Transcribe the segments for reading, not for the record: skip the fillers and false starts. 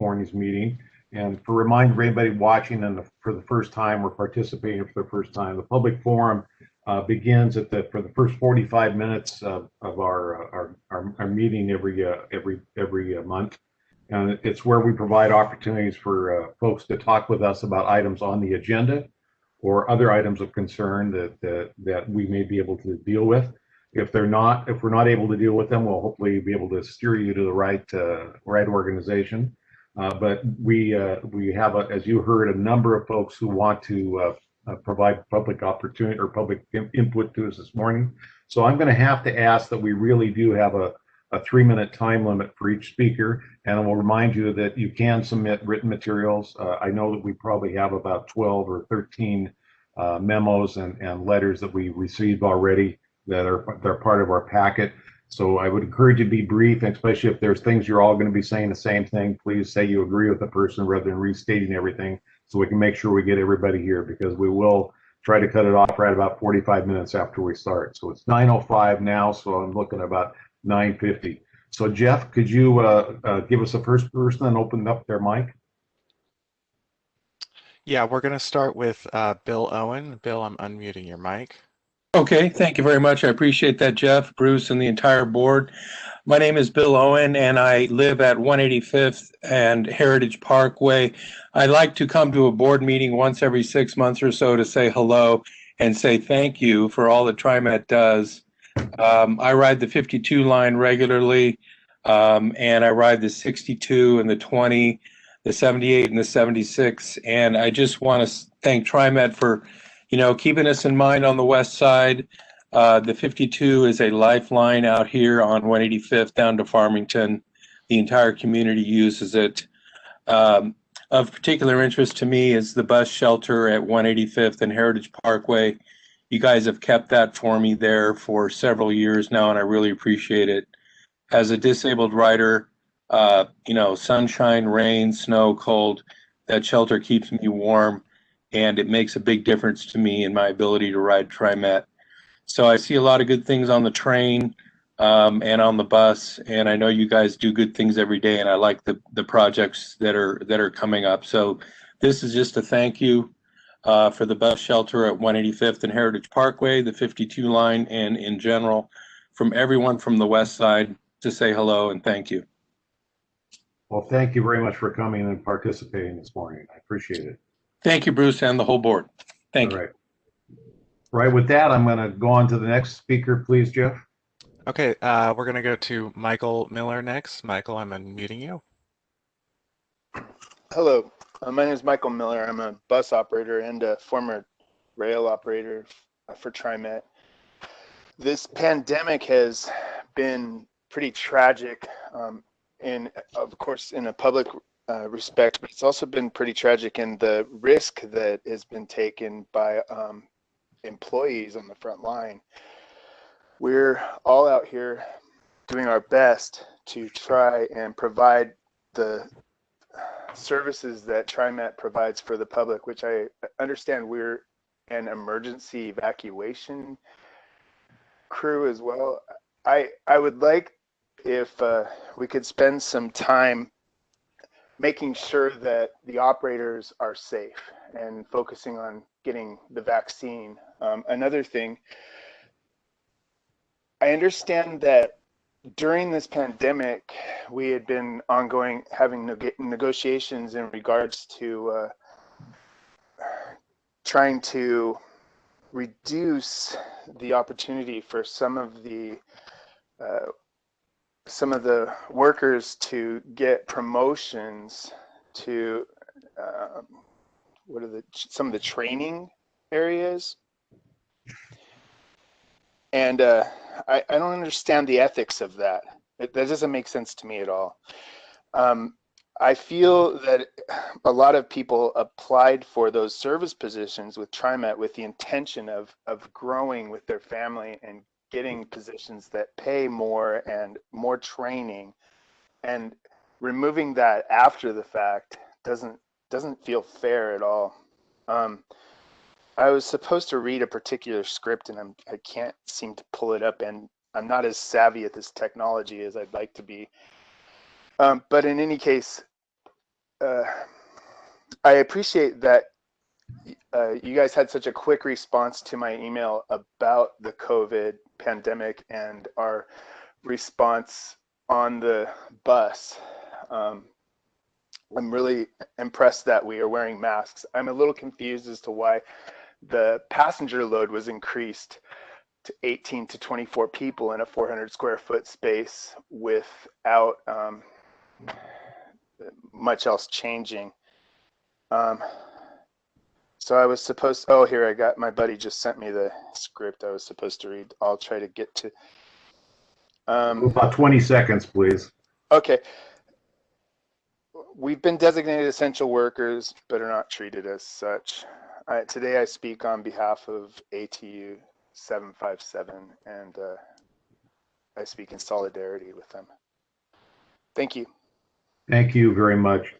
morning's meeting. And for reminder of anybody watching and for the first time or participating for the first time, the public forum begins for the first 45 minutes of our meeting every month. And it's where we provide opportunities for folks to talk with us about items on the agenda or other items of concern that we may be able to deal with. If we're not able to deal with them, we'll hopefully be able to steer you to the right organization. But we have, as you heard, a number of folks who want to provide public opportunity or public input to us this morning. So I'm going to have to ask that we really do have a 3-minute time limit for each speaker, and I will remind you that you can submit written materials. I know that we probably have about 12 or 13 memos and letters that we received already that are part of our packet. So I would encourage you to be brief, especially if there's things you're all going to be saying the same thing. Please say you agree with the person rather than restating everything, so we can make sure we get everybody here, because we will try to cut it off right about 45 minutes after we start. So it's 9:05 now, so I'm looking at about 9:50. So Jeff, could you give us the first person and open up their mic? Yeah, we're going to start with Bill Owen. Bill, I'm unmuting your mic. Okay, thank you very much. I appreciate that, Jeff, Bruce, and the entire board. My name is Bill Owen, and I live at 185th and Heritage Parkway. I like to come to a board meeting once every 6 months or so to say hello and say thank you for all that TriMet does. I ride the 52 line regularly, and I ride the 62 and the 20, the 78 and the 76. And I just want to thank TriMet for, keeping us in mind on the west side. The 52 is a lifeline out here on 185th down to Farmington. The entire community uses it. Of particular interest to me is the bus shelter at 185th and Heritage Parkway. You guys have kept that for me there for several years now, and I really appreciate it. As a disabled rider, sunshine, rain, snow, cold, that shelter keeps me warm, and it makes a big difference to me in my ability to ride TriMet. So I see a lot of good things on the train and on the bus, and I know you guys do good things every day, and I like the projects that are coming up. So this is just a thank you for the bus shelter at 185th and Heritage Parkway, the 52 line, and in general, from everyone from the west side to say hello and thank you. Well, thank you very much for coming and participating this morning. I appreciate it. Thank you, Bruce, and the whole board. Thank you. All right. Right, with that, I'm going to go on to the next speaker, please, Jeff. Okay, we're going to go to Michael Miller next. Michael, I'm unmuting you. Hello, my name is Michael Miller. I'm a bus operator and a former rail operator for TriMet. This pandemic has been pretty tragic, of course, in a public respect, but it's also been pretty tragic in the risk that has been taken by employees on the front line. We're all out here doing our best to try and provide the services that TriMet provides for the public, which I understand we're an emergency evacuation crew as well. I would like if we could spend some time making sure that the operators are safe and focusing on getting the vaccine. Another thing, I understand that during this pandemic, we had been having negotiations in regards to trying to reduce the opportunity for some of the workers to get promotions to some of the training areas. And I don't understand the ethics of that. That doesn't make sense to me at all. I feel that a lot of people applied for those service positions with TriMet with the intention of growing with their family and getting positions that pay more and more training, and removing that after the fact doesn't feel fair at all. I was supposed to read a particular script and I can't seem to pull it up, and I'm not as savvy at this technology as I'd like to be. But in any case, I appreciate that you guys had such a quick response to my email about the COVID pandemic and our response on the bus. I'm really impressed that we are wearing masks. I'm a little confused as to why the passenger load was increased to 18 to 24 people in a 400 square foot space without much else changing. So I was supposed, oh, here I got, my buddy just sent me the script I was supposed to read. I'll try to get to. About 20 seconds, please. Okay. We've been designated essential workers, but are not treated as such. Today I speak on behalf of ATU 757, and I speak in solidarity with them. Thank you. Thank you very much.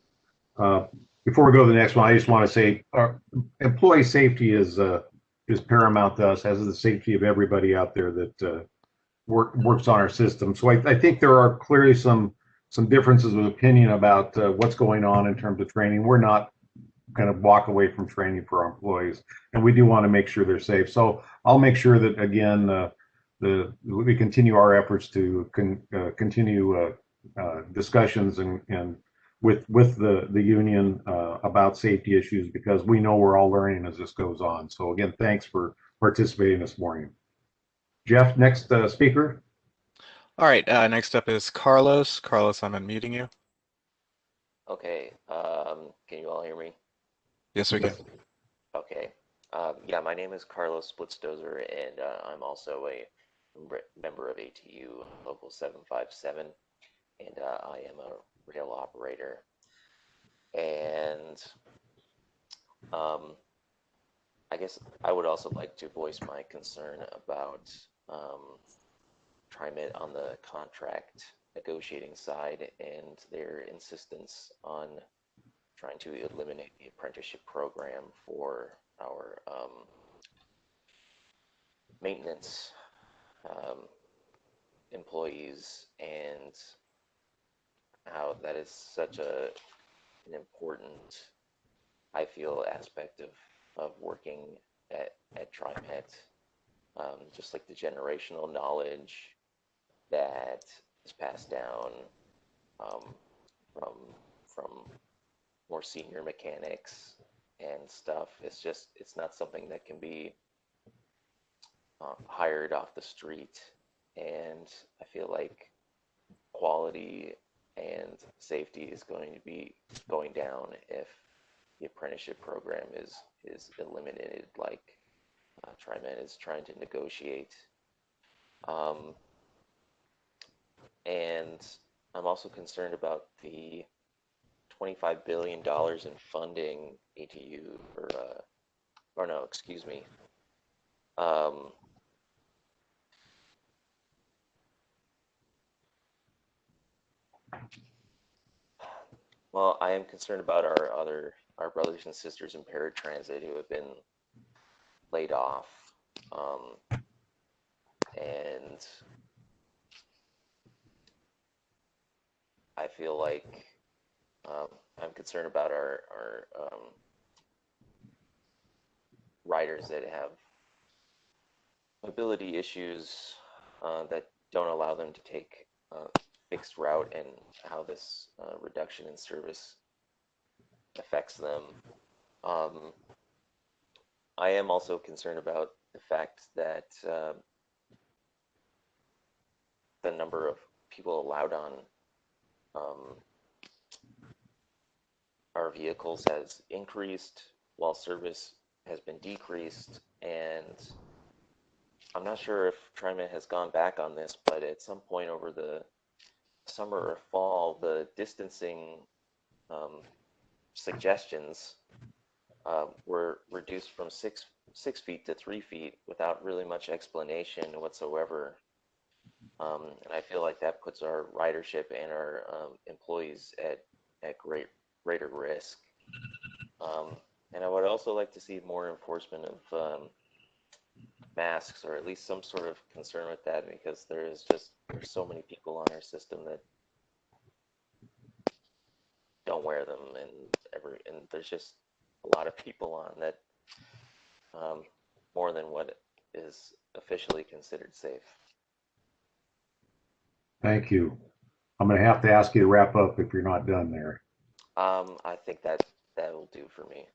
Before we go to the next one, I just want to say our employee safety is paramount to us, as is the safety of everybody out there that works on our system. So I think there are clearly some differences of opinion about what's going on in terms of training. We're not going to walk away from training for our employees, and we do want to make sure they're safe. So I'll make sure that, again, we continue our efforts to continue discussions and with the union about safety issues, because we know we're all learning as this goes on. So again, thanks for participating this morning. Jeff, next speaker. All right, next up is Carlos. Carlos, I'm unmuting you. Okay, can you all hear me? Yes, we can. Okay, yeah, my name is Carlos Splitsdozer, and I'm also a member of ATU Local 757, and I am a rail operator. And I guess I would also like to voice my concern about TriMet on the contract negotiating side and their insistence on trying to eliminate the apprenticeship program for our maintenance employees, and how that is such an important, I feel, aspect of working at TriMet. Just like the generational knowledge that is passed down from more senior mechanics and stuff. It's not something that can be hired off the street, and I feel like quality and safety is going to be going down if the apprenticeship program is eliminated, like TriMet is trying to negotiate. And I'm also concerned about the $25 billion in funding ATU, or no, excuse me. Well, I am concerned about our brothers and sisters in paratransit who have been laid off, and I feel like I'm concerned about our riders that have mobility issues that don't allow them to take fixed route, and how this reduction in service affects them. I am also concerned about the fact that the number of people allowed on our vehicles has increased while service has been decreased, and I'm not sure if TriMet has gone back on this, but at some point over the summer or fall, the distancing suggestions were reduced from six feet to 3 feet without really much explanation whatsoever. And I feel like that puts our ridership and our employees at greater risk. And I would also like to see more enforcement of masks, or at least some sort of concern with that, because there's so many people on our system that don't don't wear them, and there's just a lot of people on that, more than what is officially considered safe. Thank you. I'm going to have to ask you to wrap up if you're not done there. I think that will do for me.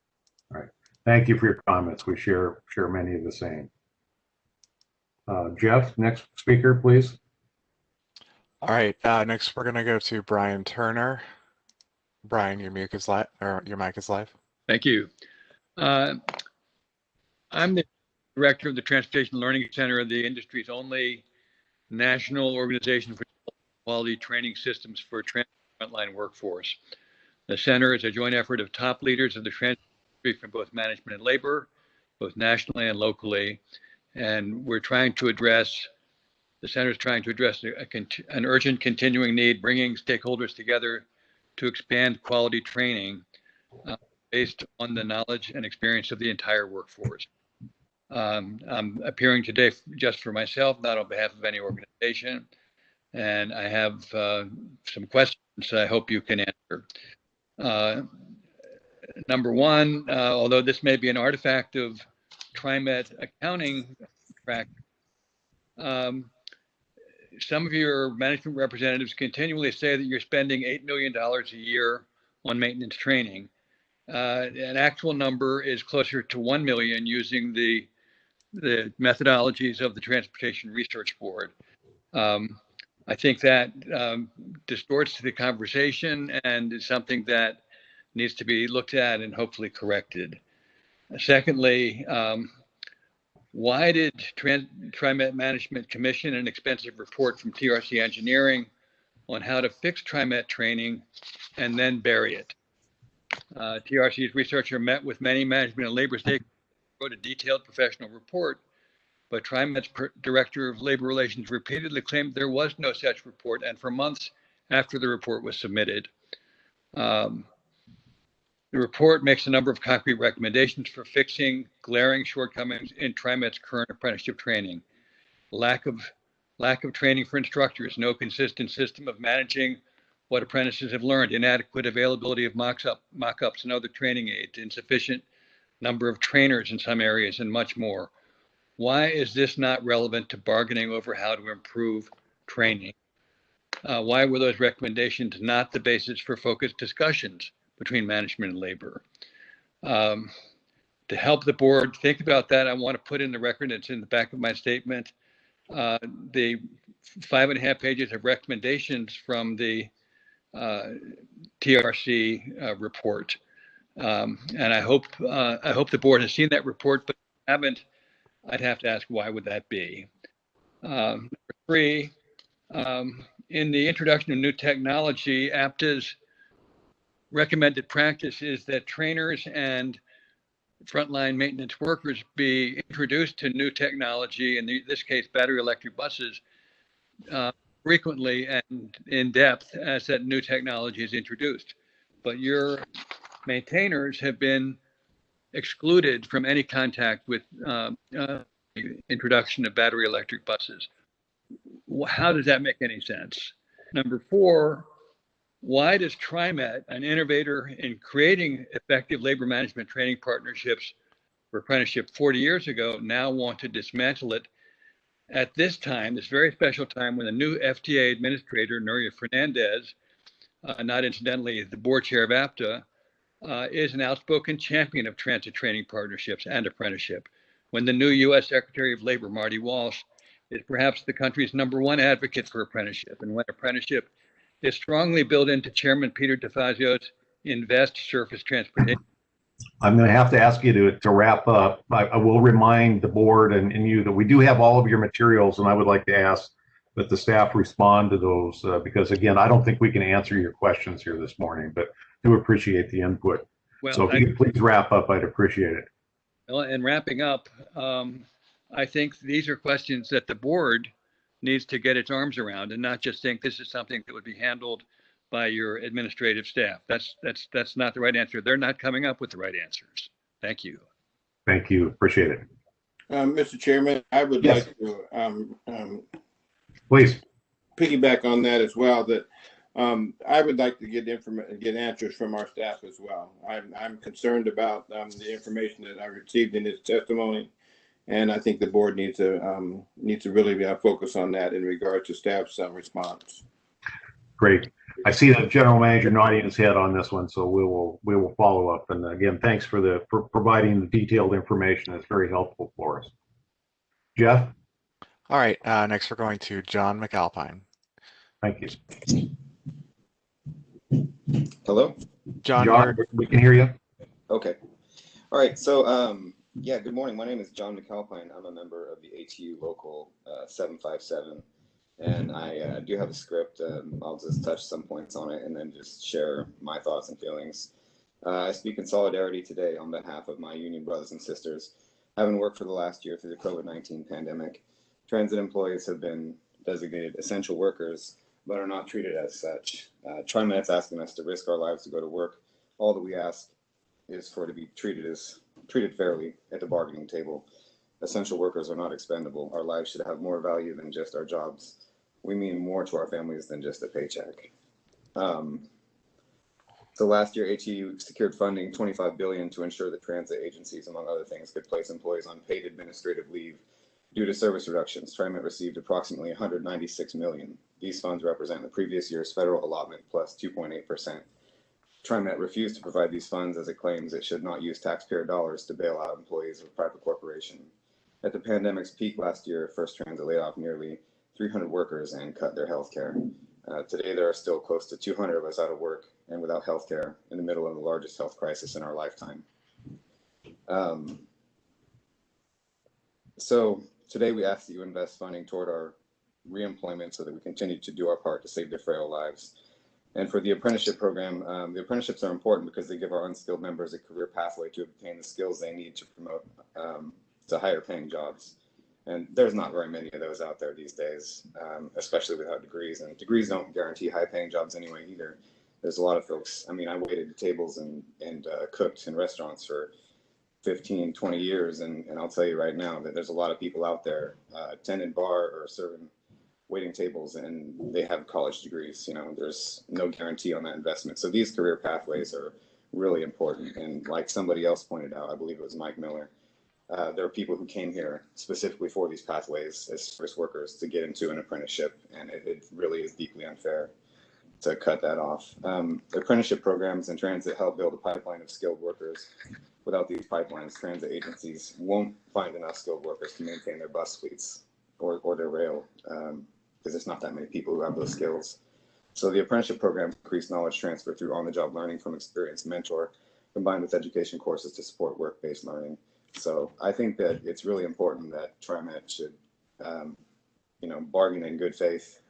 All right. Thank you for your comments. We share many of the same. Jeff, next speaker, please. All right, next we're gonna go to Brian Turner. Brian, your mic is live, or your mic is live. Thank you. I'm the director of the Transportation Learning Center of the industry's only national organization for quality training systems for frontline workforce. The center is a joint effort of top leaders of the transport industry from both management and labor, both nationally and locally. And the center is trying to address an urgent continuing need, bringing stakeholders together to expand quality training based on the knowledge and experience of the entire workforce. I'm appearing today just for myself, not on behalf of any organization. And I have some questions I hope you can answer. Number one, although this may be an artifact of TriMet accounting track, some of your management representatives continually say that you're spending $8 million a year on maintenance training. An actual number is closer to 1 million using the methodologies of the Transportation Research Board. I think that distorts the conversation and is something that needs to be looked at and hopefully corrected. Secondly, why did TriMet Management commission an expensive report from TRC Engineering on how to fix TriMet training and then bury it? TRC's researcher met with many management and labor stakeholders, wrote a detailed professional report, but TriMet's director of labor relations repeatedly claimed there was no such report, and for months after the report was submitted. The report makes a number of concrete recommendations for fixing glaring shortcomings in TriMet's current apprenticeship training. Lack of training for instructors, no consistent system of managing what apprentices have learned, inadequate availability of mock-ups and other training aids, insufficient number of trainers in some areas, and much more. Why is this not relevant to bargaining over how to improve training? Why were those recommendations not the basis for focused discussions between management and labor? To help the board think about that, I want to put in the record, it's in the back of my statement, the 5.5 pages of recommendations from the TRC report. And I hope the board has seen that report, but if you haven't, I'd have to ask, why would that be? Number three, in the introduction of new technology, APTA's recommended practice is that trainers and frontline maintenance workers be introduced to new technology, in this case, battery electric buses, frequently and in depth as that new technology is introduced. But your maintainers have been excluded from any contact with introduction of battery electric buses. How does that make any sense? Number four, why does TriMet, an innovator in creating effective labor management training partnerships for apprenticeship 40 years ago, now want to dismantle it at this time, this very special time, when the new FTA administrator, Nuria Fernandez, not incidentally the board chair of APTA, is an outspoken champion of transit training partnerships and apprenticeship, when the new U.S. Secretary of Labor, Marty Walsh, is perhaps the country's #1 advocate for apprenticeship, and when apprenticeship is strongly built into Chairman Peter DeFazio's Invest Surface Transportation. I'm going to have to ask you to wrap up. I will remind the board and you that we do have all of your materials, and I would like to ask that the staff respond to those because, again, I don't think we can answer your questions here this morning, but do appreciate the input. Well, so if you could please wrap up, I'd appreciate it. Well, and wrapping up, I think these are questions that the board needs to get its arms around and not just think this is something that would be handled by your administrative staff. That's not the right answer. They're not coming up with the right answers. Thank you. Thank you. Appreciate it. Mr. Chairman, I would like to please piggyback on that as well. That I would like to get answers from our staff as well. I'm concerned about the information that I received in his testimony, and I think the board needs to really focus on that in regard to staff's response. Great. I see the general manager nodding his head on this one, so we will follow up. And again, thanks for providing the detailed information. It's very helpful for us. Jeff? All right, next we're going to John McAlpine. Thank you. Hello? John, we can hear you. Okay. All right. So, yeah, good morning. My name is John McAlpine. I'm a member of the ATU Local 757, and I do have a script. I'll just touch some points on it and then just share my thoughts and feelings. I speak in solidarity today on behalf of my union brothers and sisters. Having worked for the last year through the COVID-19 pandemic, transit employees have been designated essential workers, but are not treated as such. TriMet's asking us to risk our lives to go to work. All that we ask is for it to be treated fairly at the bargaining table. Essential workers are not expendable. Our lives should have more value than just our jobs. We mean more to our families than just a paycheck. So last year, ATU secured funding, $25 billion, to ensure that transit agencies, among other things, could place employees on paid administrative leave due to service reductions. TriMet received approximately $196 million. These funds represent the previous year's federal allotment plus 2.8%. TriMet refused to provide these funds as it claims it should not use taxpayer dollars to bail out employees of a private corporation. At the pandemic's peak last year, First Transit laid off nearly 300 workers and cut their health care. Today, there are still close to 200 of us out of work and without health care in the middle of the largest health crisis in our lifetime. So today we ask that you invest funding toward our reemployment so that we continue to do our part to save their frail lives. And for the apprenticeship program, the apprenticeships are important because they give our unskilled members a career pathway to obtain the skills they need to promote to higher paying jobs. And there's not very many of those out there these days, especially without degrees. And degrees don't guarantee high paying jobs anyway either. There's a lot of folks, I mean, I waited tables and cooked in restaurants for 15, 20 years. And I'll tell you right now that there's a lot of people out there attending bar or serving waiting tables and they have college degrees. You know, there's no guarantee on that investment. So these career pathways are really important. And like somebody else pointed out, I believe it was Mike Miller, there are people who came here specifically for these pathways as service workers to get into an apprenticeship. And it really is deeply unfair to cut that off. Apprenticeship programs in transit help build a pipeline of skilled workers. Without these pipelines, transit agencies won't find enough skilled workers to maintain their bus fleets or their rail, because there's not that many people who have those skills. So the apprenticeship program increase knowledge transfer through on-the-job learning from experienced mentor, combined with education courses to support work-based learning. So I think that it's really important that TriMet should, bargain in good faith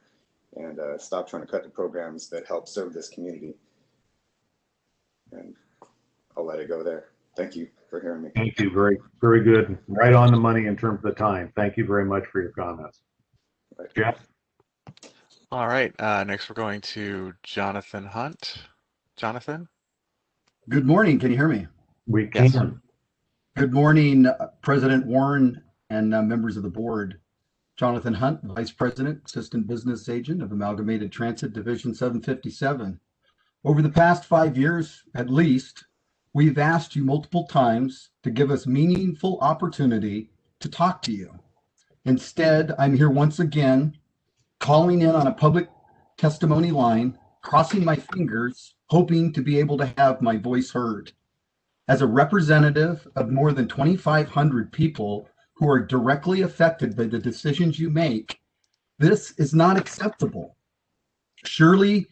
and stop trying to cut the programs that help serve this community. And I'll let it go there. Thank you for hearing me. Thank you. Very, very good. Right on the money in terms of the time. Thank you very much for your comments. Right. Jeff? all right, next we're going to Jonathan Hunt. Jonathan? Good morning. Can you hear me? We can. Yes. Good morning, President Warren and members of the board. Jonathan Hunt, Vice President, Assistant Business Agent of Amalgamated Transit Division 757. Over the past 5 years, at least, we've asked you multiple times to give us meaningful opportunity to talk to you. Instead, I'm here once again, calling in on a public testimony line, crossing my fingers, hoping to be able to have my voice heard. As a representative of more than 2,500 people who are directly affected by the decisions you make, this is not acceptable. Surely,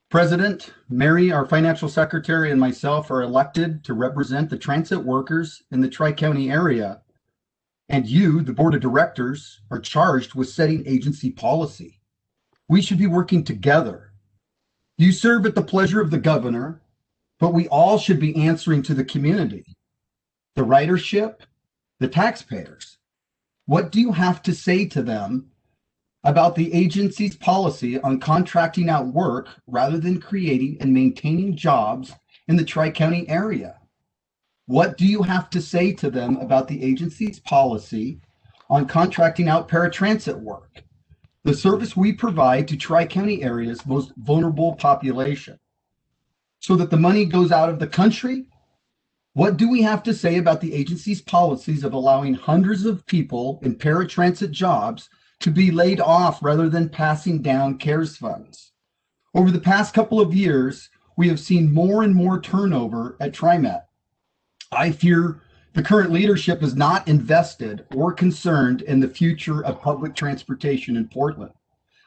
President, Mary, our financial secretary, and myself are elected to represent the transit workers in the Tri-County area. And you, the board of directors, are charged with setting agency policy. We should be working together. You serve at the pleasure of the governor, but we all should be answering to the community, the ridership, the taxpayers. What do you have to say to them about the agency's policy on contracting out work rather than creating and maintaining jobs in the Tri-County area? What do you have to say to them about the agency's policy on contracting out paratransit work the service we provide to Tri-County area's most vulnerable population, so that the money goes out of the country? What do we have to say about the agency's policies of allowing hundreds of people in paratransit jobs to be laid off rather than passing down CARES funds? Over the past couple of years, we have seen more and more turnover at TriMet. I fear the current leadership is not invested or concerned in the future of public transportation in Portland.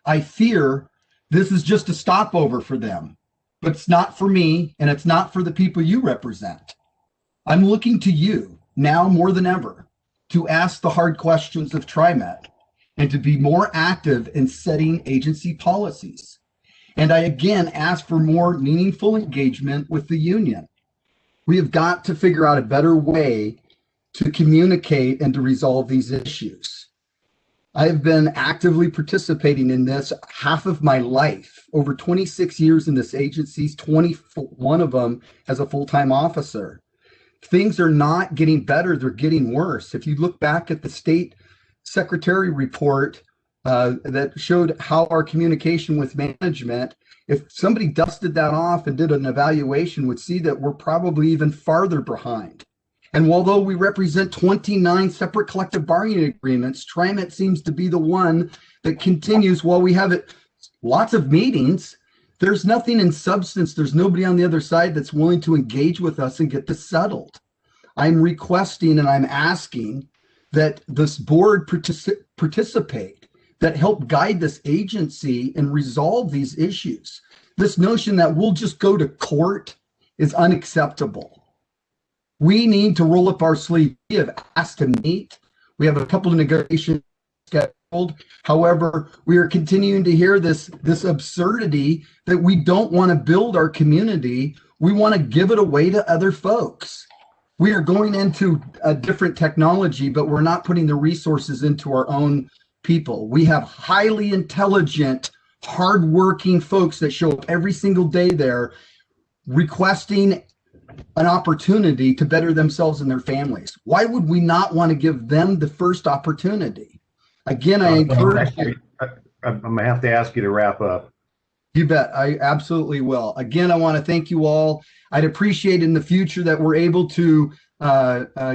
I fear this is just a stopover for them, but it's not for me, and it's not for the people you represent. I'm looking to you now more than ever to ask the hard questions of TriMet and to be more active in setting agency policies. And I again ask for more meaningful engagement with the union. We have got to figure out a better way to communicate and to resolve these issues. I have been actively participating in this half of my life, over 26 years in this agency, 21 of them as a full-time officer. Things are not getting better, they're getting worse. If you look back at the state secretary report that showed how our communication with management, if somebody dusted that off and did an evaluation, would see that we're probably even farther behind. And although we represent 29 separate collective bargaining agreements, TriMet seems to be the one that continues. While we have lots of meetings, there's nothing in substance. There's nobody on the other side that's willing to engage with us and get this settled. I'm requesting and I'm asking that this board participate, that help guide this agency and resolve these issues. This notion that we'll just go to court is unacceptable. We need to roll up our sleeve. We have asked to meet. We have a couple of negotiations scheduled. However, we are continuing to hear this absurdity that we don't want to build our community. We want to give it away to other folks. We are going into a different technology, but we're not putting the resources into our own people. We have highly intelligent, hardworking folks that show up every single day there requesting an opportunity to better themselves and their families. Why would we not want to give them the first opportunity? Again, I encourage you. I'm going to have to ask you to wrap up. You bet. I absolutely will. Again, I want to thank you all. I'd appreciate in the future that we're able to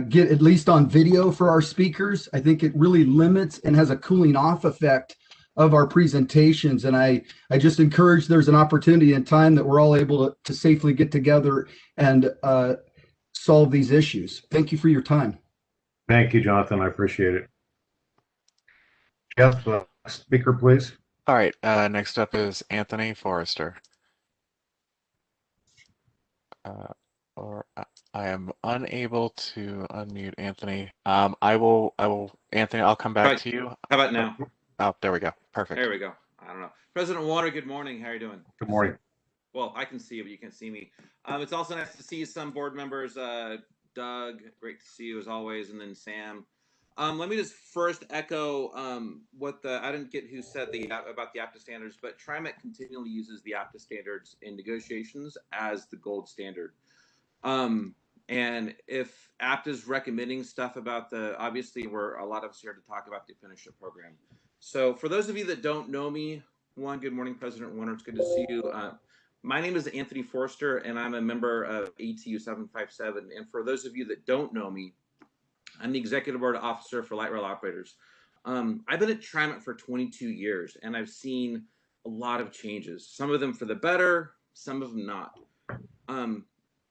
get at least on video for our speakers. I think it really limits and has a cooling off effect of our presentations. And I just encourage there's an opportunity and time that we're all able to safely get together and solve these issues. Thank you for your time. Thank you, Jonathan. I appreciate it. Jeff, speaker, please. All right, next up is Anthony Forrester. I am unable to unmute Anthony. Anthony, I'll come back to you. How about now? Oh, there we go. Perfect. There we go. I don't know. President Warner, good morning. How are you doing? Good morning. Well, I can see you, but you can't see me. It's also nice to see some board members. Doug, great to see you as always, and then Sam. Let me just first echo what I didn't get who said about the APTA standards, but TriMet continually uses the APTA standards in negotiations as the gold standard. And if APTA is recommending stuff about obviously we're a lot of us here to talk about the apprenticeship program. So for those of you that don't know me, good morning, President Warner. It's good to see you. My name is Anthony Forrester, and I'm a member of ATU 757. And for those of you that don't know me, I'm the Executive Board Officer for Light Rail Operators. I've been at TriMet for 22 years, and I've seen a lot of changes. Some of them for the better, some of them not.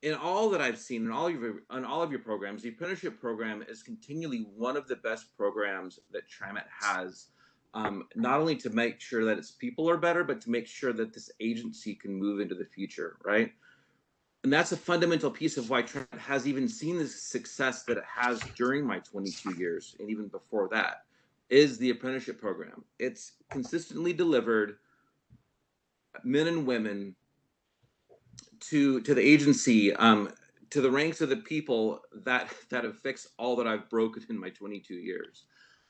In all that I've seen, in all of your programs, the apprenticeship program is continually one of the best programs that TriMet has. Not only to make sure that its people are better, but to make sure that this agency can move into the future, right? And that's a fundamental piece of why TriMet has even seen the success that it has during my 22 years, and even before that, is the apprenticeship program. It's consistently delivered men and women to the agency, to the ranks of the people that have fixed all that I've broken in my 22 years.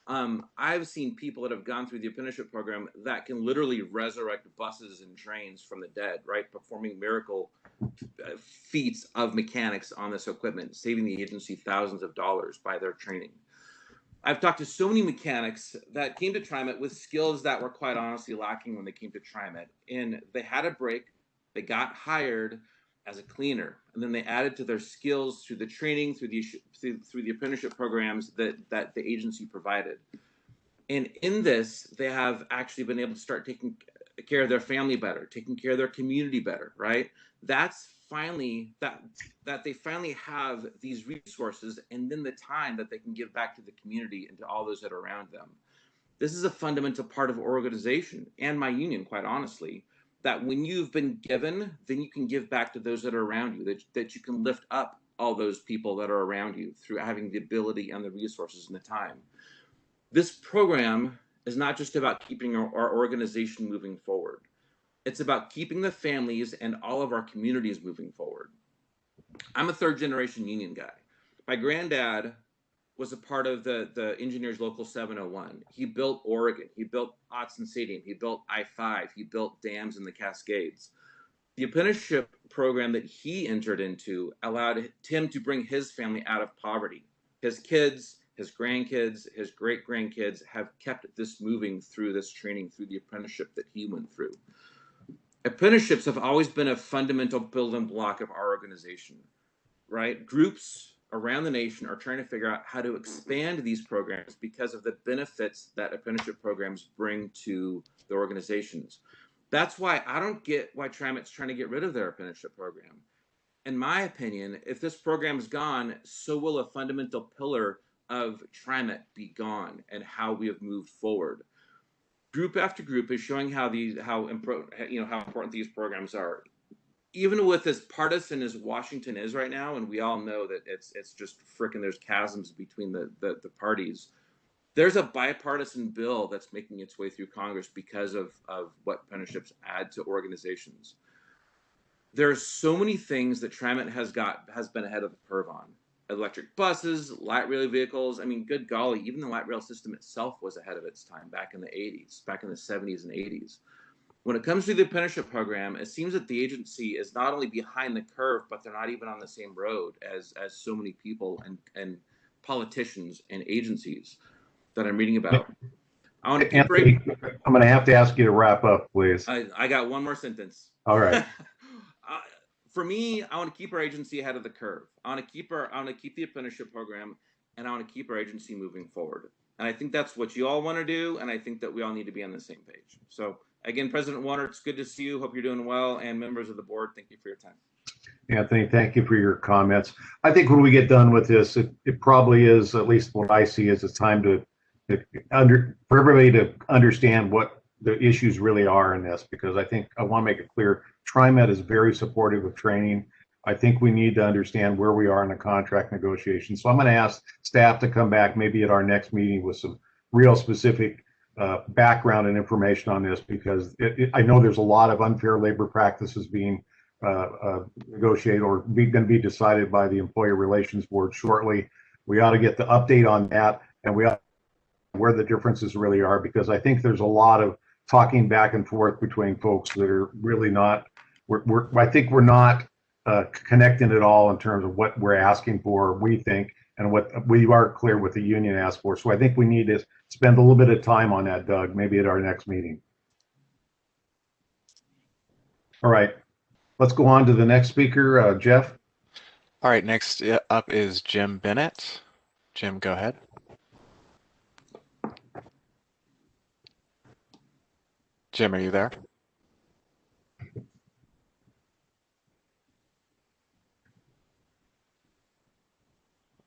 I've seen people that have gone through the apprenticeship program that can literally resurrect buses and trains from the dead, right? Performing miracle feats of mechanics on this equipment, saving the agency thousands of dollars by their training. I've talked to so many mechanics that came to TriMet with skills that were quite honestly lacking when they came to TriMet. And they had a break, they got hired as a cleaner, and then they added to their skills through the training, through the apprenticeship programs that the agency provided. And in this, they have actually been able to start taking care of their family better, taking care of their community better, right? That's finally that they finally have these resources and then the time that they can give back to the community and to all those that are around them. This is a fundamental part of organization and my union, quite honestly, that when you've been given, then you can give back to those that are around you, that you can lift up all those people that are around you through having the ability and the resources and the time. This program is not just about keeping our organization moving forward. It's about keeping the families and all of our communities moving forward. I'm a third generation union guy. My granddad was a part of the Engineers Local 701. He built Oregon. He built Autzen Stadium. He built I-5. He built dams in the Cascades. The apprenticeship program that he entered into allowed him to bring his family out of poverty. His kids, his grandkids, his great-grandkids have kept this moving through this training, through the apprenticeship that he went through. Apprenticeships have always been a fundamental building block of our organization, right? Groups around the nation are trying to figure out how to expand these programs because of the benefits that apprenticeship programs bring to the organizations. That's why I don't get why TriMet's trying to get rid of their apprenticeship program. In my opinion, if this program is gone, so will a fundamental pillar of TriMet be gone and how we have moved forward. Group after group is showing how important these programs are. Even with as partisan as Washington is right now, and we all know that it's just frickin' there's chasms between the parties. There's a bipartisan bill that's making its way through Congress because of what apprenticeships add to organizations. There's so many things that TriMet has been ahead of the curve on. Electric buses, light rail vehicles. I mean, good golly, even the light rail system itself was ahead of its time back in the 80s, back in the 70s and 80s. When it comes to the apprenticeship program, it seems that the agency is not only behind the curve, but they're not even on the same road as so many people and politicians and agencies that I'm reading about. Anthony, I'm going to have to ask you to wrap up, please. I got one more sentence. All right. For me, I want to keep our agency ahead of the curve. I want to keep the apprenticeship program, and I want to keep our agency moving forward. And I think that's what you all want to do, and I think that we all need to be on the same page. So again, President Warner, it's good to see you. Hope you're doing well, and members of the board, thank you for your time. Anthony, thank you for your comments. I think when we get done with this, it probably is, at least what I see, is it's time for everybody to understand what the issues really are in this, because I want to make it clear, TriMet is very supportive of training. I think we need to understand where we are in the contract negotiations. So I'm going to ask staff to come back maybe at our next meeting with some real specific background and information on this, because I know there's a lot of unfair labor practices being negotiated or going to be decided by the Employee Relations Board shortly. We ought to get the update on that, and we ought to know where the differences really are, because I think there's a lot of talking back and forth between folks that are really not, I think we're not connecting at all in terms of what we're asking for, we think, and what we are clear what the union asked for. So I think we need to spend a little bit of time on that, Doug, maybe at our next meeting. All right, let's go on to the next speaker, Jeff. All right, next up is Jim Bennett. Jim, go ahead. Jim, are you there?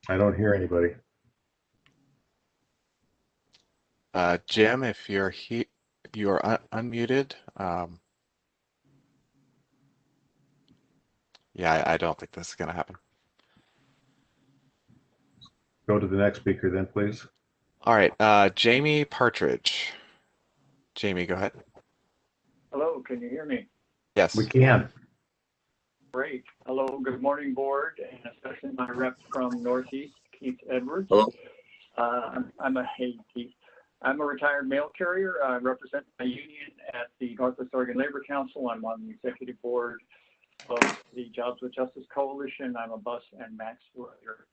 I don't hear anybody. Jim, if you're you are unmuted. Yeah, I don't think this is going to happen. Go to the next speaker then, please. All right, Jamie Partridge. Jamie, go ahead. Hello, can you hear me? Yes. We can. Great. Hello, good morning, board, and especially my rep from Northeast, Keith Edwards. Hello. I'm a retired mail carrier. I represent my union at the Northwest Oregon Labor Council. I'm on the executive board of the Jobs with Justice Coalition. I'm a bus and max rider.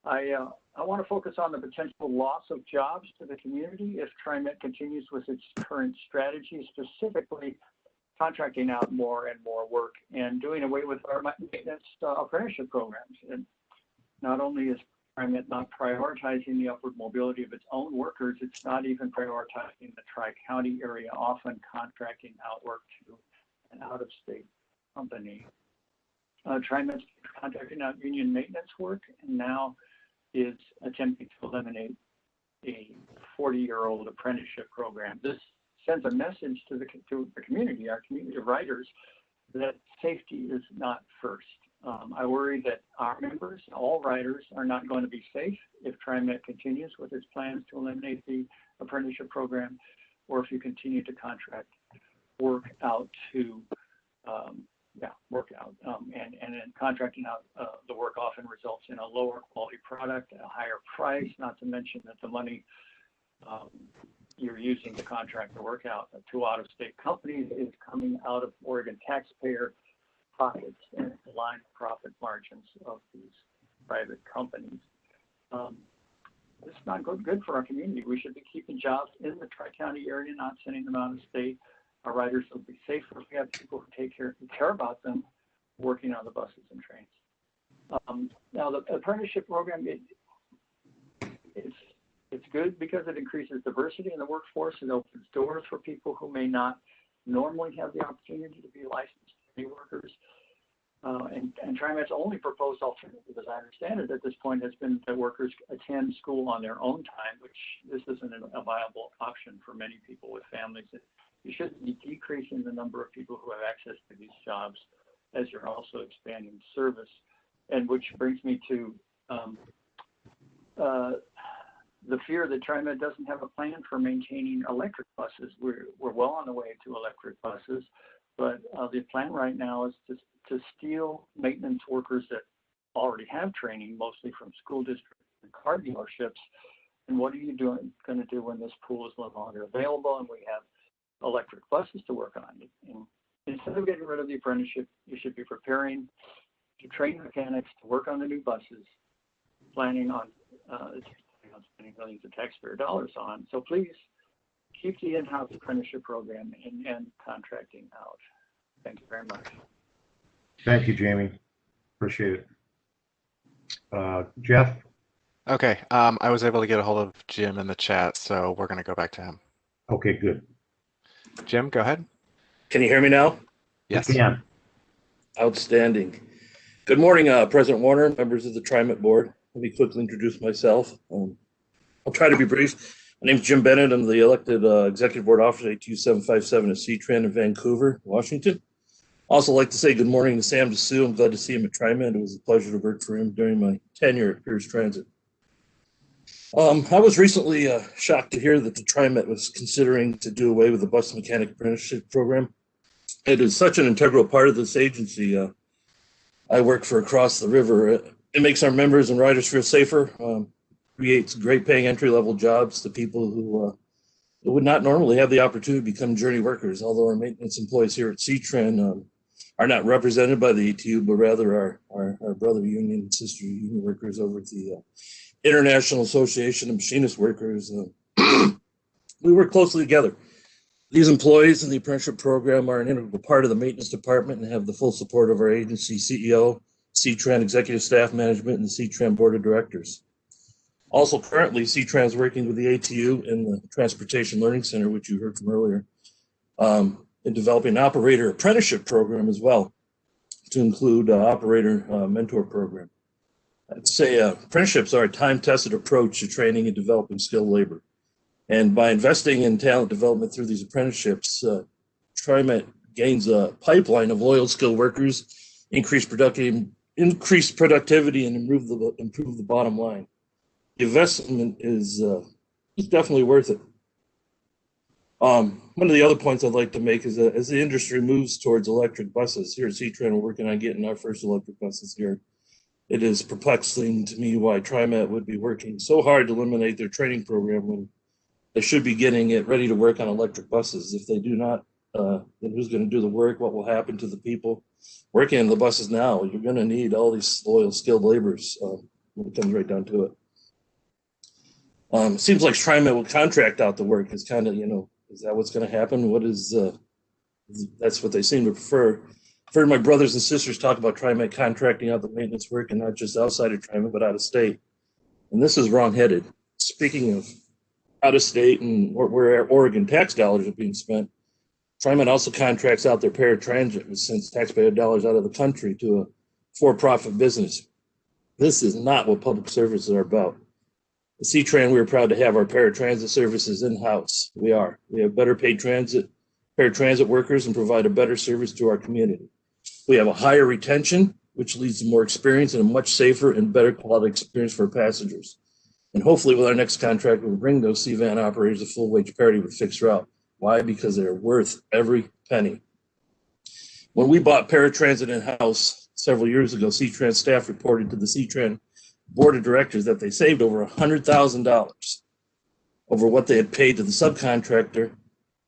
I want to focus on the potential loss of jobs to the community if TriMet continues with its current strategy, specifically contracting out more and more work and doing away with our maintenance apprenticeship programs. And not only is TriMet not prioritizing the upward mobility of its own workers, it's not even prioritizing the Tri-County area, often contracting out work to an out-of-state company. TriMet's contracting out union maintenance work and now is attempting to eliminate a 40-year-old apprenticeship program. This sends a message to the community, our community of riders, that safety is not first. I worry that our members, all riders, are not going to be safe if TriMet continues with its plans to eliminate the apprenticeship program, or if you continue to contract work out to and then contracting out the work often results in a lower quality product at a higher price, not to mention that the money you're using to contract the work out to out-of-state companies is coming out of Oregon taxpayer pockets and the line profit margins of these private companies. It's not good for our community. We should be keeping jobs in the Tri-County area, not sending them out of state. Our riders will be safer if we have people who care about them working on the buses and trains. Now, the apprenticeship program, it's good because it increases diversity in the workforce. It opens doors for people who may not normally have the opportunity to be licensed workers. And TriMet's only proposed alternative, as I understand it, at this point has been that workers attend school on their own time, which this isn't a viable option for many people with families. You shouldn't be decreasing the number of people who have access to these jobs as you're also expanding service. And which brings me to the fear that TriMet doesn't have a plan for maintaining electric buses. We're well on the way to electric buses, but the plan right now is to steal maintenance workers that already have training, mostly from school districts and car dealerships. And what are you going to do when this pool is no longer available and we have electric buses to work on? And instead of getting rid of the apprenticeship, you should be preparing to train mechanics to work on the new buses, planning on spending millions of taxpayer dollars on. So please keep the in-house apprenticeship program and contracting out. Thank you very much. Thank you, Jamie. Appreciate it. Jeff? Okay, I was able to get a hold of Jim in the chat, so we're going to go back to him. Okay, good. Jim, go ahead. Can you hear me now? Yes. Yeah. Outstanding. Good morning, President Warner, members of the TriMet board. Let me quickly introduce myself. I'll try to be brief. My name is Jim Bennett. I'm the elected Executive Board Officer at 2757 of C-Tran in Vancouver, Washington. Also like to say good morning to Sam DeSue. I'm glad to see him at TriMet. It was a pleasure to work for him during my tenure at Pierce Transit. I was recently shocked to hear that the TriMet was considering to do away with the bus mechanic apprenticeship program. It is such an integral part of this agency I work for across the river. It makes our members and riders feel safer, creates great paying entry-level jobs to people who would not normally have the opportunity to become journey workers, although our maintenance employees here at C-Tran are not represented by the ATU, but rather our brother union and sister union workers over at the International Association of Machinist Workers. We work closely together. These employees in the apprenticeship program are an integral part of the maintenance department and have the full support of our agency CEO, C-Tran executive staff management, and the C-Tran board of directors. Also currently, C-Tran is working with the ATU and the Transportation Learning Center, which you heard from earlier, in developing an operator apprenticeship program as well, to include operator mentor program. I'd say apprenticeships are a time-tested approach to training and developing skilled labor. And by investing in talent development through these apprenticeships, TriMet gains a pipeline of loyal skilled workers, increase productivity, and improve the bottom line. The investment is definitely worth it. One of the other points I'd like to make is that as the industry moves towards electric buses, here at C-Tran, we're working on getting our first electric buses here. It is perplexing to me why TriMet would be working so hard to eliminate their training program when they should be getting it ready to work on electric buses. If they do not, then who's going to do the work? What will happen to the people working on the buses now? You're going to need all these loyal, skilled laborers. when it comes right down to it. It seems like TriMet will contract out the work. It's kind of, is that what's going to happen? That's what they seem to prefer. I've heard my brothers and sisters talk about TriMet contracting out the maintenance work, and not just outside of TriMet, but out of state. And this is wrongheaded. Speaking of out of state and where Oregon tax dollars are being spent, TriMet also contracts out their paratransit, which sends taxpayer dollars out of the country to a for-profit business. This is not what public services are about. At C-Tran, we are proud to have our paratransit services in-house. We are. We have better paid paratransit workers and provide a better service to our community. We have a higher retention, which leads to more experience and a much safer and better quality experience for passengers. And hopefully with our next contract, we'll bring those C-Van operators to full wage parity with fixed route. Why? Because they're worth every penny. When we bought paratransit in-house several years ago, C-Tran staff reported to the C-Tran board of directors that they saved over $100,000 over what they had paid to the subcontractor.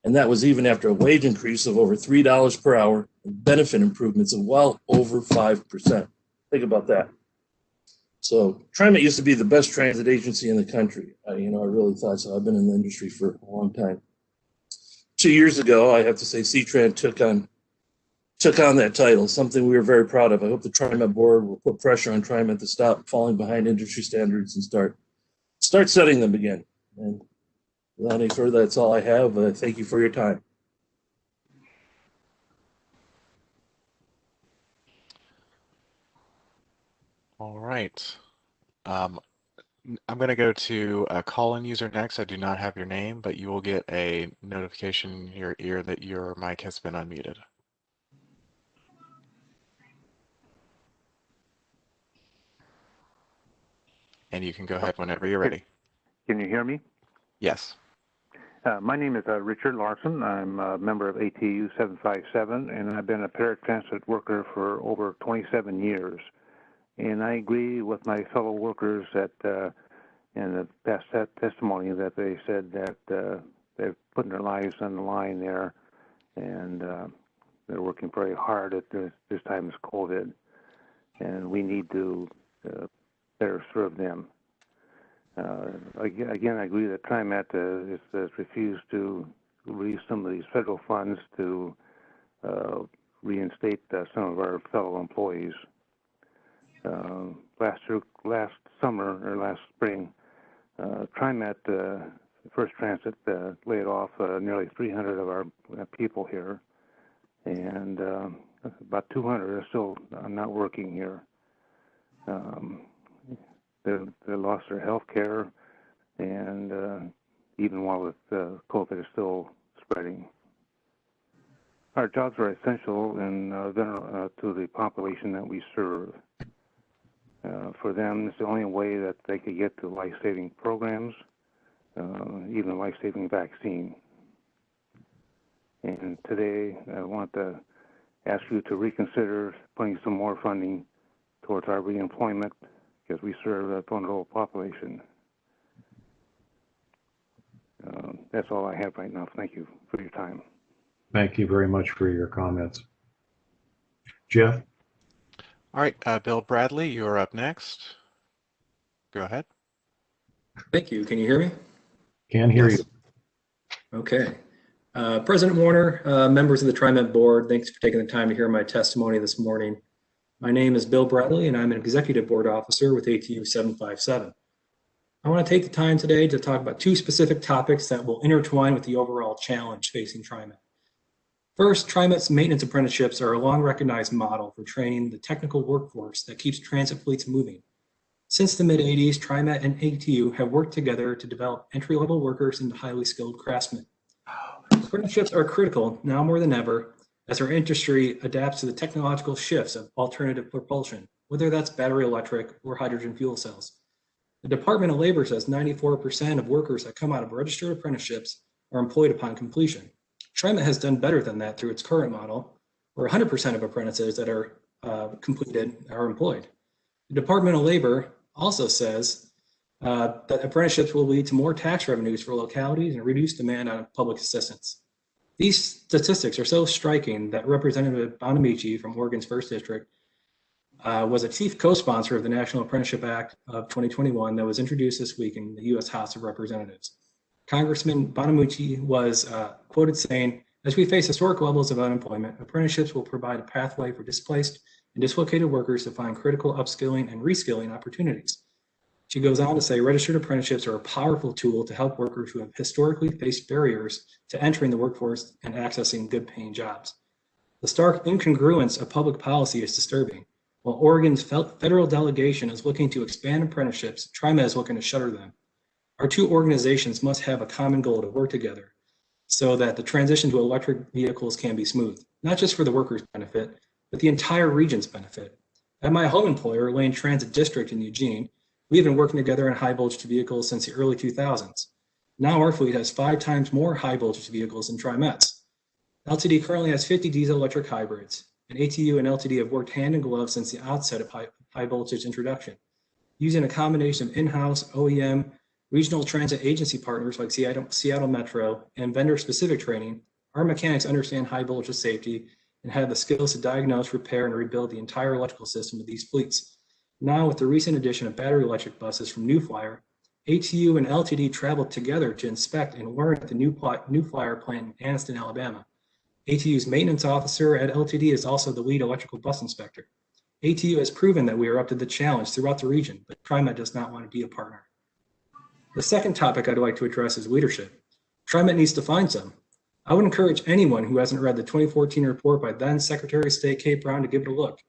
And that was even after a wage increase of over $3 per hour and benefit improvements of well over 5%. Think about that. So TriMet used to be the best transit agency in the country. I really thought so. I've been in the industry for a long time. 2 years ago, I have to say, C-Tran took on that title, something we were very proud of. I hope the TriMet board will put pressure on TriMet to stop falling behind industry standards and start setting them again. And without any further, that's all I have. Thank you for your time. All right. I'm going to go to a call-in user next. I do not have your name, but you will get a notification in your ear that your mic has been unmuted. And you can go ahead whenever you're ready. Can you hear me? Yes. My name is Richard Larson. I'm a member of ATU 757, and I've been a paratransit worker for over 27 years. And I agree with my fellow workers that in the past testimony that they said that they're putting their lives on the line there, and they're working very hard at this time of COVID, and we need to better serve them. Again, I agree that TriMet has refused to release some of these federal funds to reinstate some of our fellow employees. Last summer or last spring, TriMet, First Transit, laid off nearly 300 of our people here, and about 200 are still not working here. They lost their health care, and even while COVID is still spreading. Our jobs are essential to the population that we serve. For them, it's the only way that they could get to life-saving programs, even a life-saving vaccine. And today, I want to ask you to reconsider putting some more funding towards our reemployment, because we serve a vulnerable population. That's all I have right now. Thank you for your time. Thank you very much for your comments. Jeff? All right, Bill Bradley, you're up next. Go ahead. Thank you. Can you hear me? Can hear you. Okay. President Warner, members of the TriMet board, thanks for taking the time to hear my testimony this morning. My name is Bill Bradley, and I'm an executive board officer with ATU 757. I want to take the time today to talk about two specific topics that will intertwine with the overall challenge facing TriMet. First, TriMet's maintenance apprenticeships are a long-recognized model for training the technical workforce that keeps transit fleets moving. Since the mid-'80s, TriMet and ATU have worked together to develop entry-level workers into highly skilled craftsmen. Apprenticeships are critical now more than ever as our industry adapts to the technological shifts of alternative propulsion, whether that's battery electric or hydrogen fuel cells. The Department of Labor says 94% of workers that come out of registered apprenticeships are employed upon completion. TriMet has done better than that through its current model, where 100% of apprentices that are completed are employed. The Department of Labor also says that apprenticeships will lead to more tax revenues for localities and reduced demand on public assistance. These statistics are so striking that Representative Bonamici from Oregon's 1st District was a chief co-sponsor of the National Apprenticeship Act of 2021 that was introduced this week in the U.S. House of Representatives. Congressman Bonamucci was quoted saying, "As we face historic levels of unemployment, apprenticeships will provide a pathway for displaced and dislocated workers to find critical upskilling and reskilling opportunities." She goes on to say, "Registered apprenticeships are a powerful tool to help workers who have historically faced barriers to entering the workforce and accessing good-paying jobs." The stark incongruence of public policy is disturbing. While Oregon's federal delegation is looking to expand apprenticeships, TriMet is looking to shutter them. Our two organizations must have a common goal to work together so that the transition to electric vehicles can be smooth, not just for the workers' benefit, but the entire region's benefit. At my home employer, Lane Transit District in Eugene, we have been working together on high voltage vehicles since the early 2000s. Now our fleet has 5 times more high voltage vehicles than TriMet's. LTD currently has 50 diesel electric hybrids, and ATU and LTD have worked hand in glove since the outset of high voltage introduction. Using a combination of in-house, OEM, regional transit agency partners like Seattle Metro, and vendor-specific training, our mechanics understand high voltage safety and have the skills to diagnose, repair, and rebuild the entire electrical system of these fleets. Now, with the recent addition of battery electric buses from New Flyer, ATU and LTD traveled together to inspect and learn at the New Flyer plant in Anniston, Alabama. ATU's maintenance officer at LTD is also the lead electrical bus inspector. ATU has proven that we are up to the challenge throughout the region, but TriMet does not want to be a partner. The second topic I'd like to address is leadership. TriMet needs to find some. I would encourage anyone who hasn't read the 2014 report by then Secretary of State Kate Brown to give it a look.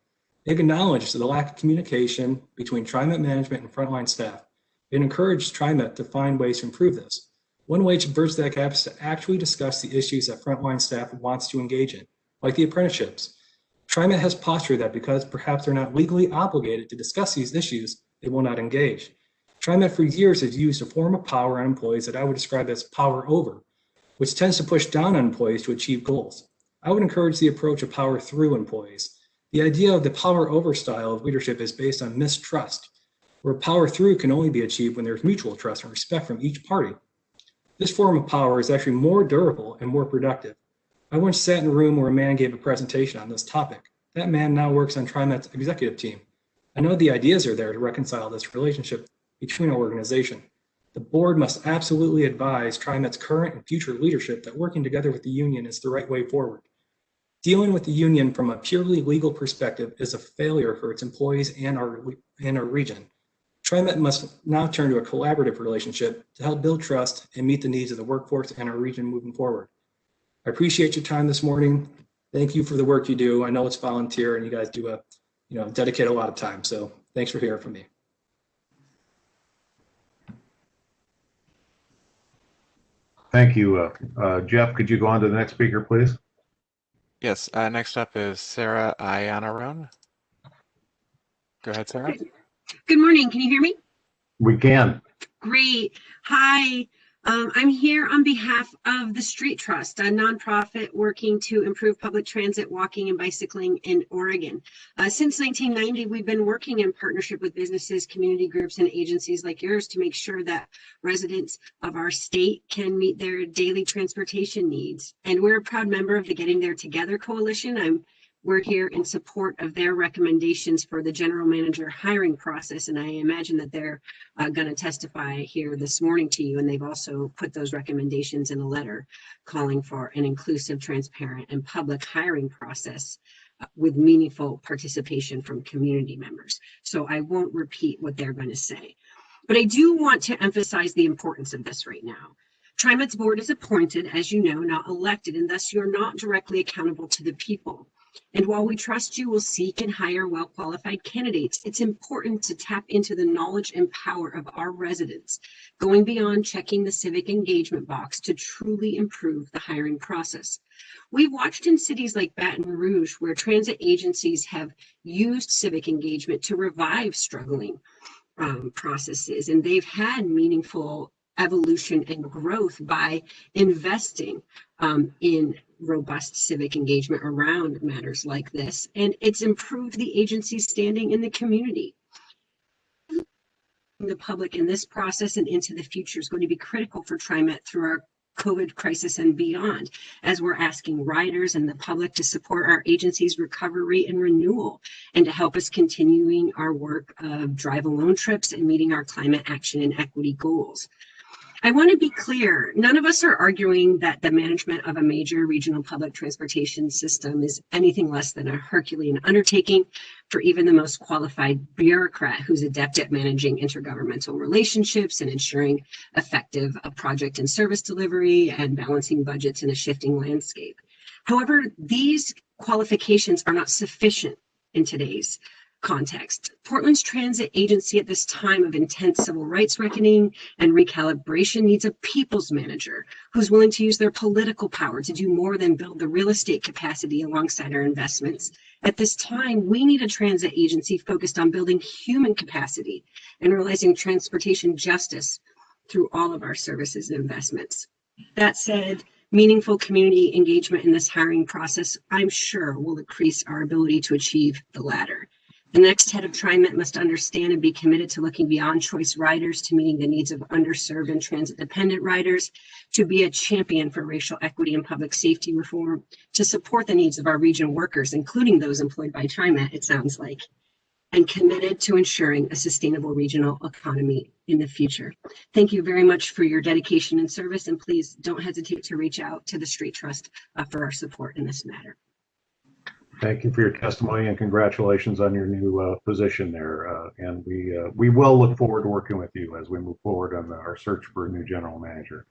They've acknowledged the lack of communication between TriMet management and frontline staff. It encouraged TriMet to find ways to improve this. One way to bridge that gap is to actually discuss the issues that frontline staff wants to engage in, like the apprenticeships. TriMet has postured that because perhaps they're not legally obligated to discuss these issues, they will not engage. TriMet for years has used a form of power on employees that I would describe as power over, which tends to push down on employees to achieve goals. I would encourage the approach of power through employees. The idea of the power over style of leadership is based on mistrust, where power through can only be achieved when there's mutual trust and respect from each party. This form of power is actually more durable and more productive. I once sat in a room where a man gave a presentation on this topic. That man now works on TriMet's executive team. I know the ideas are there to reconcile this relationship between our organization. The board must absolutely advise TriMet's current and future leadership that working together with the union is the right way forward. Dealing with the union from a purely legal perspective is a failure for its employees and our region. TriMet must now turn to a collaborative relationship to help build trust and meet the needs of the workforce and our region moving forward. I appreciate your time this morning. Thank you for the work you do. I know it's volunteer and you guys do dedicate a lot of time. So thanks for hearing from me. Thank you. Jeff, could you go on to the next speaker, please? Yes, next up is Sarah Iannarone. Go ahead, Sarah. Good morning. Can you hear me? We can. Great. Hi. I'm here on behalf of the Street Trust, a nonprofit working to improve public transit, walking, and bicycling in Oregon. Since 1990, we've been working in partnership with businesses, community groups, and agencies like yours to make sure that residents of our state can meet their daily transportation needs. And we're a proud member of the Getting There Together Coalition. We're here in support of their recommendations for the general manager hiring process, and I imagine that they're going to testify here this morning to you, and they've also put those recommendations in a letter calling for an inclusive, transparent, and public hiring process with meaningful participation from community members. So I won't repeat what they're going to say, but I do want to emphasize the importance of this right now. TriMet's board is appointed, as you know, not elected, and thus you're not directly accountable to the people. And while we trust you will seek and hire well-qualified candidates, it's important to tap into the knowledge and power of our residents, going beyond checking the civic engagement box to truly improve the hiring process. We've watched in cities like Baton Rouge, where transit agencies have used civic engagement to revive struggling processes, and they've had meaningful evolution and growth by investing in robust civic engagement around matters like this, and it's improved the agency's standing in the community. The public in this process and into the future is going to be critical for TriMet through our COVID crisis and beyond, as we're asking riders and the public to support our agency's recovery and renewal, and to help us continuing our work of drive alone trips and meeting our climate action and equity goals. I want to be clear, none of us are arguing that the management of a major regional public transportation system is anything less than a Herculean undertaking for even the most qualified bureaucrat who's adept at managing intergovernmental relationships and ensuring effective project and service delivery and balancing budgets in a shifting landscape. However, these qualifications are not sufficient in today's context. Portland's transit agency at this time of intense civil rights reckoning and recalibration needs a people's manager who's willing to use their political power to do more than build the real estate capacity alongside our investments. At this time, we need a transit agency focused on building human capacity and realizing transportation justice through all of our services and investments. That said, meaningful community engagement in this hiring process, I'm sure, will increase our ability to achieve the latter. The next head of TriMet must understand and be committed to looking beyond choice riders to meeting the needs of underserved and transit-dependent riders, to be a champion for racial equity and public safety reform, to support the needs of our region workers, including those employed by TriMet, it sounds like, and committed to ensuring a sustainable regional economy in the future. Thank you very much for your dedication and service, and please don't hesitate to reach out to the Street Trust for our support in this matter. Thank you for your testimony and congratulations on your new position there. And we will look forward to working with you as we move forward on our search for a new general manager.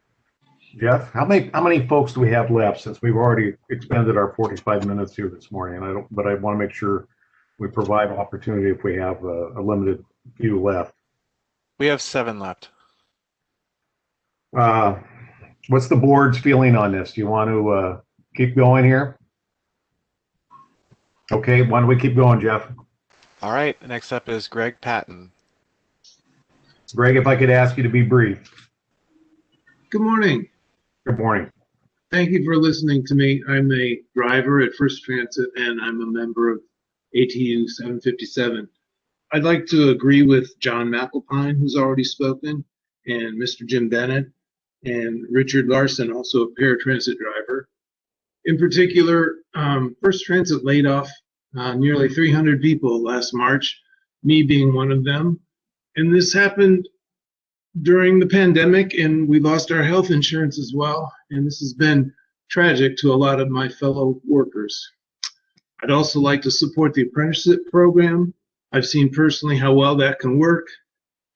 Jeff, how many folks do we have left, since we've already expended our 45 minutes here this morning? But I want to make sure we provide opportunity if we have a limited few left. We have 7 left. What's the board's feeling on this? Do you want to keep going here? Okay, why don't we keep going, Jeff? All right, next up is Greg Patton. Greg, if I could ask you to be brief. Good morning. Good morning. Thank you for listening to me. I'm a driver at First Transit and I'm a member of ATU 757. I'd like to agree with John McAlpine, who's already spoken, and Mr. Jim Bennett, and Richard Larson, also a paratransit driver. In particular, First Transit laid off nearly 300 people last March, me being one of them. And this happened during the pandemic, and we lost our health insurance as well. And this has been tragic to a lot of my fellow workers. I'd also like to support the apprenticeship program. I've seen personally how well that can work.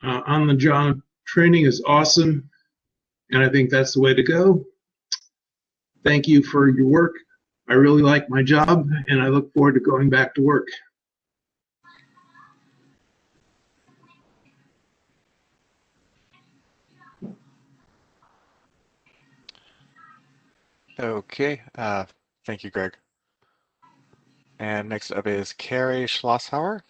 On-the-job training is awesome, and I think that's the way to go. Thank you for your work. I really like my job, and I look forward to going back to work. Okay, thank you, Greg. And next up is Carrie Schlosshauer.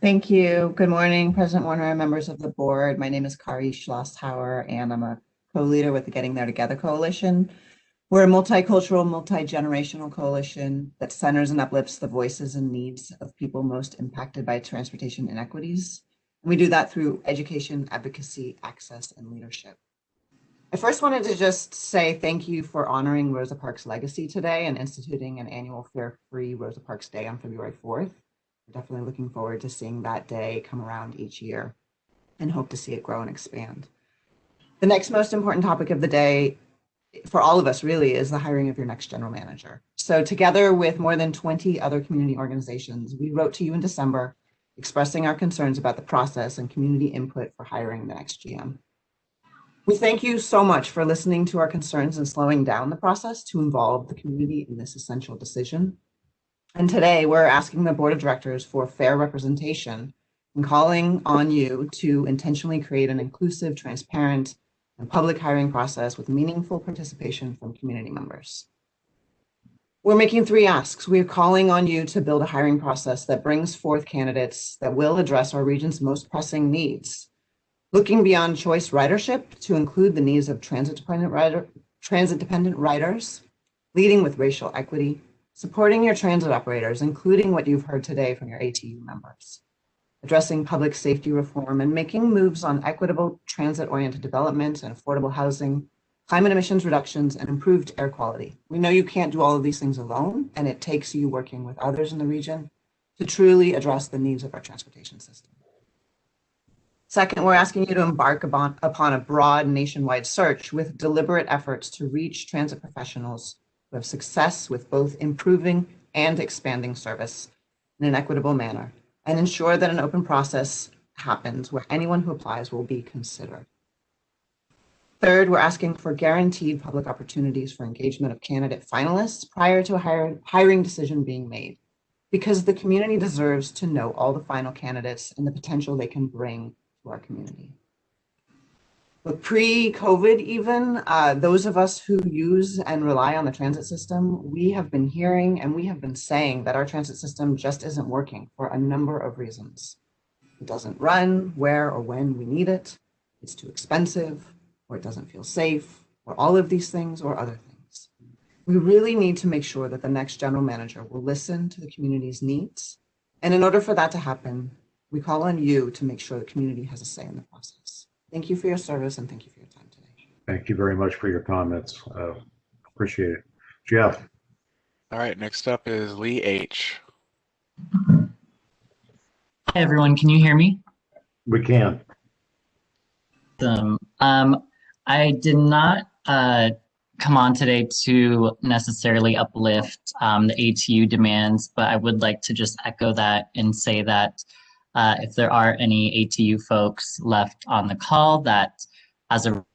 Thank you. Good morning, President Warner and members of the board. My name is Kari Schlosshauer, and I'm a co-leader with the Getting There Together Coalition. We're a multicultural, multi-generational coalition that centers and uplifts the voices and needs of people most impacted by transportation inequities. And we do that through education, advocacy, access, and leadership. I first wanted to just say thank you for honoring Rosa Parks' legacy today and instituting an annual Fare-Free Rosa Parks Day on February 4th. We're definitely looking forward to seeing that day come around each year and hope to see it grow and expand. The next most important topic of the day for all of us really is the hiring of your next general manager. So together with more than 20 other community organizations, we wrote to you in December expressing our concerns about the process and community input for hiring the next GM. We thank you so much for listening to our concerns and slowing down the process to involve the community in this essential decision. And today we're asking the board of directors for fair representation and calling on you to intentionally create an inclusive, transparent, and public hiring process with meaningful participation from community members. We're making 3 asks. We're calling on you to build a hiring process that brings forth candidates that will address our region's most pressing needs, looking beyond choice ridership to include the needs of transit-dependent riders, leading with racial equity, supporting your transit operators, including what you've heard today from your ATU members. addressing public safety reform, and making moves on equitable transit-oriented development and affordable housing, climate emissions reductions, and improved air quality. We know you can't do all of these things alone, and it takes you working with others in the region to truly address the needs of our transportation system. Second, we're asking you to embark upon a broad nationwide search with deliberate efforts to reach transit professionals who have success with both improving and expanding service in an equitable manner, and ensure that an open process happens where anyone who applies will be considered. Third, we're asking for guaranteed public opportunities for engagement of candidate finalists prior to a hiring decision being made, because the community deserves to know all the final candidates and the potential they can bring to our community. But pre-COVID even, those of us who use and rely on the transit system, we have been hearing and we have been saying that our transit system just isn't working for a number of reasons. It doesn't run where or when we need it, it's too expensive, or it doesn't feel safe, or all of these things or other things. We really need to make sure that the next general manager will listen to the community's needs. And in order for that to happen, we call on you to make sure the community has a say in the process. Thank you for your service and thank you for your time today. Thank you very much for your comments. Appreciate it. Jeff. All right, next up is Lee H. Hi, everyone. Can you hear me? We can. I did not come on today to necessarily uplift the ATU demands, but I would like to just echo that and say that if there are any ATU folks left on the call, that as a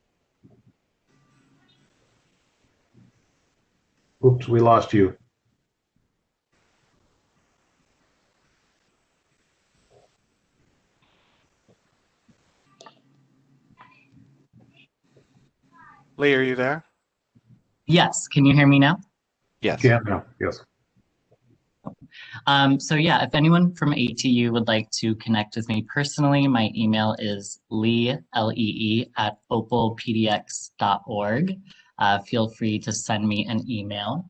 Oops, we lost you. Lee, are you there? Yes, can you hear me now? Yes. Yeah, no, yes. So yeah, if anyone from ATU would like to connect with me personally, my email is lee, L-E-E, @opalpdx.org. Feel free to send me an email.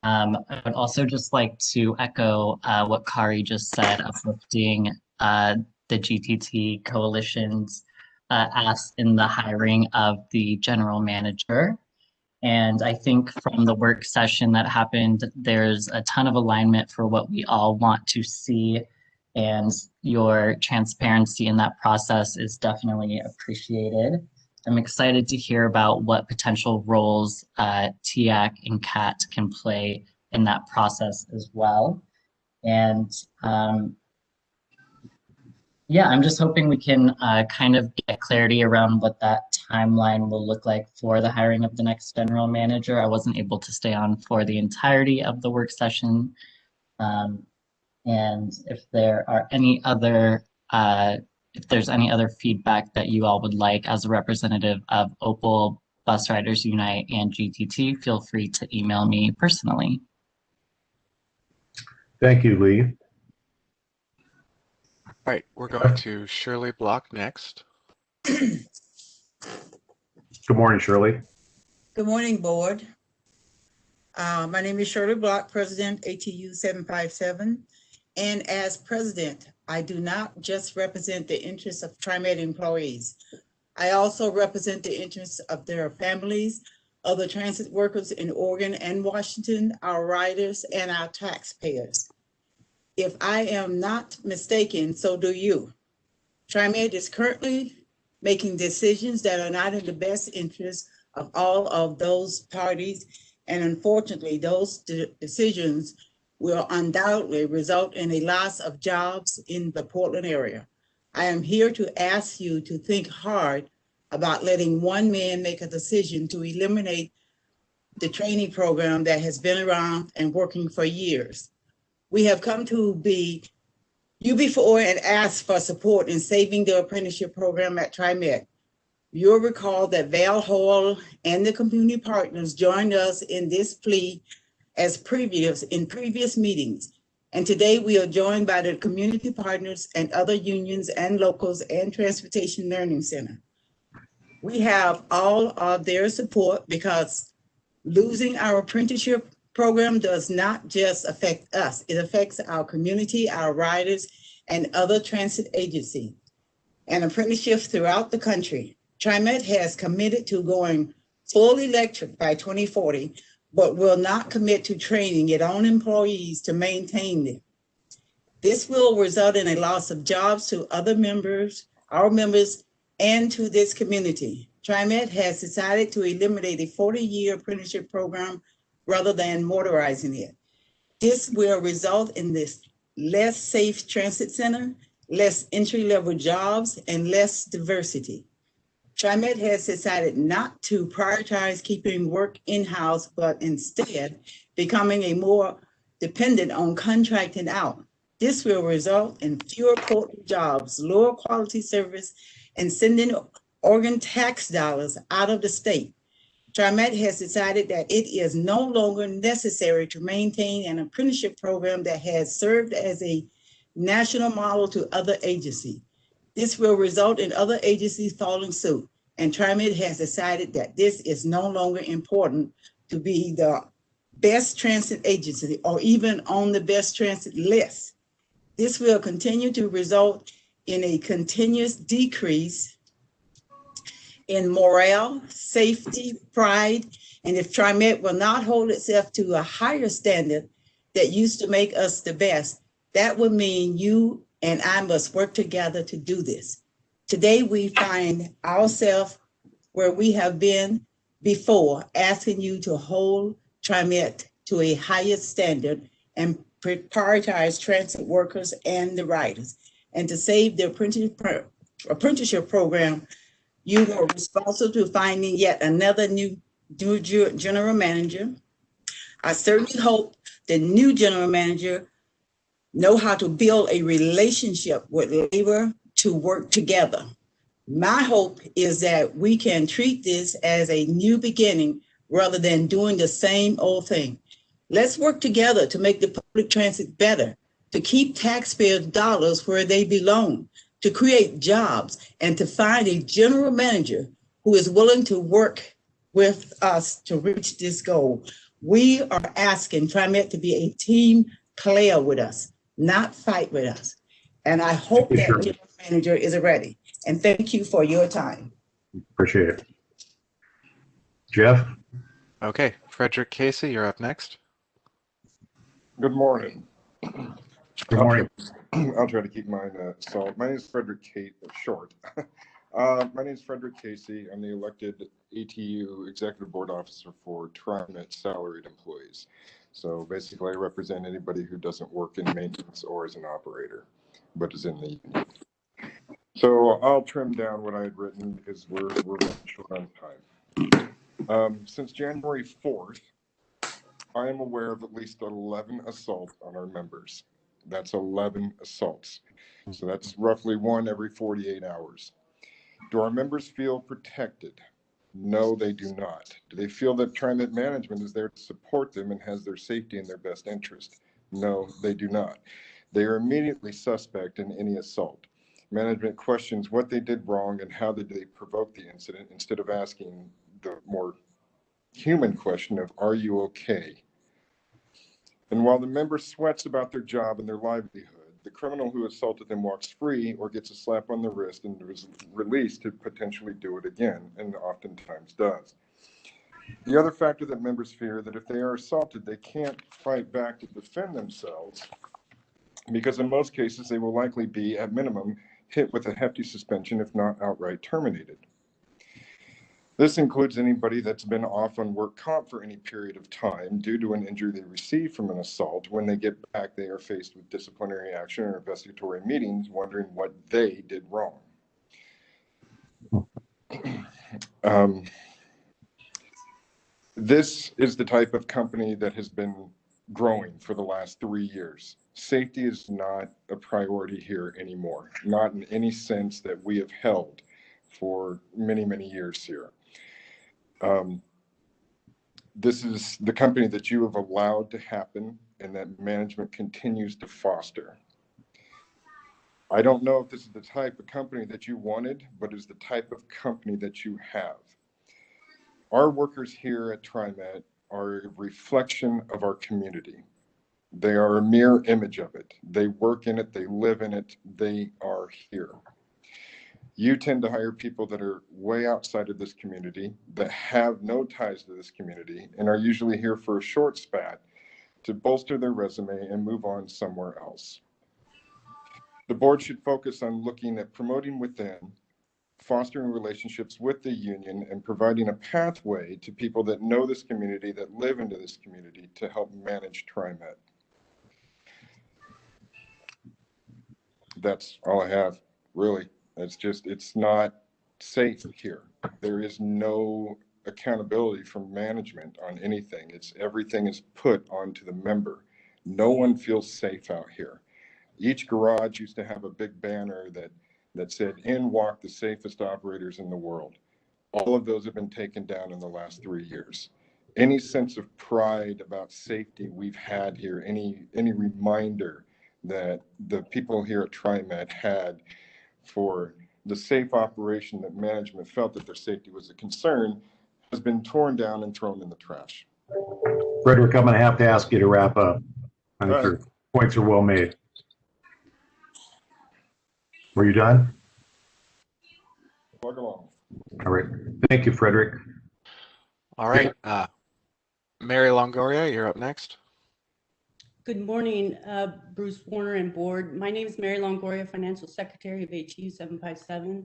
I would also just like to echo what Kari just said, uplifting the GTT coalition's ask in the hiring of the general manager. And I think from the work session that happened, there's a ton of alignment for what we all want to see. And your transparency in that process is definitely appreciated. I'm excited to hear about what potential roles TIAC and CAT can play in that process as well. And yeah, I'm just hoping we can kind of get clarity around what that timeline will look like for the hiring of the next general manager. I wasn't able to stay on for the entirety of the work session. And if there are any other, if there's any other feedback that you all would like as a representative of Opal, Bus Riders Unite, and GTT, feel free to email me personally. Thank you, Lee. All right, we're going to Shirley Block next. Good morning, Shirley. Good morning, board. My name is Shirley Block, President, ATU 757. And as president, I do not just represent the interests of TriMet employees. I also represent the interests of their families, other transit workers in Oregon and Washington, our riders, and our taxpayers. If I am not mistaken, so do you. TriMet is currently making decisions that are not in the best interest of all of those parties. And unfortunately, those decisions will undoubtedly result in a loss of jobs in the Portland area. I am here to ask you to think hard about letting one man make a decision to eliminate the training program that has been around and working for years. We have come to be you before and asked for support in saving the apprenticeship program at TriMet. You'll recall that Val Hall and the community partners joined us in this plea in previous meetings. And today we are joined by the community partners and other unions and locals and Transportation Learning Center. We have all of their support because losing our apprenticeship program does not just affect us. It affects our community, our riders, and other transit agencies and apprenticeships throughout the country. TriMet has committed to going full electric by 2040, but will not commit to training its own employees to maintain them. This will result in a loss of jobs to other members, our members, and to this community. TriMet has decided to eliminate a 40-year apprenticeship program rather than motorizing it. This will result in this less safe transit center, less entry-level jobs, and less diversity. TriMet has decided not to prioritize keeping work in-house, but instead becoming a more dependent on contracting out. This will result in fewer quality jobs, lower quality service, and sending organ tax dollars out of the state. TriMet has decided that it is no longer necessary to maintain an apprenticeship program that has served as a national model to other agencies. This will result in other agencies following suit, and TriMet has decided that this is no longer important to be the best transit agency or even on the best transit list. This will continue to result in a continuous decrease in morale, safety, pride, and if TriMet will not hold itself to a higher standard that used to make us the best, that would mean you and I must work together to do this. Today, we find ourselves where we have been before, asking you to hold TriMet to a higher standard and prioritize transit workers and the riders. And to save the apprenticeship program, you were responsible to finding yet another new general manager. I certainly hope the new general manager know how to build a relationship with labor to work together. My hope is that we can treat this as a new beginning rather than doing the same old thing. Let's work together to make the public transit better, to keep taxpayers' dollars where they belong, to create jobs, and to find a general manager who is willing to work with us to reach this goal. We are asking TriMet to be a team player with us, not fight with us. And I hope that general manager is ready. And thank you for your time. Appreciate it. Jeff? Okay, Frederick Casey, you're up next. Good morning. Good morning. I'll try to keep mine solid. My name is Frederick short. My name is Frederick Casey. I'm the elected ATU Executive Board Officer for TriMet salaried employees. So basically, I represent anybody who doesn't work in maintenance or as an operator, but is in the union. So I'll trim down what I had written because we're running short on time. Since January 4th, I am aware of at least 11 assaults on our members. That's 11 assaults. So that's roughly one every 48 hours. Do our members feel protected? No, they do not. Do they feel that TriMet management is there to support them and has their safety in their best interest? No, they do not. They are immediately suspect in any assault. Management questions what they did wrong and how did they provoke the incident instead of asking the more human question of, are you okay? And while the member sweats about their job and their livelihood, the criminal who assaulted them walks free or gets a slap on the wrist and is released to potentially do it again, and oftentimes does. The other factor that members fear that if they are assaulted, they can't fight back to defend themselves because in most cases they will likely be, at minimum, hit with a hefty suspension, if not outright terminated. This includes anybody that's been off on work comp for any period of time due to an injury they received from an assault. When they get back, they are faced with disciplinary action or investigatory meetings, wondering what they did wrong. This is the type of company that has been growing for the last 3 years. Safety is not a priority here anymore, not in any sense that we have held for many, many years here. This is the company that you have allowed to happen and that management continues to foster. I don't know if this is the type of company that you wanted, but it's the type of company that you have. Our workers here at TriMet are a reflection of our community. They are a mirror image of it. They work in it, they live in it, they are here. You tend to hire people that are way outside of this community, that have no ties to this community, and are usually here for a short spat to bolster their resume and move on somewhere else. The board should focus on looking at promoting within, fostering relationships with the union, and providing a pathway to people that know this community, that live into this community, to help manage TriMet. That's all I have, really. It's not safe here. There is no accountability from management on anything. Everything is put onto the member. No one feels safe out here. Each garage used to have a big banner that said, "In walk the safest operators in the world." All of those have been taken down in the last 3 years. Any sense of pride about safety we've had here, any reminder that the people here at TriMet had for the safe operation, that management felt that their safety was a concern, has been torn down and thrown in the trash. Frederick, I'm going to have to ask you to wrap up. I think your points are well made. Were you done? Plug along. All right. Thank you, Frederick. All right. Mary Longoria, you're up next. Good morning, Bruce Warner and board. My name is Mary Longoria, Financial Secretary of HU 757.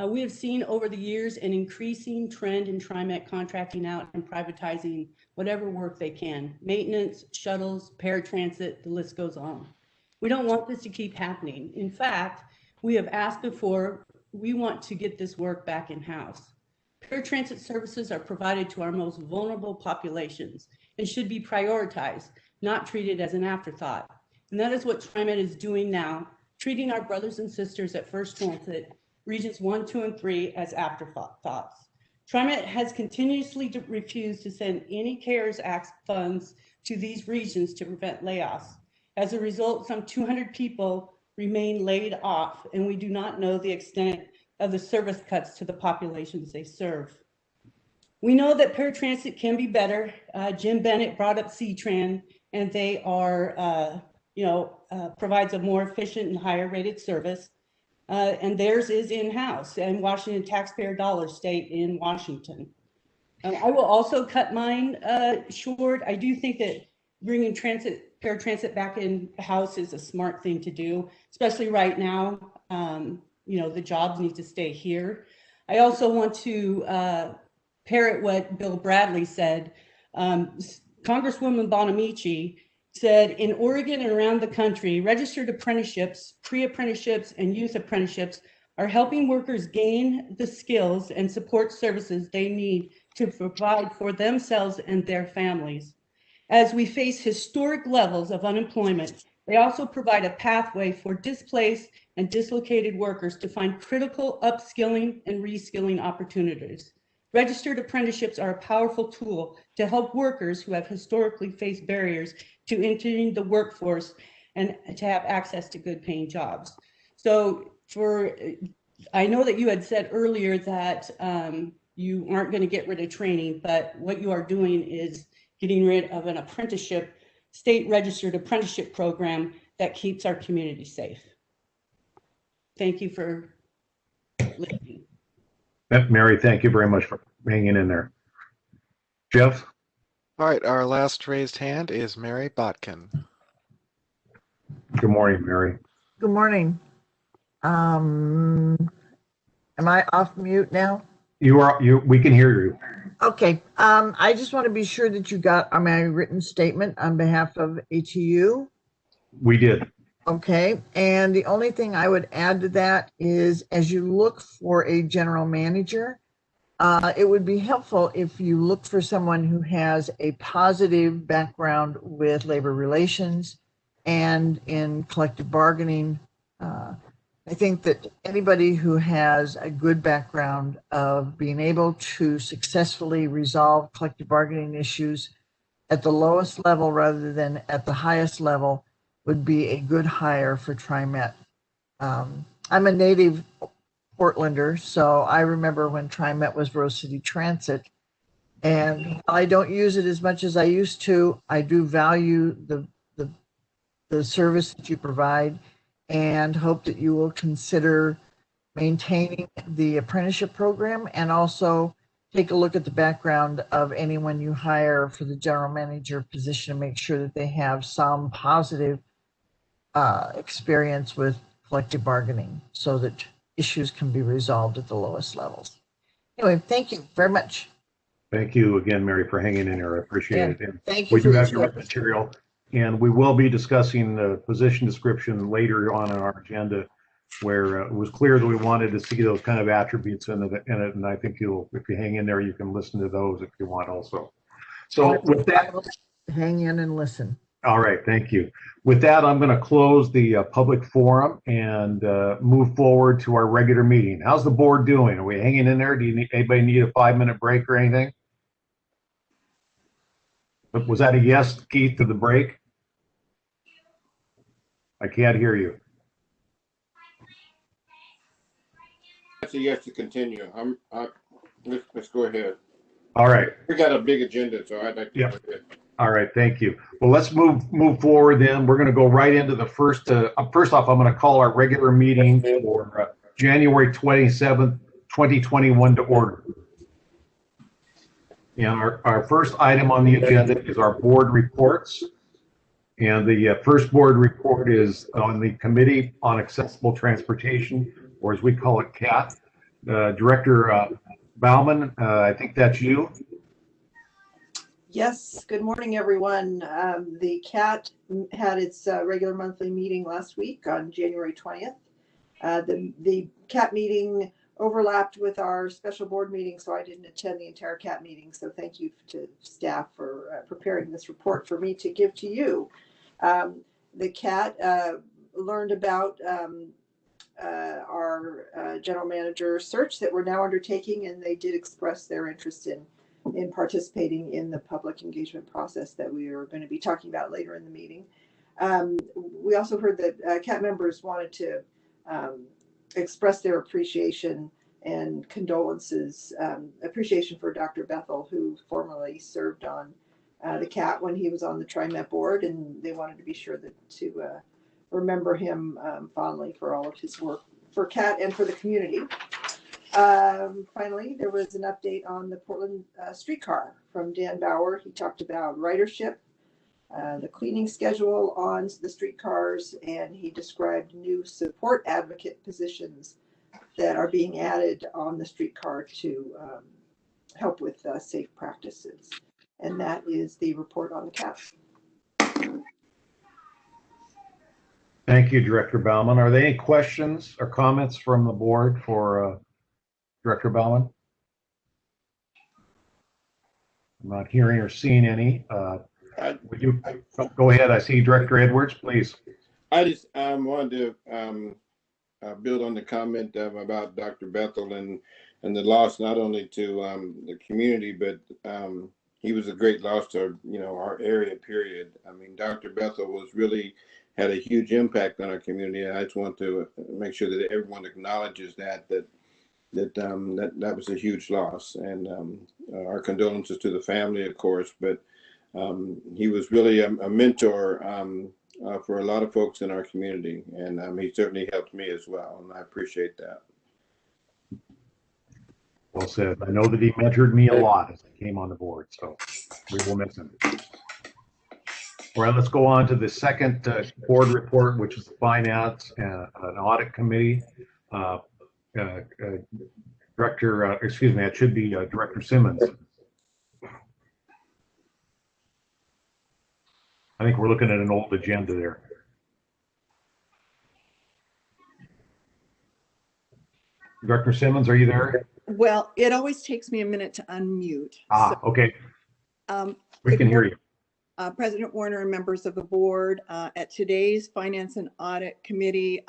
We have seen over the years an increasing trend in TriMet contracting out and privatizing whatever work they can. Maintenance, shuttles, paratransit, the list goes on. We don't want this to keep happening. In fact, we have asked before, we want to get this work back in-house. Paratransit services are provided to our most vulnerable populations and should be prioritized, not treated as an afterthought. And that is what TriMet is doing now, treating our brothers and sisters at First Transit, Regions 1, 2, and 3 as afterthoughts. TriMet has continuously refused to send any CARES Act funds to these regions to prevent layoffs. As a result, some 200 people remain laid off, and we do not know the extent of the service cuts to the populations they serve. We know that paratransit can be better. Jim Bennett brought up C-Tran, and they are, provides a more efficient and higher rated service. And theirs is in-house, and Washington taxpayer dollars stay in Washington. I will also cut mine short. I do think that bringing paratransit back in-house is a smart thing to do, especially right now. The jobs need to stay here. I also want to parrot what Bill Bradley said. Congresswoman Bonamici said, in Oregon and around the country, registered apprenticeships, pre-apprenticeships, and youth apprenticeships are helping workers gain the skills and support services they need to provide for themselves and their families. As we face historic levels of unemployment, they also provide a pathway for displaced and dislocated workers to find critical upskilling and reskilling opportunities. Registered apprenticeships are a powerful tool to help workers who have historically faced barriers to entering the workforce and to have access to good paying jobs. So I know that you had said earlier that you aren't going to get rid of training, but what you are doing is getting rid of an apprenticeship, state registered apprenticeship program that keeps our community safe. Thank you for listening. Mary, thank you very much for hanging in there. Jeff? All right, our last raised hand is Mary Botkin. Good morning, Mary. Good morning. Am I off mute now? We can hear you. Okay. I just want to be sure that you got my written statement on behalf of ATU. We did. Okay. And the only thing I would add to that is, as you look for a general manager, it would be helpful if you look for someone who has a positive background with labor relations and in collective bargaining. I think that anybody who has a good background of being able to successfully resolve collective bargaining issues at the lowest level rather than at the highest level would be a good hire for TriMet. I'm a native Portlander, so I remember when TriMet was Rose City Transit, and I don't use it as much as I used to. I do value the the service that you provide, and hope that you will consider maintaining the apprenticeship program and also take a look at the background of anyone you hire for the general manager position to make sure that they have some positive experience with collective bargaining so that issues can be resolved at the lowest levels. Anyway, thank you very much. Thank you again, Mary, for hanging in there. I appreciate it. And thank you we for do the have your service. material, and we will be discussing the position description later on in our agenda, where it was clear that we wanted to see those kind of attributes in it. And I think if you hang in there, you can listen to those if you want also. So with that, hang in and listen. all right, thank you. With that, I'm going to close the public forum and move forward to our regular meeting. How's the board doing? Are we hanging in there? Anybody need a 5-minute break or anything? Was that a yes, Keith, to the break? I can't hear you. That's a yes to continue. Let's go ahead. All right. We got a big agenda, so I'd like to go ahead. All right, thank you. Well, let's move forward then. We're going to go right into the first. First off, I'm going to call our regular meeting for January 27th, 2021 to order. And our first item on the agenda is our board reports. And the first board report is on the Committee on Accessible Transportation, or as we call it, CAT. Director Bauman, I think that's you. Yes, good morning, everyone. The CAT had its regular monthly meeting last week on January 20th. The CAT meeting overlapped with our special board meeting, so I didn't attend the entire CAT meeting. So thank you to staff for preparing this report for me to give to you. The CAT learned about our general manager search that we're now undertaking, and they did express their interest in participating in the public engagement process that we are going to be talking about later in the meeting. We also heard that CAT members wanted to express their appreciation and condolences, appreciation for Dr. Bethel, who formerly served on the CAT when he was on the TriMet board, and they wanted to be sure to remember him fondly for all of his work for CAT and for the community. Finally, there was an update on the Portland streetcar from Dan Bauer. He talked about ridership, the cleaning schedule on the streetcars, and he described new support advocate positions that are being added on the streetcar to help with safe practices. And that is the report on the CAT. Thank you, Director Bauman. Are there any questions or comments from the board for Director Bauman? I'm not hearing or seeing any. Would you go ahead? I see Director Edwards, please. I just wanted to build on the comment about Dr. Bethel and the loss not only to the community, but he was a great loss to our area. Period. I mean, Dr. Bethel had a huge impact on our community, and I just want to make sure that everyone acknowledges that was a huge loss, and our condolences to the family, of course. But he was really a mentor for a lot of folks in our community, and he certainly helped me as well, and I appreciate that. Well said. I know that he mentored me a lot as I came on the board, so we will miss him. All right, let's go on to the second board report, which is the Finance and Audit Committee. Director, excuse me, it should be Director Simmons. I think we're looking at an old agenda there. Director Simmons, are you there? Well, it always takes me a minute to unmute. Okay. We can hear you. President Warner and members of the board, at today's Finance and Audit Committee,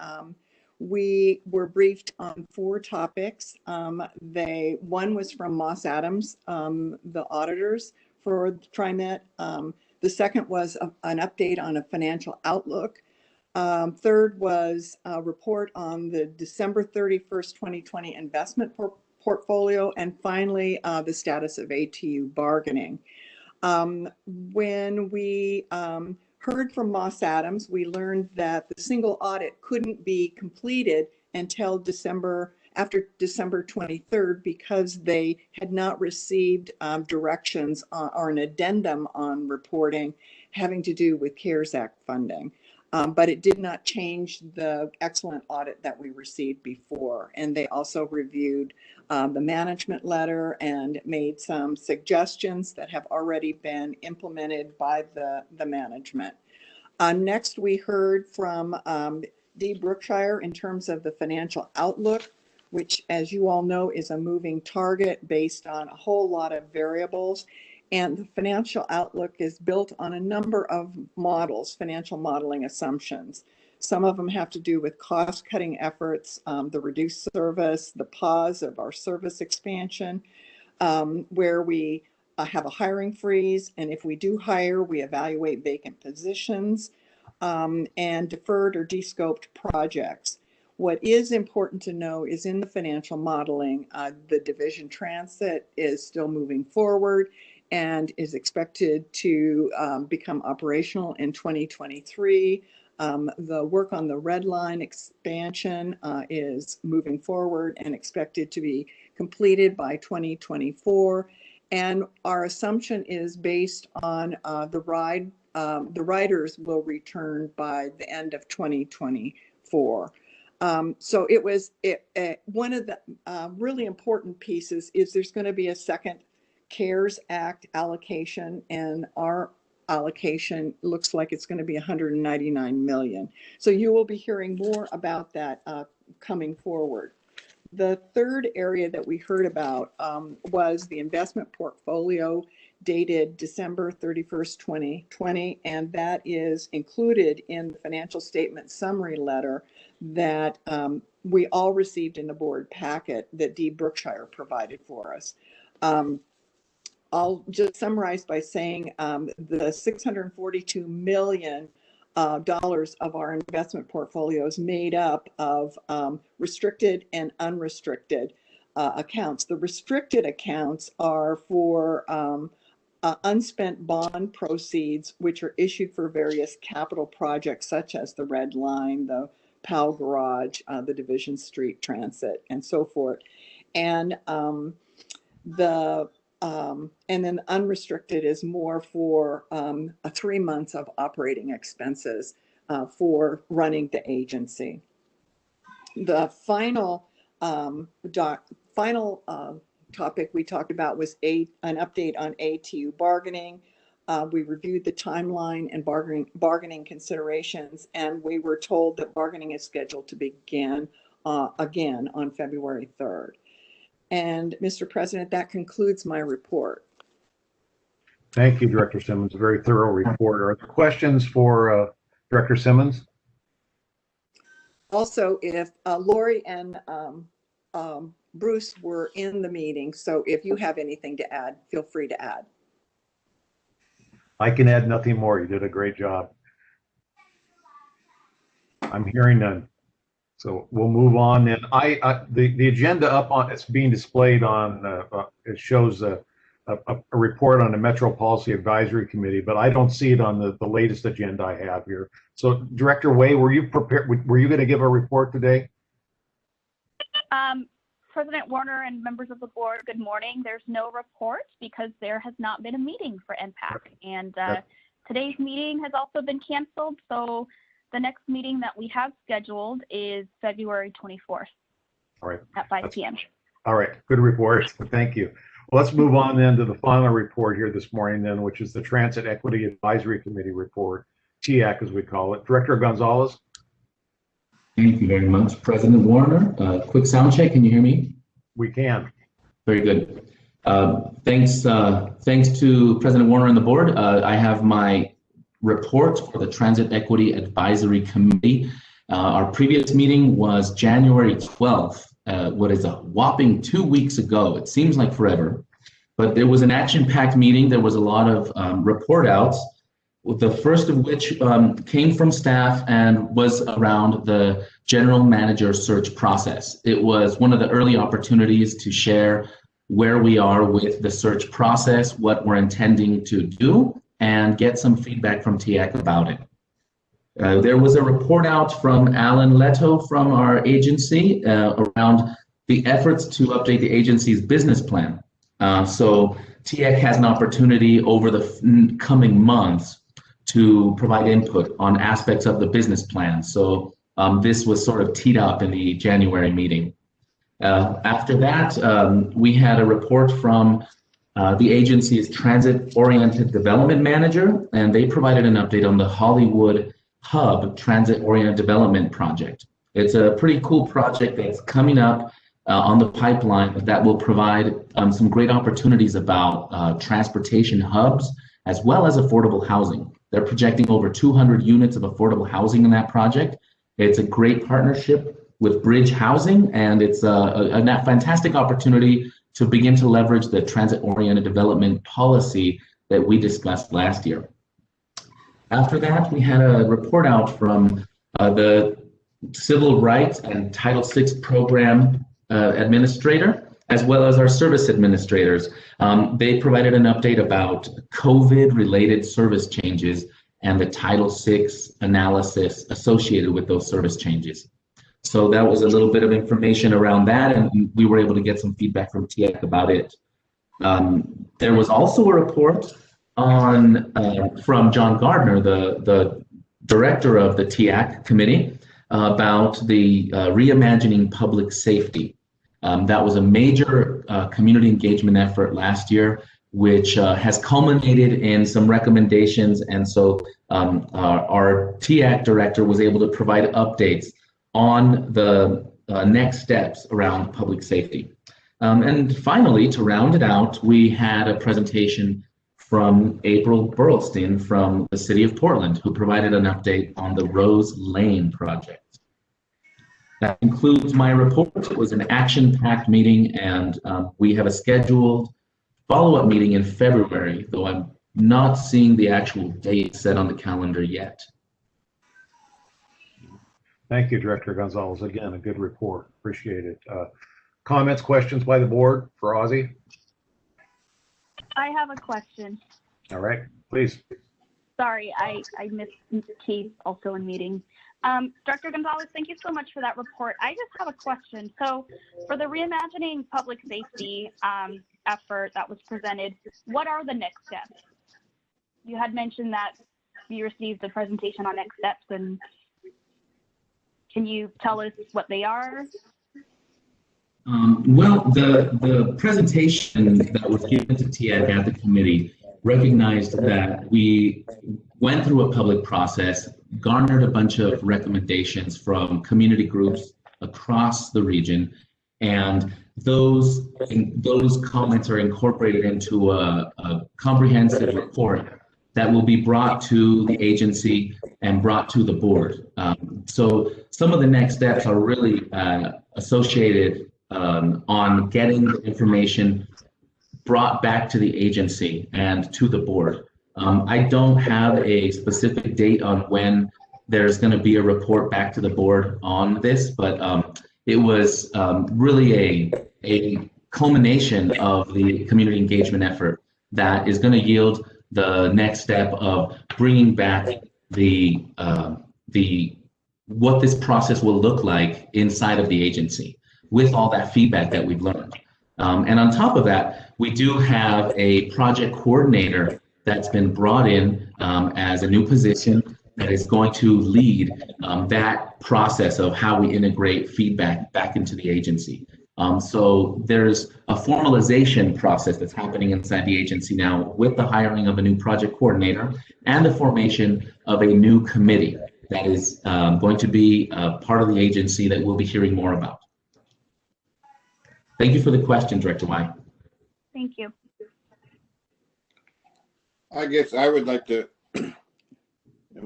we were briefed on 4 topics. One was from Moss Adams, the auditors for TriMet. The second was an update on a financial outlook. Third was a report on the December 31st, 2020 investment portfolio. And finally, the status of ATU bargaining. When we heard from Moss Adams, we learned that the single audit couldn't be completed until after December 23rd because they had not received directions or an addendum on reporting having to do with CARES Act funding. But it did not change the excellent audit that we received before. And they also reviewed the management letter and made some suggestions that have already been implemented by the management. Next, we heard from Dee Brookshire in terms of the financial outlook, which, as you all know, is a moving target based on a whole lot of variables. And the financial outlook is built on a number of models, financial modeling assumptions. Some of them have to do with cost-cutting efforts, the reduced service, the pause of our service expansion, where we have a hiring freeze. And if we do hire, we evaluate vacant positions and deferred or descoped projects. What is important to know is in the financial modeling, the division transit is still moving forward and is expected to become operational in 2023. The work on the Red Line expansion is moving forward and expected to be completed by 2024. And our assumption is based on the riders will return by the end of 2024. So it was one of the really important pieces is there's going to be a second CARES Act allocation, and our allocation looks like it's going to be $199 million. So you will be hearing more about that coming forward. The third area that we heard about was the investment portfolio dated December 31st, 2020, and that is included in the financial statement summary letter that we all received in the board packet that Dee Brookshire provided for us. I'll just summarize by saying the $642 million of our investment portfolio is made up of restricted and unrestricted accounts. The restricted accounts are for unspent bond proceeds, which are issued for various capital projects such as the Red Line, the Powell Garage, the Division Street Transit, and so forth. And and then unrestricted is more for 3 months of operating expenses for running the agency. The final topic we talked about was an update on ATU bargaining. We reviewed the timeline and bargaining considerations, and we were told that bargaining is scheduled to begin again on February 3rd. And Mr. President, that concludes my report. Thank you, Director Simmons. A very thorough report. Are there questions for Director Simmons? Also, if Lori and Bruce were in the meeting, so if you have anything to add, feel free to add. I can add nothing more. You did a great job. I'm hearing none. So we'll move on. And the agenda up on it's being displayed on it shows a report on the Metro Policy Advisory Committee, but I don't see it on the latest agenda I have here. So Director Way, were you prepared? Were you going to give a report today? President Warner and members of the board, good morning. There's no report because there has not been a meeting for NPAC, and today's meeting has also been canceled. So the next meeting that we have scheduled is February 24th. All right. At 5 p.m. All right. Good report. Thank you. Well, let's move on then to the final report here this morning then, which is the Transit Equity Advisory Committee report, TEAC as we call it. Director Gonzalez. Thank you very much, President Warner. Quick sound check. Can you hear me? We can. Very good. Thanks to President Warner and the board. I have my report for the Transit Equity Advisory Committee. Our previous meeting was January 12th, what is a whopping 2 weeks ago. It seems like forever, but there was an action-packed meeting. There was a lot of report outs, the first of which came from staff and was around the general manager search process. It was one of the early opportunities to share where we are with the search process, what we're intending to do, and get some feedback from TIAC about it. There was a report out from Alan Leto from our agency around the efforts to update the agency's business plan. So TIAC has an opportunity over the coming months to provide input on aspects of the business plan. So this was sort of teed up in the January meeting. After that, we had a report from the agency's transit-oriented development manager, and they provided an update on the Hollywood Hub transit-oriented development project. It's a pretty cool project that's coming up on the pipeline that will provide some great opportunities about transportation hubs as well as affordable housing. They're projecting over 200 units of affordable housing in that project. It's a great partnership with Bridge Housing, and it's a fantastic opportunity to begin to leverage the transit-oriented development policy that we discussed last year. After that, we had a report out from the Civil Rights and Title VI program administrator, as well as our service administrators. They provided an update about COVID-related service changes and the Title VI analysis associated with those service changes. So that was a little bit of information around that, and we were able to get some feedback from TIAC about it. There was also a report on from John Gardner, the director of the TIAC committee, about the reimagining public safety. That was a major community engagement effort last year, which has culminated in some recommendations, and so our TIAC director was able to provide updates on the next steps around public safety. And finally, to round it out, we had a presentation from April Burlstein from the City of Portland, who provided an update on the Rose Lane project. That concludes my report. It was an action-packed meeting, and we have a scheduled follow-up meeting in February, though I'm not seeing the actual date set on the calendar yet. Thank you, Director Gonzalez. Again, a good report. Appreciate it. Comments, questions by the board for Ozzie? I have a question. All right, please. Sorry, I missed Keith also in meeting. Director Gonzalez, thank you so much for that report. I just have a question. So for the reimagining public safety effort that was presented, what are the next steps? You had mentioned that you received a presentation on next steps, and can you tell us what they are? Well, the presentation that was given to TIAC at the committee recognized that we went through a public process, garnered a bunch of recommendations from community groups across the region, and those comments are incorporated into a comprehensive report that will be brought to the agency and brought to the board. So some of the next steps are really associated on getting the information brought back to the agency and to the board. I don't have a specific date on when there's going to be a report back to the board on this, but it was really a culmination of the community engagement effort that is going to yield the next step of bringing back the what this process will look like inside of the agency with all that feedback that we've learned. And on top of that, we do have a project coordinator that's been brought in as a new position that is going to lead that process of how we integrate feedback back into the agency. So there's a formalization process that's happening inside the agency now with the hiring of a new project coordinator and the formation of a new committee that is going to be part of the agency that we'll be hearing more about. Thank you for the question, Director White. Thank you. I guess I would like to, am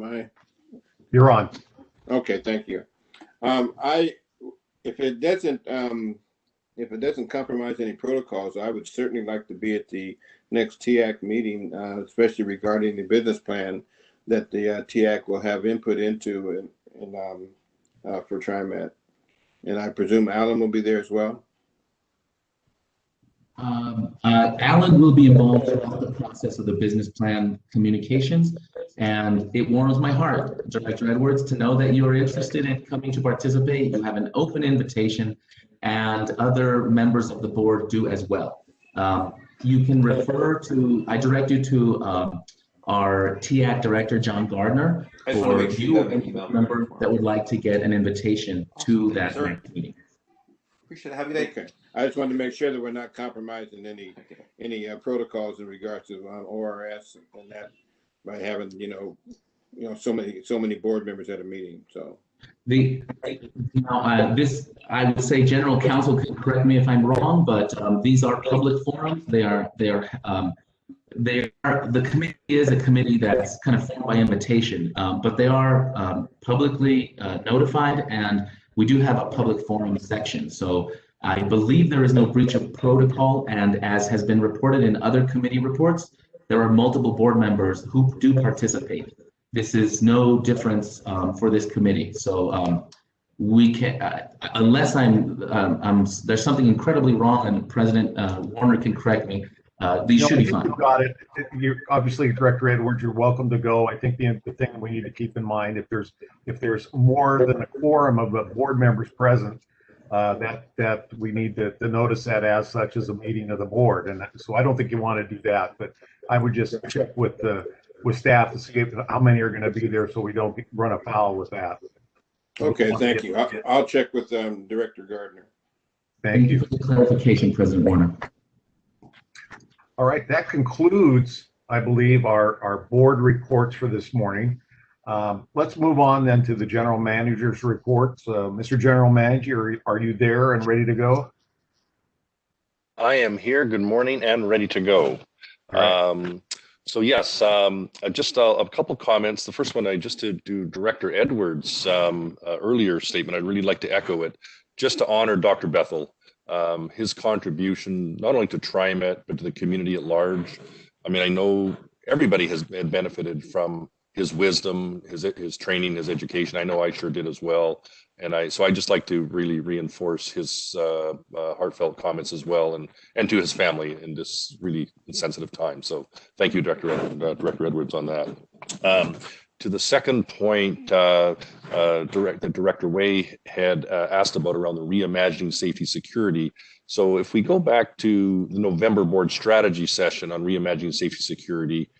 I? You're on. Okay, thank you. If it doesn't compromise any protocols, I would certainly like to be at the next TIAC meeting, especially regarding the business plan that the TIAC will have input into for TriMet. And I presume Alan will be there as well. Alan will be involved throughout the process of the business plan communications, and it warms my heart, Director Edwards, to know that you are interested in coming to participate. You have an open invitation, and other members of the board do as well. You can refer to, I direct you to our TAC Director, John Gardner, or you or any member that would like to get an invitation to that next meeting. Appreciate it. Have a good day. Okay. I just wanted to make sure that we're not compromising any protocols in regards to ORS and that by having so many board members at a meeting. So this, I would say, General Counsel can correct me if I'm wrong, but these are public forums. The committee is a committee that's kind of formed by invitation, but they are publicly notified, and we do have a public forum section. So I believe there is no breach of protocol, and as has been reported in other committee reports, there are multiple board members who do participate. This is no difference for this committee. So we can, unless there's something incredibly wrong, and President Warner can correct me, these should be fine. You got it. You're obviously, Director Edwards, you're welcome to go. I think the thing we need to keep in mind, if there's more than a quorum of board members present, that we need to notice that as such as a meeting of the board. And so I don't think you want to do that, but I would just check with staff to see how many are going to be there so we don't run afoul with that. Okay, thank you. I'll check with Director Gardner. Thank you for the clarification, President Warner. All right, that concludes, I believe, our board reports for this morning. Let's move on then to the general manager's reports. Mr. General Manager, are you there and ready to go? I am here. Good morning and ready to go. Right. So yes, just a couple comments. The first one, just to do Director Edwards' earlier statement, I'd really like to echo it, just to honor Dr. Bethel. His contribution, not only to TriMet, but to the community at large. I mean, I know everybody has benefited from his wisdom, his training, his education. I know I sure did as well. And so I just like to really reinforce his heartfelt comments as well, and to his family in this really sensitive time. So thank you, Director Edwards, on that. To the second point, Director Way had asked about around the reimagining safety security. So if we go back to the November board strategy session on reimagining safety security,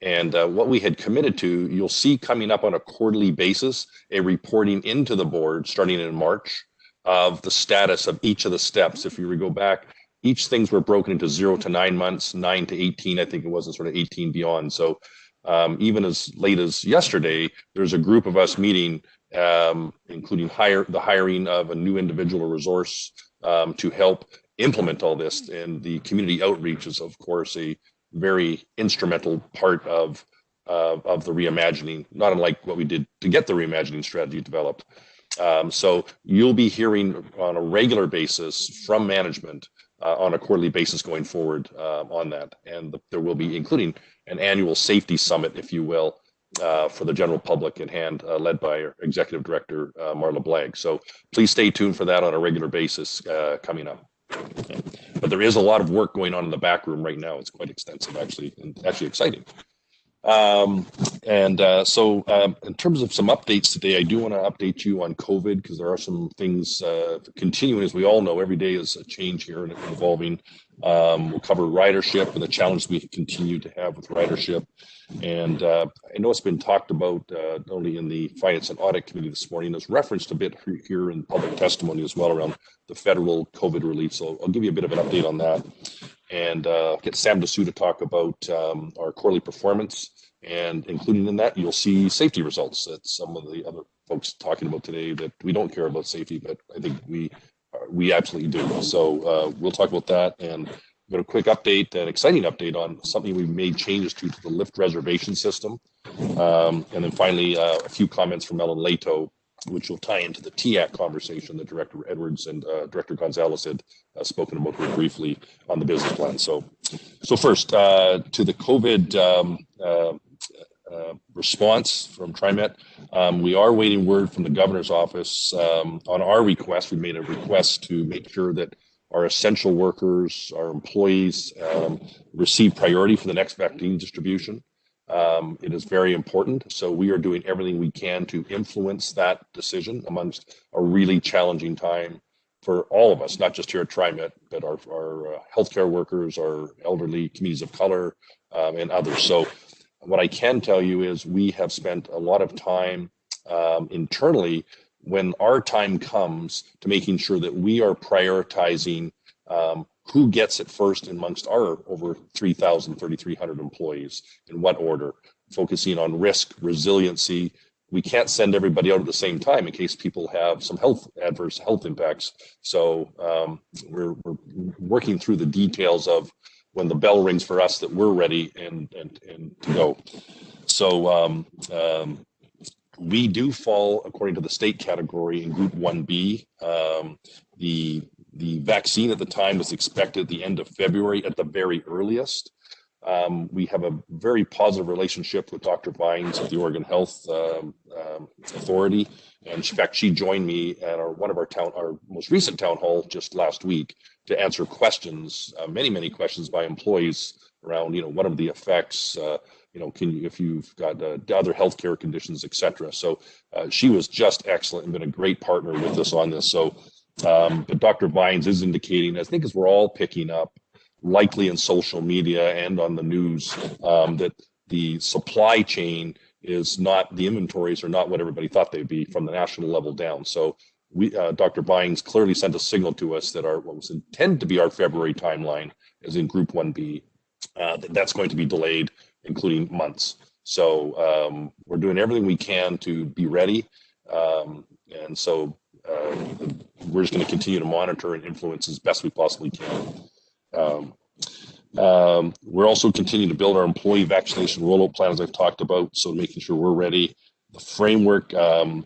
and what we had committed to, you'll see coming up on a quarterly basis, a reporting into the board starting in March of the status of each of the steps. If you go back, each things were broken into 0 to 9 months, 9 to 18, I think it was, and sort of 18 beyond. So even as late as yesterday, there's a group of us meeting, including the hiring of a new individual or resource to help implement all this. And the community outreach is, of course, a very instrumental part of the reimagining, not unlike what we did to get the reimagining strategy developed. So you'll be hearing on a regular basis from management on a quarterly basis going forward on that. And there will be, including an annual safety summit, if you will, for the general public in hand, led by our Executive Director, Marla Blagg. So please stay tuned for that on a regular basis coming up. But there is a lot of work going on in the back room right now. It's quite extensive, actually, and actually exciting. So in terms of some updates today, I do want to update you on COVID, because there are some things continuing. As we all know, every day is a change here and evolving. We'll cover ridership and the challenge we continue to have with ridership. And I know it's been talked about not only in the Finance and Audit Committee this morning, as referenced a bit here in public testimony as well around the federal COVID relief. So I'll give you a bit of an update on that, and get Sam Dessou to talk about our quarterly performance. And including in that, you'll see safety results that some of the other folks talking about today, that we don't care about safety, but I think we absolutely do. So we'll talk about that, and got a quick update, an exciting update on something we've made changes to the lift reservation system. And then finally, a few comments from Ellen Lato, which will tie into the TAC conversation that Director Edwards and Director Gonzalez had spoken about very briefly on the business plan. So first, to the COVID response from TriMet, we are waiting word from the governor's office on our request. We made a request to make sure that our essential workers, our employees receive priority for the next vaccine distribution. It is very important. So we are doing everything we can to influence that decision amongst a really challenging time for all of us, not just here at TriMet, but our healthcare workers, our elderly, communities of color, and others. So what I can tell you is we have spent a lot of time internally when our time comes to making sure that we are prioritizing who gets it first amongst our over 3,300 employees, in what order, focusing on risk, resiliency. We can't send everybody out at the same time in case people have some adverse health impacts. So we're working through the details of when the bell rings for us that we're ready and to go. So we do fall, according to the state category, in Group 1B. The vaccine at the time was expected at the end of February at the very earliest. We have a very positive relationship with Dr. Vines at the Oregon Health Authority. And in fact, she joined me at our most recent town hall just last week to answer questions, many questions by employees around, what are the effects, if you've got other healthcare conditions, et cetera. So she was just excellent and been a great partner with us on this. So, but Dr. Vines is indicating, I think as we're all picking up, likely in social media and on the news, that the supply chain is not, the inventories are not what everybody thought they'd be from the national level down. So we, Dr. Vines clearly sent a signal to us that what was intended to be our February timeline is in Group 1B, that's going to be delayed, including months. So we're doing everything we can to be ready. And so we're just going to continue to monitor and influence as best we possibly can. We're also continuing to build our employee vaccination rollout plan, as I've talked about, so making sure we're ready. The framework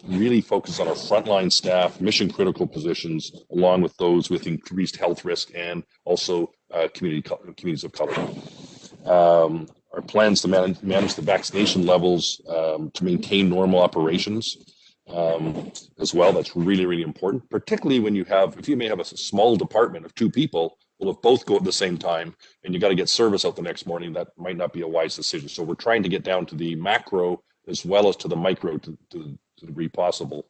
really focuses on our frontline staff, mission critical positions, along with those with increased health risk and also communities of color. Our plans to manage the vaccination levels to maintain normal operations as well. That's really important, particularly when if you may have a small department of 2 people. Well, if both go at the same time and you got to get service out the next morning, that might not be a wise decision. So we're trying to get down to the macro as well as to the micro to the degree possible.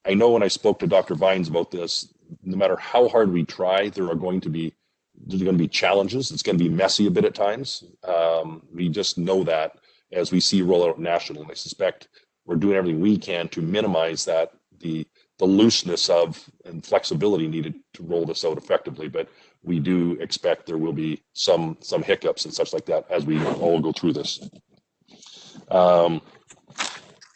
I know when I spoke to Dr. Vines about this, no matter how hard we try, there's going to be challenges. It's going to be messy a bit at times. We just know that as we see rollout national, and I suspect we're doing everything we can to minimize that, the looseness of and flexibility needed to roll this out effectively. But we do expect there will be some hiccups and such like that as we all go through this.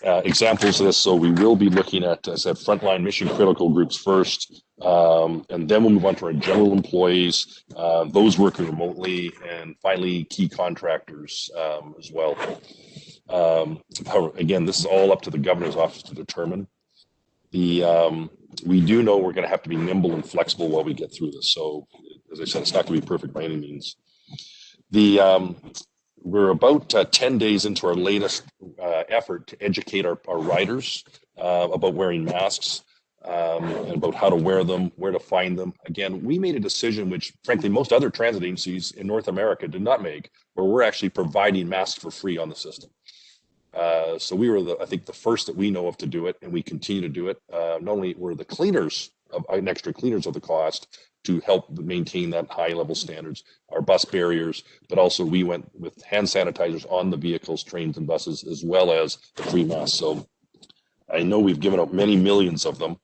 Examples of this, so we will be looking at, as I said, frontline mission critical groups first, and then we'll move on to our general employees, those working remotely, and finally key contractors as well. However, again, this is all up to the governor's office to determine. We do know we're going to have to be nimble and flexible while we get through this. So, as I said, it's not going to be perfect by any means. We're about 10 days into our latest effort to educate our riders about wearing masks and about how to wear them, where to find them. Again, we made a decision which, frankly, most other transit agencies in North America did not make, where we're actually providing masks for free on the system. So we were, I think, the first that we know of to do it, and we continue to do it. Not only were the cleaners, extra cleaners of the cost to help maintain that high level standards, our bus barriers, but also we went with hand sanitizers on the vehicles, trains, and buses, as well as the free masks. So I know we've given out many millions of them.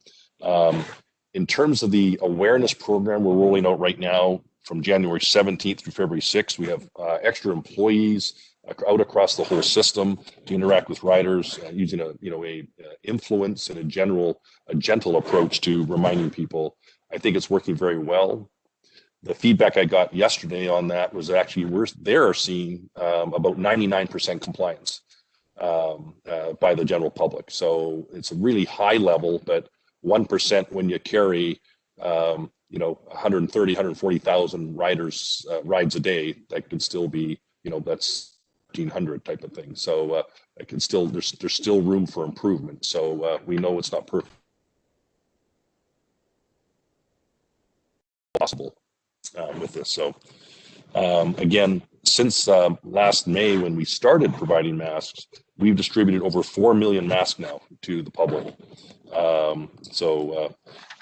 In terms of the awareness program we're rolling out right now, from January 17th through February 6th, we have extra employees out across the whole system to interact with riders using a influence and a gentle approach to reminding people. I think it's working very well. The feedback I got yesterday on that was actually they're seeing about 99% compliance by the general public. So it's a really high level, but 1% when you carry 130, 140,000 riders rides a day, that could still be, that's 1,500 type of thing. So it can still, there's still room for improvement. So we know it's not perfect. possible with this. So again, since last May when we started providing masks, we've distributed over 4 million masks now to the public.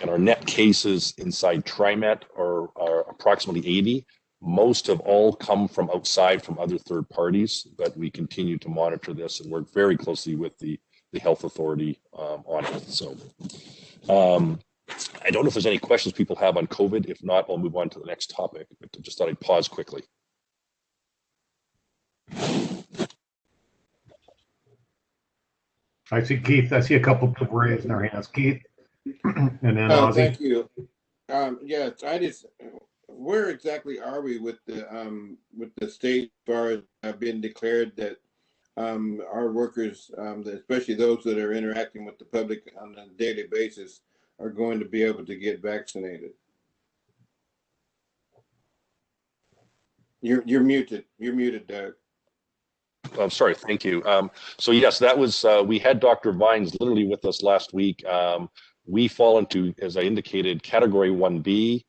And our net cases inside TriMet are approximately 80. Most have all come from outside, from other third parties, but we continue to monitor this and work very closely with the health authority on it. So I don't know if there's any questions people have on COVID. If not, I'll move on to the next topic, but I just thought I'd pause quickly. I see Keith. I see a couple of people raising their hands. Keith, and then Ozzy. Thank you. Yes, where exactly are we with the state as far as been declared that our workers, especially those that are interacting with the public on a daily basis, are going to be able to get vaccinated? You're muted. You're muted, Doug. I'm sorry. Thank you. So yes, that was, we had Dr. Vines literally with us last week. We fall into, as I indicated, category 1B.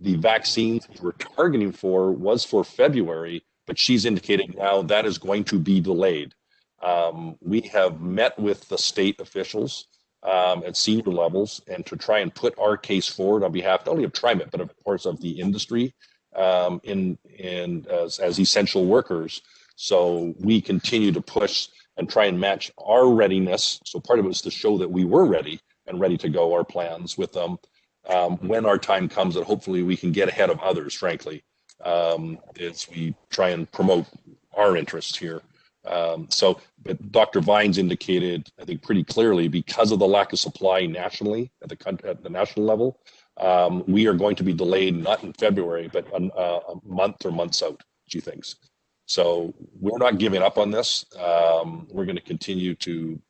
The vaccines we're targeting for was for February, but she's indicating now that is going to be delayed. We have met with the state officials at senior levels and to try and put our case forward on behalf not only of TriMet, but of course of the industry as essential workers. So we continue to push and try and match our readiness. So part of it was to show that we were ready and ready to go, our plans with them. When our time comes, that hopefully we can get ahead of others, frankly, as we try and promote our interests here. But Dr. Vines indicated, I think pretty clearly, because of the lack of supply nationally at the national level, we are going to be delayed not in February, but a month or months out, she thinks. So we're not giving up on this. We're going to continue to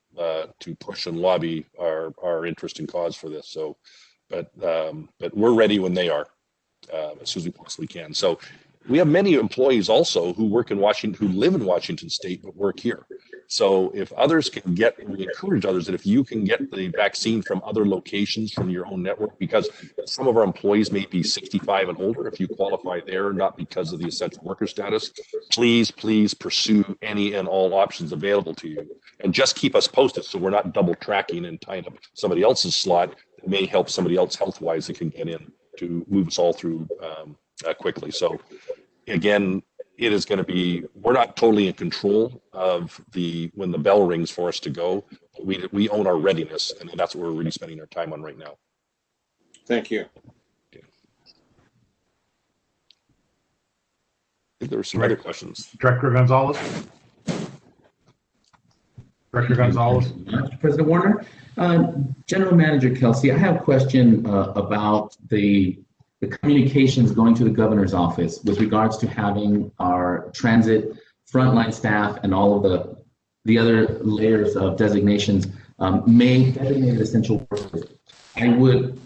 push and lobby our interest and cause for this. So. But we're ready when they are, as soon as we possibly can. So we have many employees also who work in Washington, who live in Washington State, but work here. So if others can get, and we encourage others that if you can get the vaccine from other locations from your own network, because some of our employees may be 65 and older, if you qualify there, not because of the essential worker status, please pursue any and all options available to you. And just keep us posted so we're not double tracking and tying up somebody else's slot. It may help somebody else health-wise that can get in to move us all through quickly. So again, it is going to be, we're not totally in control of when the bell rings for us to go. We own our readiness, and that's what we're really spending our time on right now. Thank you. Okay. I think there were some other questions. Director Gonzalez. Director Gonzalez. President Warner. General Manager Kelsey, I have a question about the communications going to the governor's office with regards to having our transit frontline staff and all of the other layers of designations made designated essential workers. I would,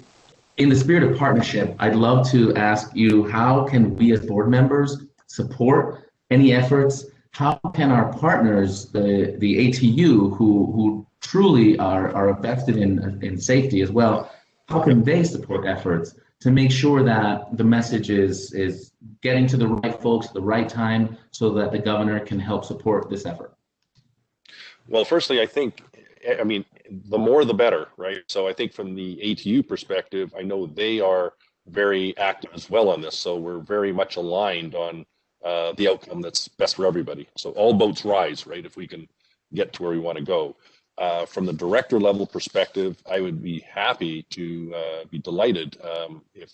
in the spirit of partnership, I'd love to ask you, how can we as board members support any efforts? How can our partners, the ATU, who truly are vested in safety as well, how can they support efforts to make sure that the message is getting to the right folks at the right time so that the governor can help support this effort? Well, firstly, I mean, the more the better, right? So I think from the ATU perspective, I know they are very active as well on this. So we're very much aligned on the outcome that's best for everybody. So all boats rise, right? If we can get to where we want to go. From the director level perspective, I would be happy to be delighted if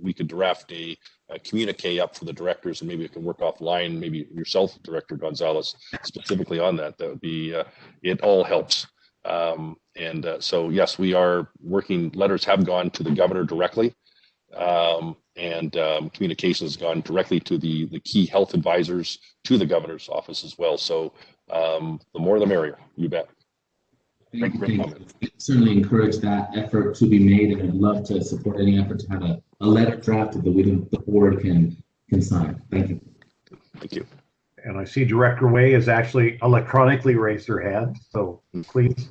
we could draft a communique up for the directors, and maybe it can work offline, maybe yourself, Director Gonzalez, specifically on that. That would be, it all helps. So yes, we are working, letters have gone to the governor directly. Communication has gone directly to the key health advisors to the governor's office as well. So the more the merrier, you bet. Thank you. Certainly encourage that effort to be made, and I'd love to support any effort to have a letter drafted that the board can sign. Thank you. Thank you. And I see Director Way has actually electronically raised her hand, so please.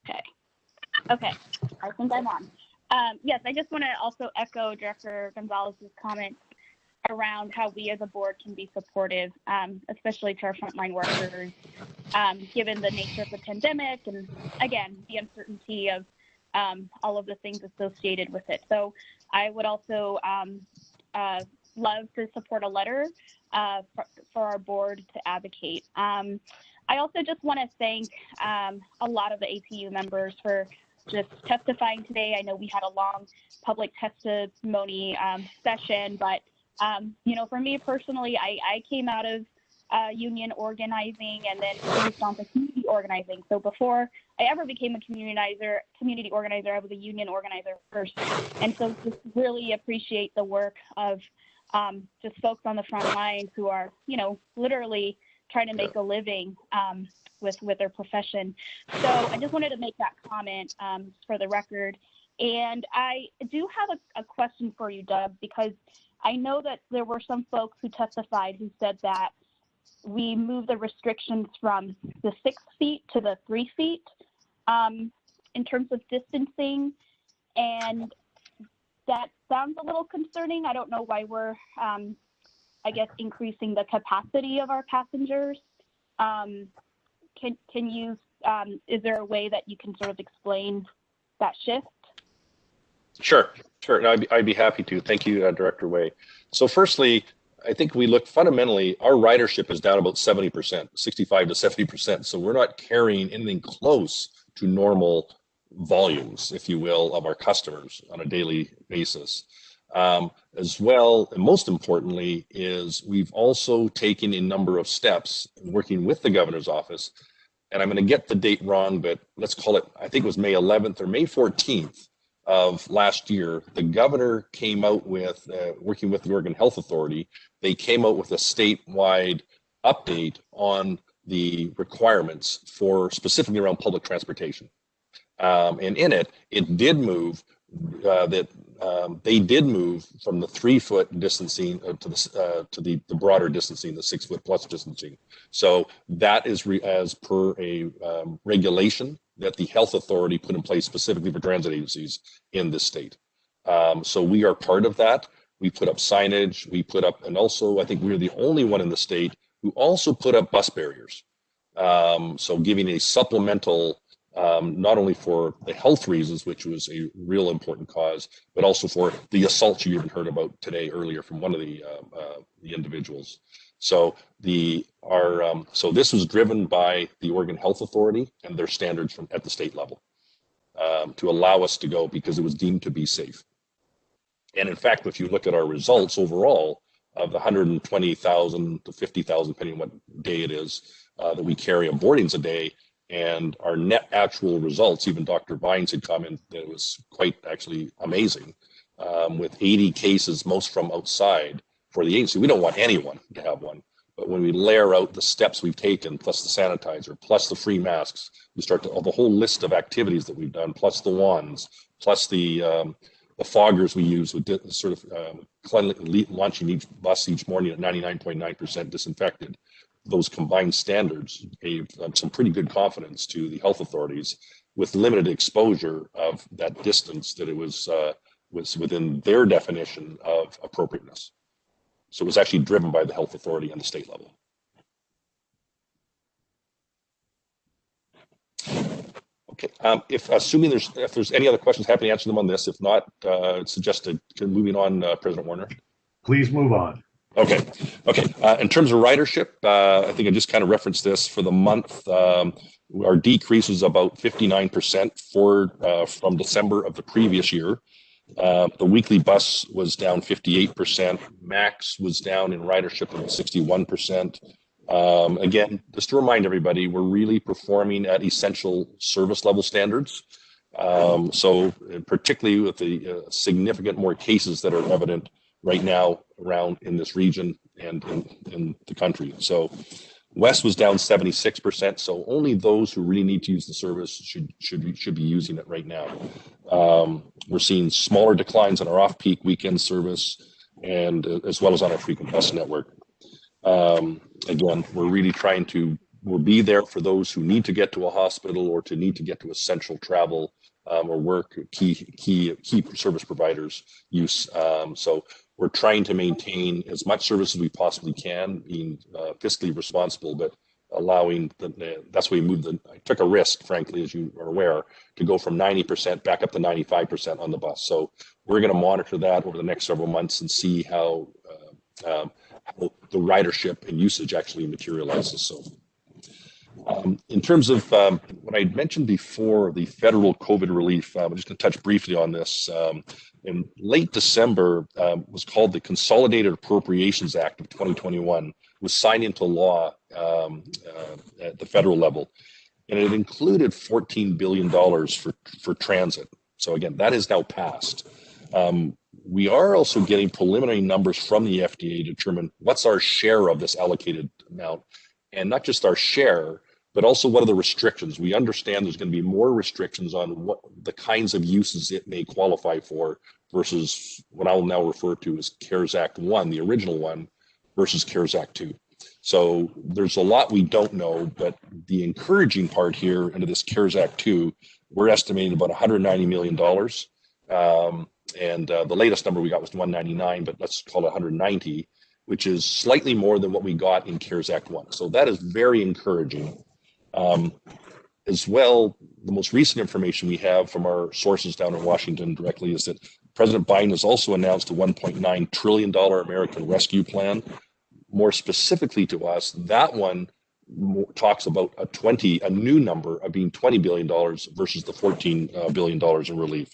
Okay. Okay, I think I'm on. Yes, I just want to also echo Director Gonzalez's comments around how we as a board can be supportive, especially to our frontline workers, given the nature of the pandemic and, again, the uncertainty of all of the things associated with it. So I would also love to support a letter for our board to advocate. I also just want to thank a lot of the ATU members for just testifying today. I know we had a long public testimony session, but you know, for me personally, I came out of union organizing and then moved on to community organizing. So before I ever became a community organizer, I was a union organizer first. And so just really appreciate the work of just folks on the front lines who are, you know, literally trying to make a living with their profession. So I just wanted to make that comment for the record. And I do have a question for you, Doug, because I know that there were some folks who testified who said that we moved the restrictions from the 6 feet to the 3 feet in terms of distancing. And that sounds a little concerning. I don't know why we're, I guess, increasing the capacity of our passengers. Can you, is there a way that you can sort of explain that shift? Sure. No, I'd be happy to. Thank you, Director Way. So firstly, I think we look fundamentally, our ridership is down about 70%, 65 to 70%. So we're not carrying anything close to normal volumes, if you will, of our customers on a daily basis. As well, and most importantly, is we've also taken a number of steps working with the governor's office, and I'm going to get the date wrong, but let's call it, I think it was May 11th or May 14th of last year. The governor came out with, working with the Oregon Health Authority, they came out with a statewide update on the requirements for specifically around public transportation. And in it, it did move they did move from the 3 foot distancing to the broader distancing, the 6 foot plus distancing. So that is as per a regulation that the health authority put in place specifically for transit agencies in this state. So we are part of that. We put up signage, we put up, and also I think we're the only one in the state who also put up bus barriers. So giving a supplemental, not only for the health reasons, which was a real important cause, but also for the assaults you even heard about today earlier from one of the individuals. So so this was driven by the Oregon Health Authority and their standards at the state level to allow us to go because it was deemed to be safe. And in fact, if you look at our results overall of the 120,000 to 50,000, depending on what day it is, that we carry on boardings a day, and our net actual results, even Dr. Vines had commented that it was quite actually amazing, with 80 cases, most from outside for the agency. We don't want anyone to have one, but when we layer out the steps we've taken, plus the sanitizer, plus the free masks, we start to, the whole list of activities that we've done, plus the wands, plus the foggers we use with sort of launching each bus each morning at 99.9% disinfected. Those combined standards gave some pretty good confidence to the health authorities with limited exposure of that distance that it was within their definition of appropriateness. So it was actually driven by the health authority on the state level. Okay, if there's any other questions, happy to answer them on this. If not, suggest moving on, President Warner. Please move on. Okay. In terms of ridership, I think I just kind of referenced this for the month. Our decrease was about 59% from December of the previous year. The weekly bus was down 58%. Max was down in ridership at 61%. Again, just to remind everybody, we're really performing at essential service level standards. So particularly with the significant more cases that are evident right now around in this region and in the country. So West was down 76%. So only those who really need to use the service should be using it right now. We're seeing smaller declines on our off-peak weekend service and as well as on our frequent bus network. Again, we're really trying to, we'll be there for those who need to get to a hospital or need to get to essential travel or work key service providers use. So we're trying to maintain as much service as we possibly can, being fiscally responsible, but allowing that's why we moved I took a risk, frankly, as you are aware, to go from 90% back up to 95% on the bus. So we're going to monitor that over the next several months and see how the ridership and usage actually materializes. So in terms of what I mentioned before, the federal COVID relief, I'm just going to touch briefly on this. In late December, was called the Consolidated Appropriations Act of 2021, was signed into law at the federal level. And it included $14 billion for transit. So again, that has now passed. We are also getting preliminary numbers from the FDA to determine what's our share of this allocated amount, and not just our share, but also what are the restrictions. We understand there's going to be more restrictions on what the kinds of uses it may qualify for versus what I will now refer to as CARES Act 1, the original one, versus CARES Act 2. So there's a lot we don't know, but the encouraging part here under this CARES Act 2, we're estimating about $190 million. And the latest number we got was 199, but let's call it 190, which is slightly more than what we got in CARES Act 1. So that is very encouraging. As well, the most recent information we have from our sources down in Washington directly is that President Biden has also announced a $1.9 trillion American Rescue Plan. More specifically to us, that one talks about a new number of being $20 billion versus the $14 billion in relief.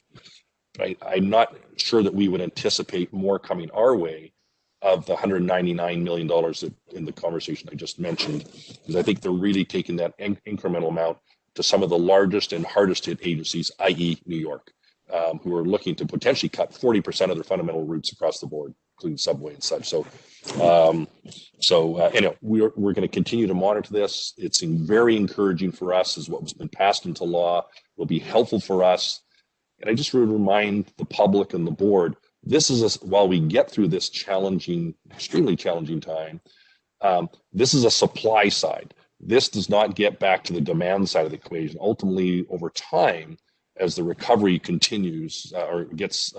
I'm not sure that we would anticipate more coming our way of the $199 million in the conversation I just mentioned, because I think they're really taking that incremental amount to some of the largest and hardest hit agencies, i.e. New York, who are looking to potentially cut 40% of their fundamental routes across the board, including subway and such. So, anyway, we're going to continue to monitor this. It's very encouraging for us, as what has been passed into law will be helpful for us. And I just would remind the public and the board, this is while we get through this challenging, extremely challenging time, this is a supply side. This does not get back to the demand side of the equation. Ultimately, over time, as the recovery continues or gets,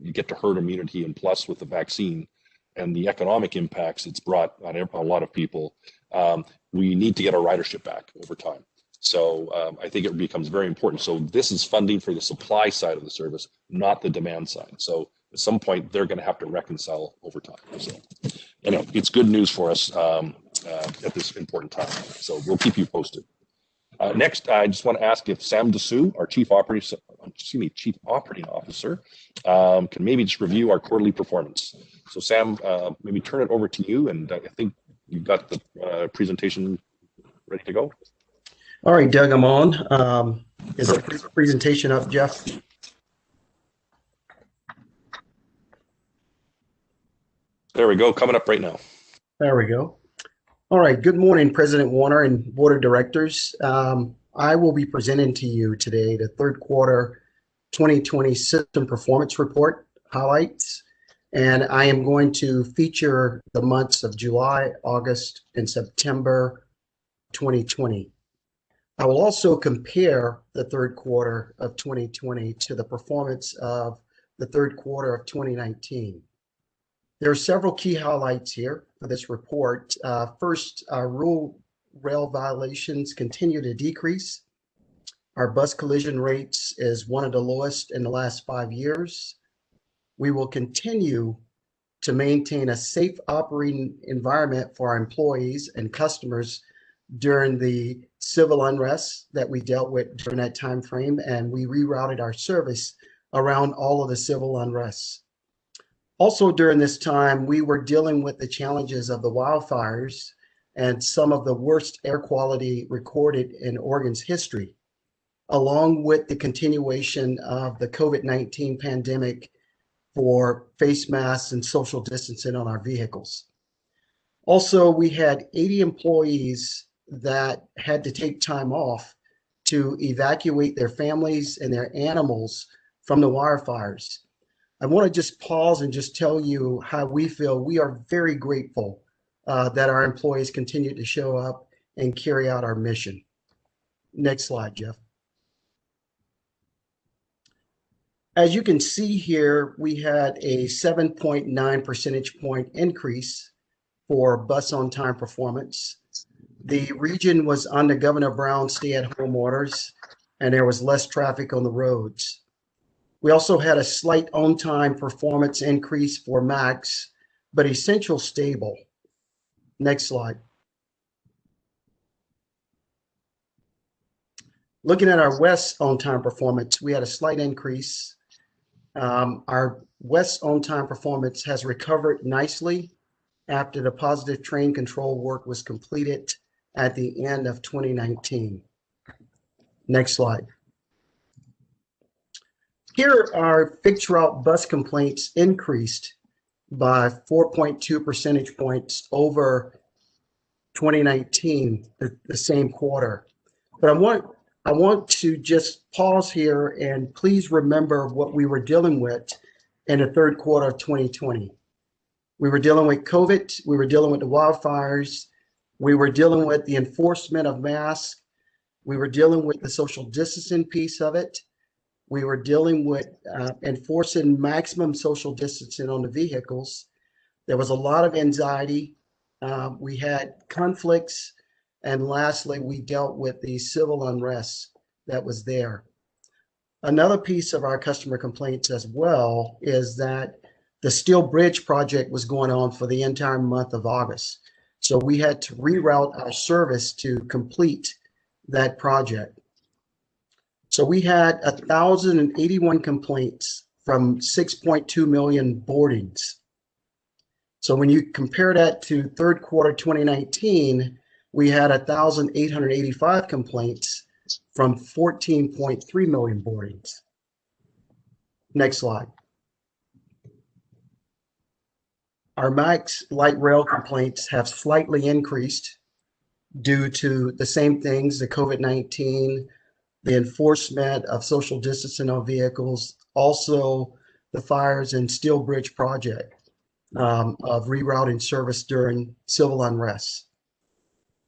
you get to herd immunity, and plus with the vaccine and the economic impacts it's brought on a lot of people, we need to get our ridership back over time. So I think it becomes very important. So this is funding for the supply side of the service, not the demand side. So at some point, they're going to have to reconcile over time. So anyway, it's good news for us at this important time. So we'll keep you posted. Next, I just want to ask if Sam Dessou, our Chief Operating Officer, can maybe just review our quarterly performance. So Sam, maybe turn it over to you, and I think you've got the presentation ready to go. All right, Doug, I'm on. Is the presentation up, Jeff? There we go, coming up right now. There we go. All right, good morning, President Warner and Board of Directors. I will be presenting to you today the third quarter 2020 system performance report highlights, and I am going to feature the months of July, August, and September 2020. I will also compare the third quarter of 2020 to the performance of the third quarter of 2019. There are several key highlights here for this report. First, our rail violations continue to decrease. Our bus collision rates is one of the lowest in the last 5 years. We will continue to maintain a safe operating environment for our employees and customers during the civil unrest that we dealt with during that time frame, and we rerouted our service around all of the civil unrests. Also during this time, we were dealing with the challenges of the wildfires and some of the worst air quality recorded in Oregon's history, along with the continuation of the COVID-19 pandemic for face masks and social distancing on our vehicles. Also, we had 80 employees that had to take time off to evacuate their families and their animals from the wildfires. I want to just pause and just tell you how we feel. We are very grateful that our employees continue to show up and carry out our mission. Next slide, Jeff. As you can see here, we had a 7.9 percentage point increase for bus on-time performance. The region was under Governor Brown's stay-at-home orders, and there was less traffic on the roads. We also had a slight on-time performance increase for Max, but essential stable. Next slide. Looking at our West on-time performance, we had a slight increase. Our West on-time performance has recovered nicely after the positive train control work was completed at the end of 2019. Next slide. Here, our fixed route bus complaints increased by 4.2 percentage points over 2019, the same quarter. But I want to just pause here and please remember what we were dealing with in the third quarter of 2020. We were dealing with COVID, we were dealing with the wildfires, we were dealing with the enforcement of masks, we were dealing with the social distancing piece of it, we were dealing with enforcing maximum social distancing on the vehicles. There was a lot of anxiety. We had conflicts. And lastly, we dealt with the civil unrest that was there. Another piece of our customer complaints as well is that the Steel Bridge project was going on for the entire month of August. So we had to reroute our service to complete that project. So we had 1,081 complaints from 6.2 million boardings. So when you compare that to third quarter 2019, we had 1,885 complaints from 14.3 million boardings. Next slide. Our Max light rail complaints have slightly increased due to the same things, the COVID-19, the enforcement of social distancing on vehicles, also the fires and Steel Bridge project of rerouting service during civil unrest.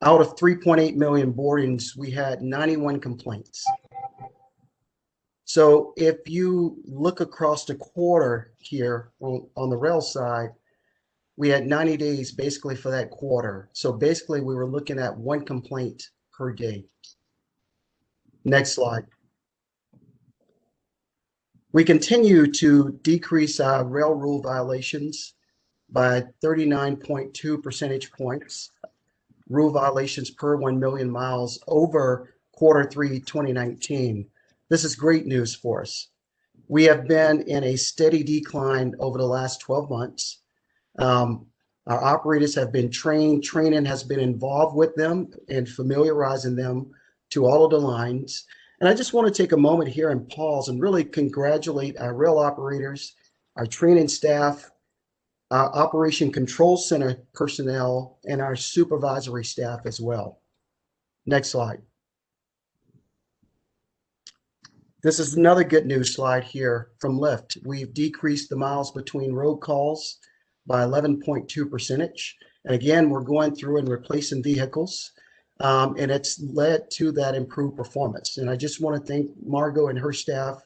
Out of 3.8 million boardings, we had 91 complaints. So if you look across the quarter here on the rail side, we had 90 days basically for that quarter. So basically we were looking at 1 complaint per day. Next slide. We continue to decrease our rail rule violations by 39.2 percentage points. Rule violations per 1 million miles over Q3 2019. This is great news for us. We have been in a steady decline over the last 12 months. Our operators have been trained, training has been involved with them and familiarizing them to all of the lines. And I just want to take a moment here and pause and really congratulate our rail operators, our training staff, our Operation Control Center personnel, and our supervisory staff as well. Next slide. This is another good news slide here from Lyft. We've decreased the miles between road calls by 11.2 percentage. And again, we're going through and replacing vehicles, and it's led to that improved performance. And I just want to thank Margot and her staff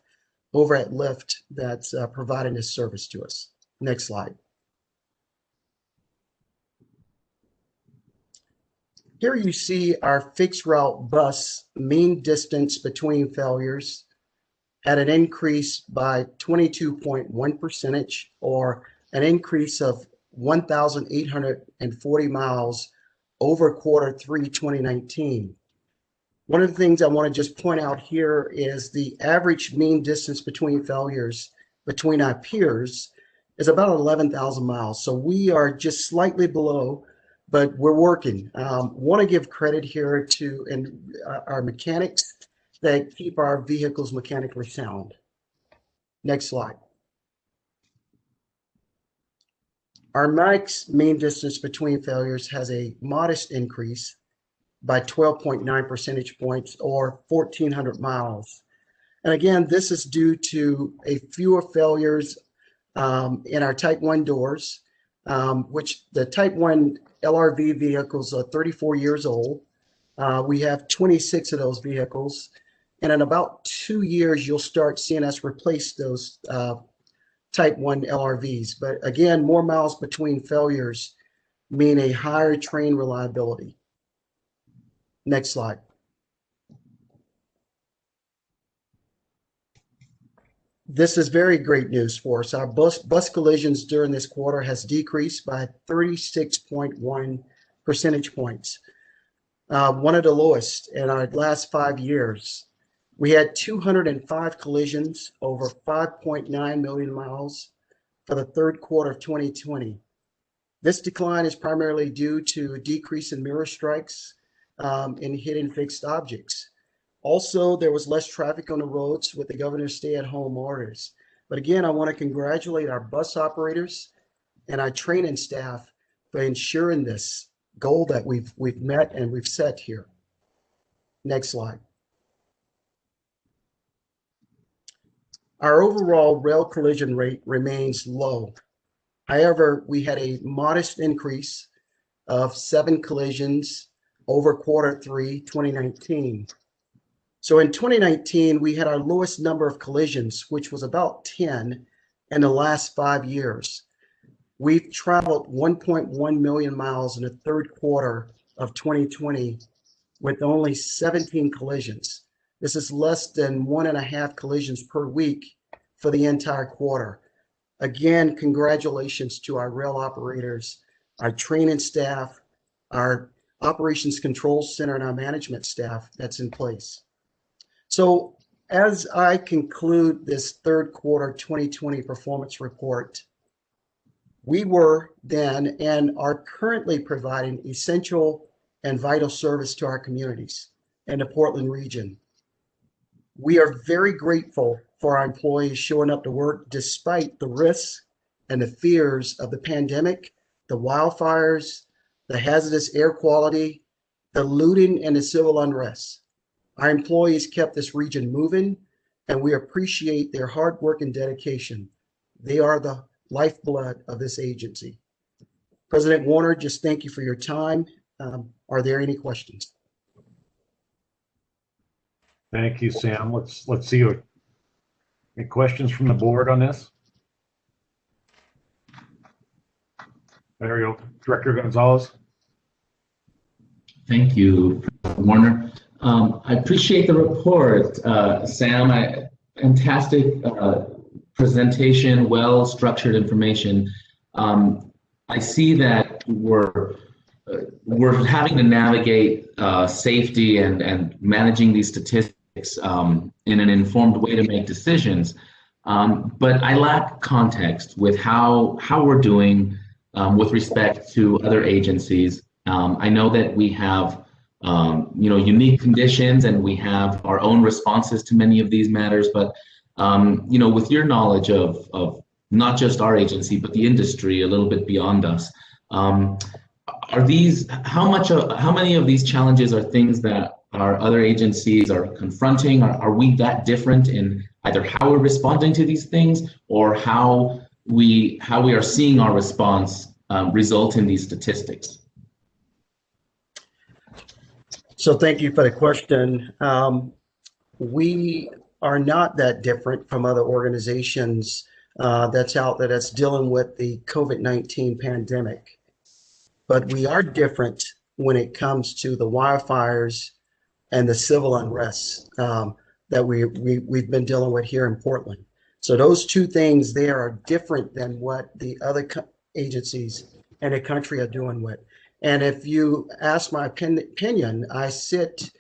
over at Lyft that's providing this service to us. Next slide. Here you see our fixed route bus mean distance between failures had an increase by 22.1 percentage, or an increase of 1,840 miles over Q3 2019. One of the things I want to just point out here is the average mean distance between failures between our peers is about 11,000 miles. So we are just slightly below, but we're working. Want to give credit here to our mechanics that keep our vehicles mechanically sound. Next slide. Our max mean distance between failures has a modest increase by 12.9 percentage points, or 1,400 miles. And again, this is due to a fewer failures in our Type 1 doors, which the Type 1 LRV vehicles are 34 years old. We have 26 of those vehicles, And in about 2 years, you'll start seeing us replace those type 1 LRVs. But again, more miles between failures mean a higher train reliability. Next slide. This is very great news for us. Our bus collisions during this quarter has decreased by 36.1 percentage points, one of the lowest in our last 5 years. We had 205 collisions over 5.9 million miles for the third quarter of 2020. This decline is primarily due to a decrease in mirror strikes and hitting fixed objects. Also, there was less traffic on the roads with the governor's stay-at-home orders. But again, I want to congratulate our bus operators and our training staff for ensuring this goal that we've met and we've set here. Next slide. Our overall rail collision rate remains low. However, we had a modest increase of 7 collisions over Q3 2019. So in 2019, we had our lowest number of collisions, which was about 10 in the last 5 years. We've traveled 1.1 million miles in the third quarter of 2020 with only 17 collisions. This is less than 1.5 collisions per week for the entire quarter. Again, congratulations to our rail operators, our training staff, our operations control center, and our management staff that's in place. So as I conclude this third quarter 2020 performance report, we were then and are currently providing essential and vital service to our communities in the Portland region. We are very grateful for our employees showing up to work despite the risks and the fears of the pandemic, the wildfires, the hazardous air quality, the looting, and the civil unrest. Our employees kept this region moving, and we appreciate their hard work and dedication. They are the lifeblood of this agency. President Warner, just thank you for your time. Are there any questions? Thank you, Sam. Let's see. Any questions from the board on this? There you go, Director Gonzalez. Thank you, President Warner. I appreciate the report, Sam. Fantastic presentation, well-structured information. I see that we're having to navigate safety and managing these statistics in an informed way to make decisions. But I lack context with how we're doing with respect to other agencies. I know that we have unique conditions and we have our own responses to many of these matters, but with your knowledge of not just our agency, but the industry a little bit beyond us, how many of these challenges are things that our other agencies are confronting? Are we that different in either how we're responding to these things or how we are seeing our response result in these statistics? So thank you for the question. We are not that different from other organizations that's out there that's dealing with the COVID-19 pandemic. But we are different when it comes to the wildfires and the civil unrest that we've been dealing with here in Portland. So those two things there are different than what the other agencies in the country are doing with. And if you ask my opinion, I sit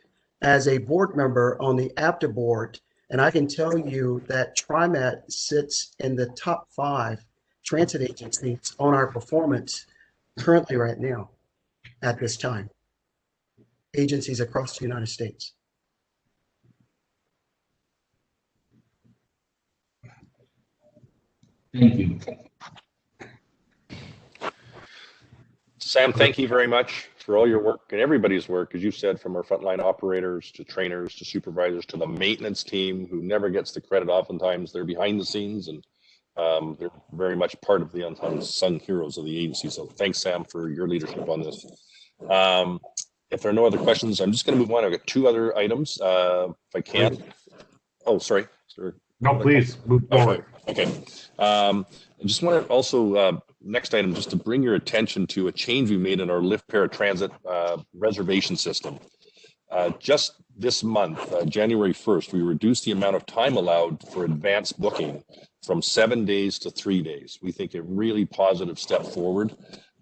as a board member on the APTA board, and I can tell you that TriMet sits in the top 5 transit agencies on our performance currently right now at this time, agencies across the United States. Thank you. Sam, thank you very much for all your work and everybody's work, as you said, from our frontline operators to trainers to supervisors to the maintenance team, who never gets the credit. Oftentimes they're behind the scenes, and they're very much part of the unsung heroes of the agency. So thanks, Sam, for your leadership on this. If there are no other questions, I'm just going to move on. I've got two other items, if I can. Oh, sorry. No, please move forward. Okay. I just want to also, next item, just to bring your attention to a change we made in our Lyft Paratransit reservation system. Just this month, January 1st, we reduced the amount of time allowed for advanced booking from 7 days to 3 days. We think a really positive step forward.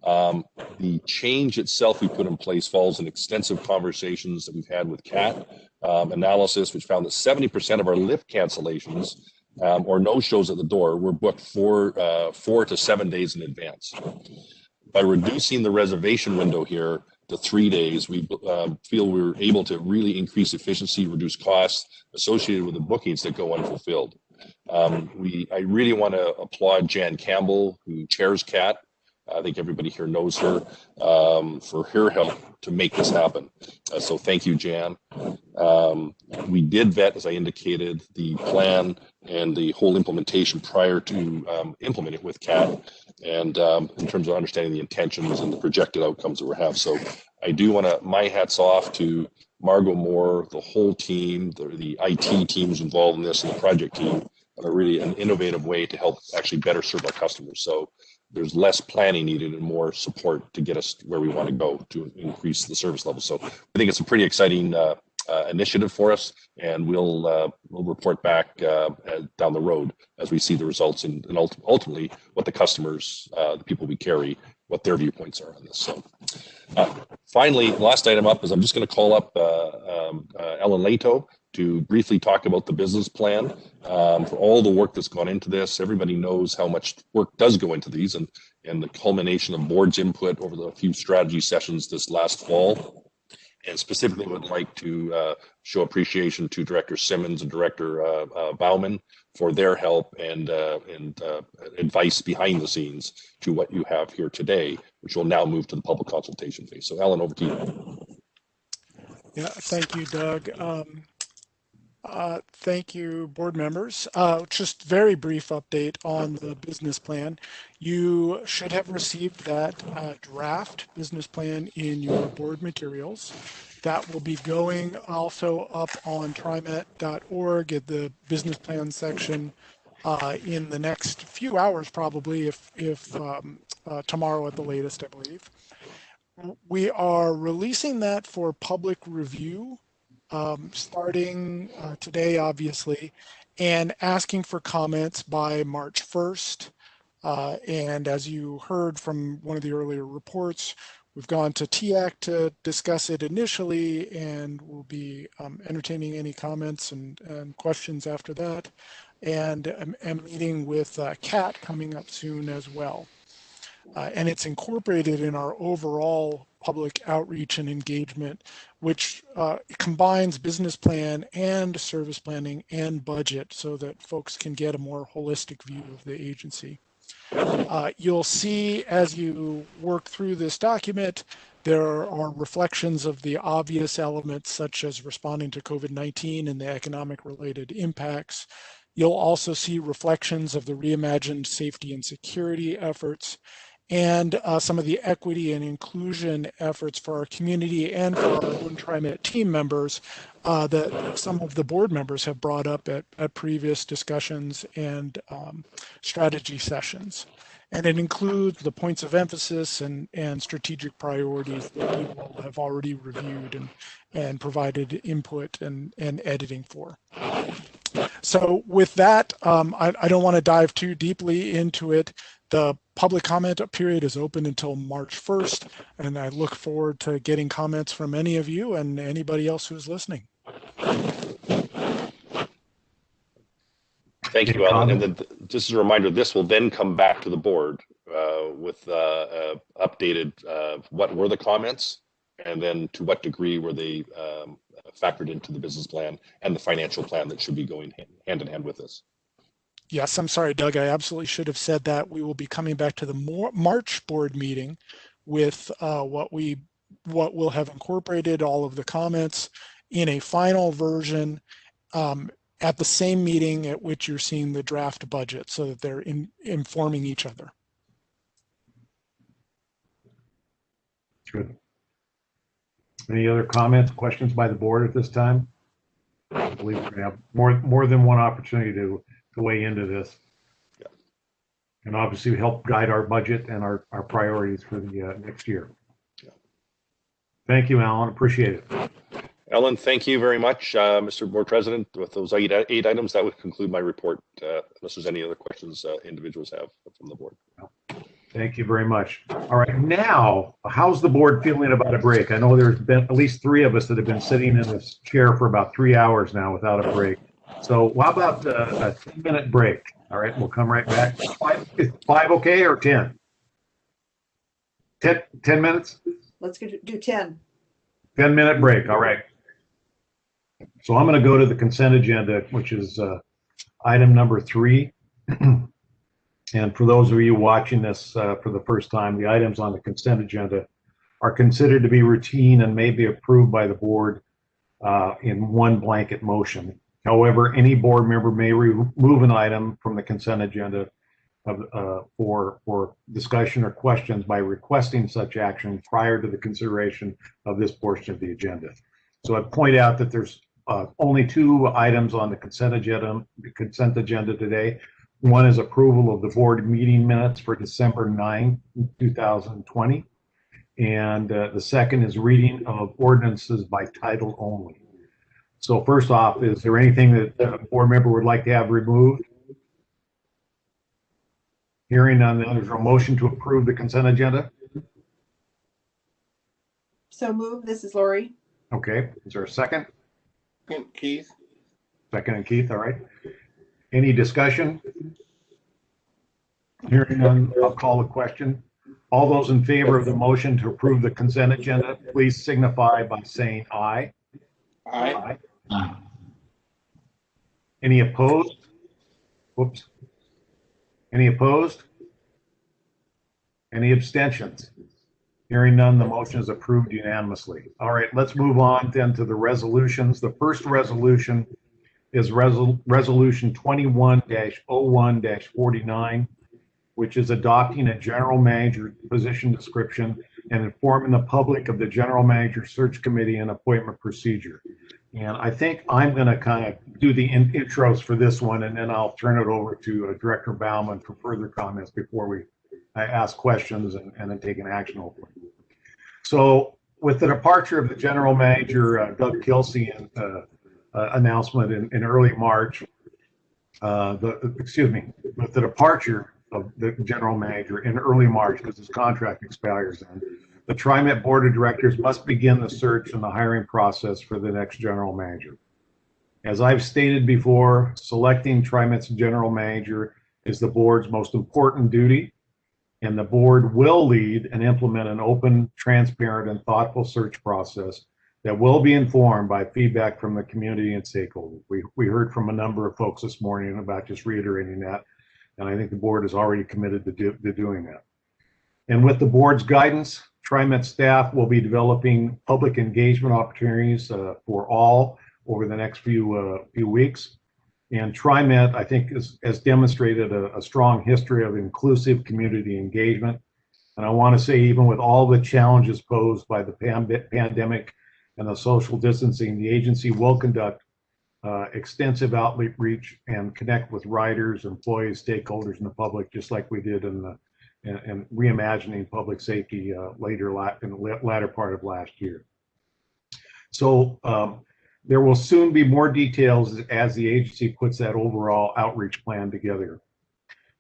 The change itself we put in place follows in extensive conversations that we've had with CAT analysis, which found that 70% of our Lyft cancellations or no-shows at the door were booked 4 to 7 days in advance. By reducing the reservation window here to 3 days, we feel we're able to really increase efficiency, reduce costs associated with the bookings that go unfulfilled. I really want to applaud Jan Campbell, who chairs CAT. I think everybody here knows her, for her help to make this happen. So thank you, Jan. We did vet, as I indicated, the plan and the whole implementation prior to implementing it with CAT, and in terms of understanding the intentions and the projected outcomes that we have. So I do want to, my hat's off to Margot Moore, the whole team, the IT teams involved in this, and the project team, on a really an innovative way to help actually better serve our customers. So there's less planning needed and more support to get us where we want to go to increase the service level. So I think it's a pretty exciting initiative for us, and we'll report back down the road as we see the results and ultimately what the customers, the people we carry, what their viewpoints are on this. So finally, last item up is I'm just going to call up Ellen Lato to briefly talk about the business plan for all the work that's gone into this. Everybody knows how much work does go into these, and the culmination of board's input over the few strategy sessions this last fall. And specifically would like to show appreciation to Director Simmons and Director Bauman for their help and advice behind the scenes to what you have here today, which will now move to the public consultation phase. So Ellen, over to you. Yeah, thank you, Doug. Thank you, board members. Just very brief update on the business plan. You should have received that draft business plan in your board materials. That will be going also up on TriMet.org at the business plan section in the next few hours, probably, if tomorrow at the latest, I believe. We are releasing that for public review starting today, obviously, and asking for comments by March 1st. And as you heard from one of the earlier reports, we've gone to TAC to discuss it initially, and we'll be entertaining any comments and questions after that. And I'm meeting with CAT coming up soon as well. And it's incorporated in our overall public outreach and engagement, which combines business plan and service planning and budget so that folks can get a more holistic view of the agency. You'll see as you work through this document, there are reflections of the obvious elements such as responding to COVID-19 and the economic related impacts. You'll also see reflections of the reimagined safety and security efforts, and some of the equity and inclusion efforts for our community and for our own TriMet team members that some of the board members have brought up at previous discussions and strategy sessions. And it includes the points of emphasis and strategic priorities that you all have already reviewed and provided input and editing for. So with that, I don't want to dive too deeply into it. The public comment period is open until March 1st, and I look forward to getting comments from any of you and anybody else who's listening. Thank you, Alan. And then just as a reminder, this will then come back to the board with updated what were the comments, and then to what degree were they factored into the business plan and the financial plan that should be going hand in hand with this. Yes, I'm sorry, Doug. I absolutely should have said that. We will be coming back to the March board meeting with what will have incorporated all of the comments in a final version at the same meeting at which you're seeing the draft budget, so that they're informing each other. Good. Any other comments, questions by the board at this time? I believe we're gonna have more than one opportunity to weigh into this. And obviously help guide our budget and our priorities for the next year. Thank you, Alan. Appreciate it. Ellen, thank you very much, Mr. Board President. With those eight items, that would conclude my report, unless there's any other questions individuals have from the board. Thank you very much. All right, now, how's the board feeling about a break? I know there's been at least 3 of us that have been sitting in this chair for about 3 hours now without a break. So how about a 10-minute break? All right, we'll come right back. Is 5 okay, or 10? 10 minutes? Let's do 10. 10-minute break, all right. So I'm going to go to the consent agenda, which is item number 3. And for those of you watching this for the first time, the items on the consent agenda are considered to be routine and may be approved by the board in one blanket motion. However, any board member may remove an item from the consent agenda for discussion or questions by requesting such action prior to the consideration of this portion of the agenda. So I'd point out that there's only 2 items on the consent agenda today. One is approval of the board meeting minutes for December 9, 2020. And the second is reading of ordinances by title only. So first off, is there anything that a board member would like to have removed? Hearing none, then there's a motion to approve the consent agenda. So move. This is Lori. Okay, is there a second? Keith. Second and Keith, all right. Any discussion? Hearing none, I'll call the question. All those in favor of the motion to approve the consent agenda, please signify by saying aye. Aye. Aye. Any opposed? Whoops. Any opposed? Any abstentions? Hearing none, the motion is approved unanimously. All right, let's move on then to the resolutions. The first resolution is resolution 21-01-49, which is adopting a general manager position description and informing the public of the general manager search committee and appointment procedure. And I think I'm going to kind of do the intros for this one, and then I'll turn it over to Director Baumann for further comments before I ask questions and then take an action hopefully. So with the departure of the general manager, Doug Kelsey, announcement in early March, with the departure of the general manager in early March because his contract expires then, the TriMet Board of Directors must begin the search and the hiring process for the next general manager. As I've stated before, selecting TriMet's general manager is the board's most important duty, and the board will lead and implement an open, transparent, and thoughtful search process that will be informed by feedback from the community and stakeholders. We heard from a number of folks this morning about just reiterating that, and I think the board is already committed to doing that. And with the board's guidance, TriMet staff will be developing public engagement opportunities for all over the next few weeks. And TriMet, I think, has demonstrated a strong history of inclusive community engagement. And I want to say, even with all the challenges posed by the pandemic and the social distancing, the agency will conduct extensive outreach and connect with riders, employees, stakeholders, and the public, just like we did in reimagining public safety in the latter part of last year. So there will soon be more details as the agency puts that overall outreach plan together.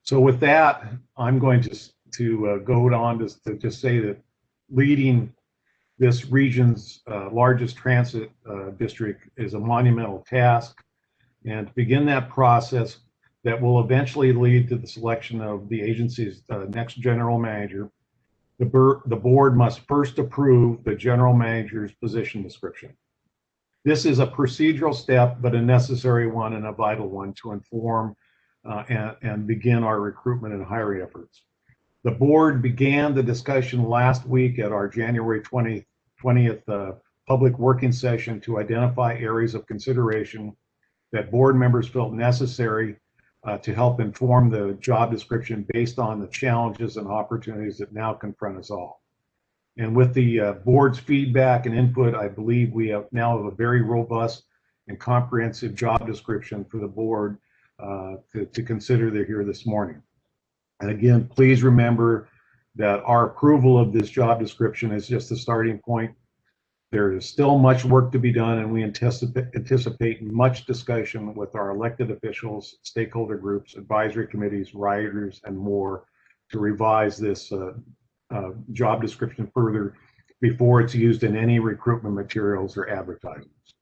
So with that, I'm going to go on to just say that leading this region's largest transit district is a monumental task, and to begin that process that will eventually lead to the selection of the agency's next general manager, the board must first approve the general manager's position description. This is a procedural step, but a necessary one and a vital one to inform and begin our recruitment and hiring efforts. The board began the discussion last week at our January 20th public working session to identify areas of consideration that board members felt necessary to help inform the job description based on the challenges and opportunities that now confront us all. And with the board's feedback and input, I believe we now have a very robust and comprehensive job description for the board to consider here this morning. And again, please remember that our approval of this job description is just the starting point. There is still much work to be done, and we anticipate much discussion with our elected officials, stakeholder groups, advisory committees, riders, and more to revise this job description further before it's used in any recruitment materials or advertisements.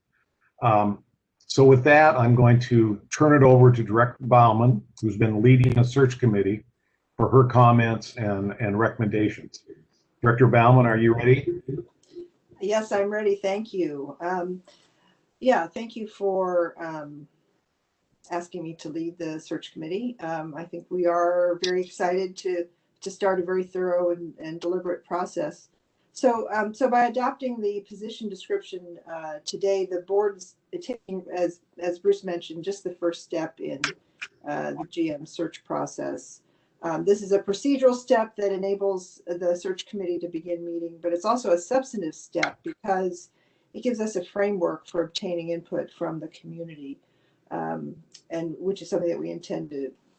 So with that, I'm going to turn it over to Director Bauman, who's been leading a search committee, for her comments and recommendations. Director Bauman, are you ready? Yes, I'm ready. Thank you. Yeah, thank you for asking me to lead the search committee. I think we are very excited to start a very thorough and deliberate process. So by adopting the position description today, the board's taking, as Bruce mentioned, just the first step in the GM search process. This is a procedural step that enables the search committee to begin meeting, but it's also a substantive step because it gives us a framework for obtaining input from the community, and which is something that we intend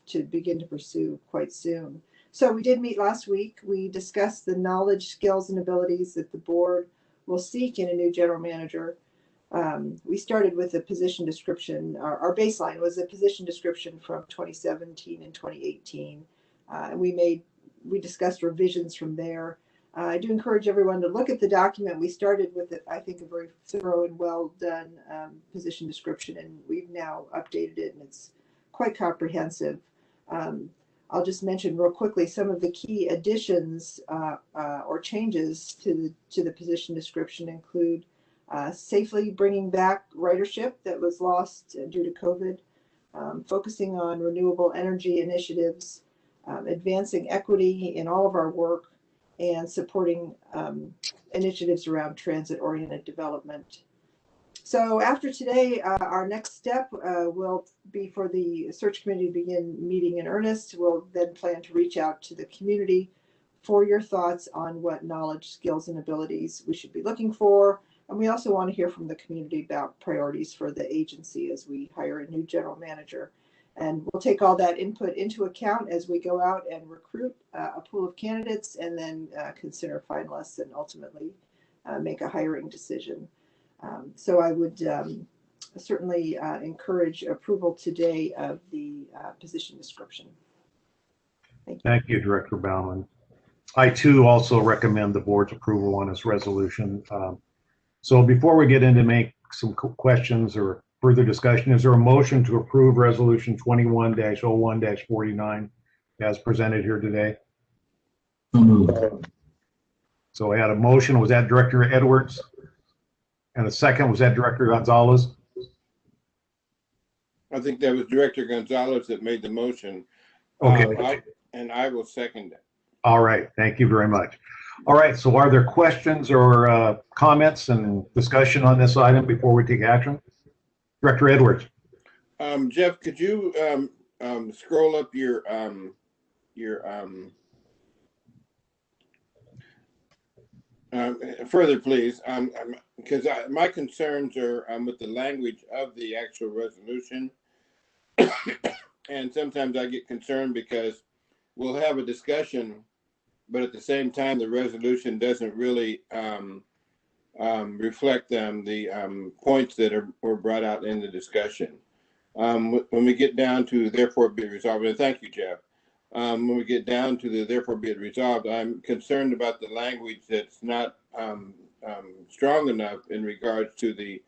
to begin to pursue quite soon. So we did meet last week. We discussed the knowledge, skills, and abilities that the board will seek in a new general manager. We started with a position description. Our baseline was a position description from 2017 and 2018. And we discussed revisions from there. I do encourage everyone to look at the document. We started with, I think, a very thorough and well done position description, and we've now updated it, and it's quite comprehensive. I'll just mention real quickly some of the key additions or changes to the position description include safely bringing back ridership that was lost due to COVID, focusing on renewable energy initiatives, advancing equity in all of our work, and supporting initiatives around transit-oriented development. So after today, our next step will be for the search committee to begin meeting in earnest. We'll then plan to reach out to the community for your thoughts on what knowledge, skills, and abilities we should be looking for. And we also want to hear from the community about priorities for the agency as we hire a new general manager. And we'll take all that input into account as we go out and recruit a pool of candidates and then consider finalists and ultimately make a hiring decision. So I would certainly encourage approval today of the position description. Thank you. Thank you, Director Bauman. I too also recommend the board's approval on this resolution. So before we get into make some questions or further discussion, is there a motion to approve resolution 21-01-49 as presented here today? So I had a motion. Was that Director Edwards? And a second, was that Director Gonzalez? I think that was Director Gonzalez that made the motion. Okay. And I will second it. All right. Thank you very much. All right. So are there questions or comments and discussion on this item before we take action? Director Edwards. Jeff, could you scroll up your further, please, because my concerns are with the language of the actual resolution. And sometimes I get concerned because we'll have a discussion, but at the same time, the resolution doesn't really reflect the points that were brought out in the discussion. When we get down to therefore be resolved, and thank you, Jeff. When we get down to the therefore be it resolved, I'm concerned about the language that's not strong enough in regards to the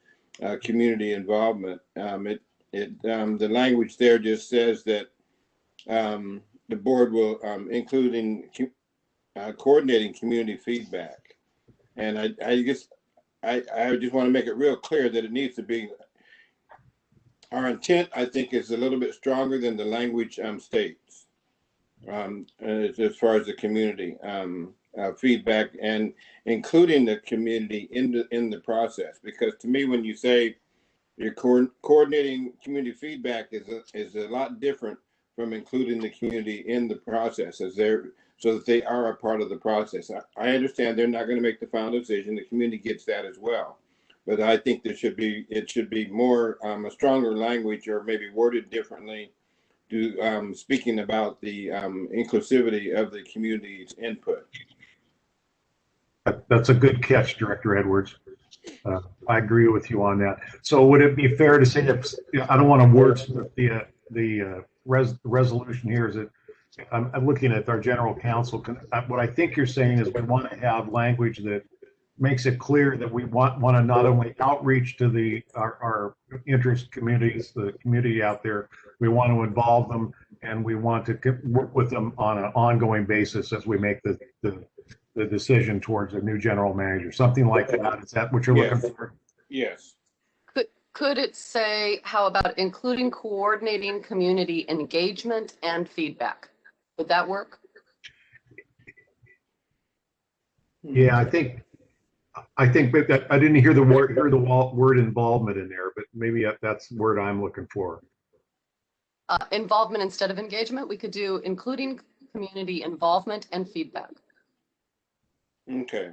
community involvement. The language there just says that the board will including coordinating community feedback, and I just want to make it real clear that it needs to be. Our intent, I think, is a little bit stronger than the language states, as far as the community feedback and including the community in the process. Because to me, when you say you're coordinating community feedback is a lot different from including the community in the process, as so that they are a part of the process. I understand they're not going to make the final decision. The community gets that as well. But I think it should be more, a stronger language, or maybe worded differently, speaking about the inclusivity of the community's input. That's a good catch, Director Edwards. I agree with you on that. So would it be fair to say that, I don't want to wordsmith the resolution here, is that I'm looking at our general counsel. What I think you're saying is we want to have language that makes it clear that we want to not only outreach to our interest communities, the community out there, we want to involve them, and we want to work with them on an ongoing basis as we make the decision towards a new general manager, something like that. Is that what you're looking for? Yes. Could it say, how about including coordinating community engagement and feedback? Would that work? Yeah, I think but I didn't hear the word involvement in there, but maybe that's the word I'm looking for. Involvement instead of engagement, we could do including community involvement and feedback. Okay.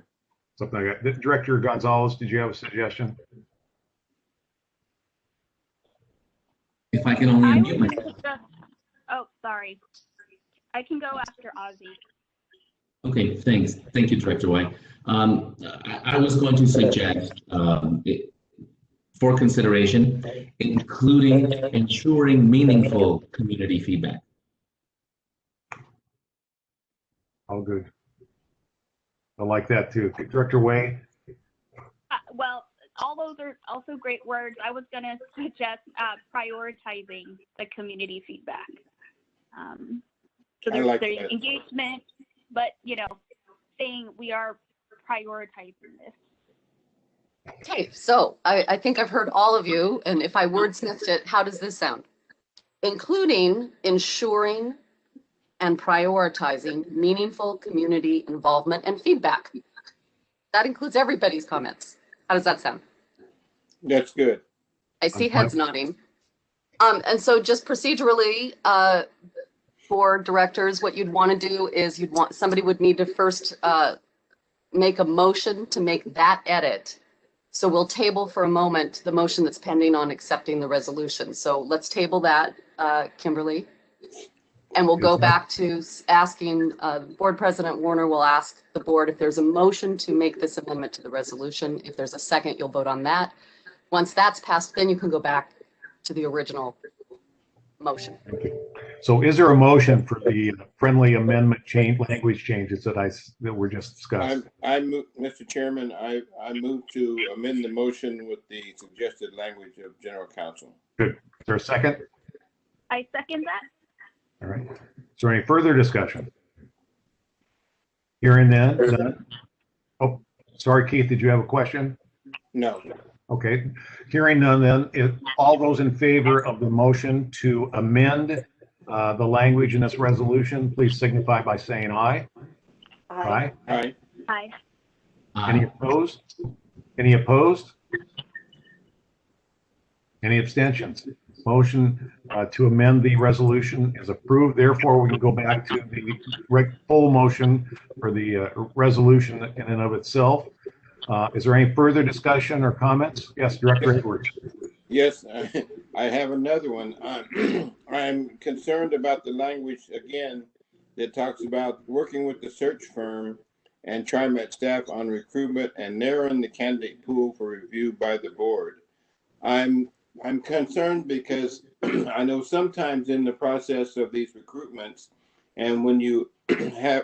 Something like that. Director Gonzalez, did you have a suggestion? If I can only unmute myself. Oh, sorry. I can go after Ozzy. Okay, thanks. Thank you, Director White. I was going to suggest, for consideration, including ensuring meaningful community feedback. All good. I like that too. Director Way? Well, all those are also great words. I was going to suggest prioritizing the community feedback. So there's engagement, but, saying we are prioritizing this. Okay, so I think I've heard all of you, and if I wordsmithed it, how does this sound? Including ensuring and prioritizing meaningful community involvement and feedback. That includes everybody's comments. How does that sound? That's good. I see heads nodding. And so just procedurally, for directors, what you'd want to do is somebody would need to first make a motion to make that edit. So we'll table for a moment the motion that's pending on accepting the resolution. So let's table that, Kimberly. And we'll go back to asking, Board President Warner will ask the board if there's a motion to make this amendment to the resolution. If there's a second, you'll vote on that. Once that's passed, then you can go back to the original motion. So is there a motion for the friendly amendment language changes that were just discussed? I move, Mr. Chairman, I move to amend the motion with the suggested language of General Counsel. Good. Is there a second? I second that. All right. Is there any further discussion? Hearing none. Oh, sorry, Keith, did you have a question? No. Okay. Hearing none, then, all those in favor of the motion to amend the language in this resolution, please signify by saying aye. Aye. Aye. Aye. Any opposed? Any opposed? Any abstentions? Motion to amend the resolution is approved. Therefore, we can go back to the full motion for the resolution in and of itself. Is there any further discussion or comments? Yes, Director Edwards. Yes, I have another one. I'm concerned about the language again that talks about working with the search firm and TriMet staff on recruitment and narrowing the candidate pool for review by the board. I'm concerned because I know sometimes in the process of these recruitments, and when you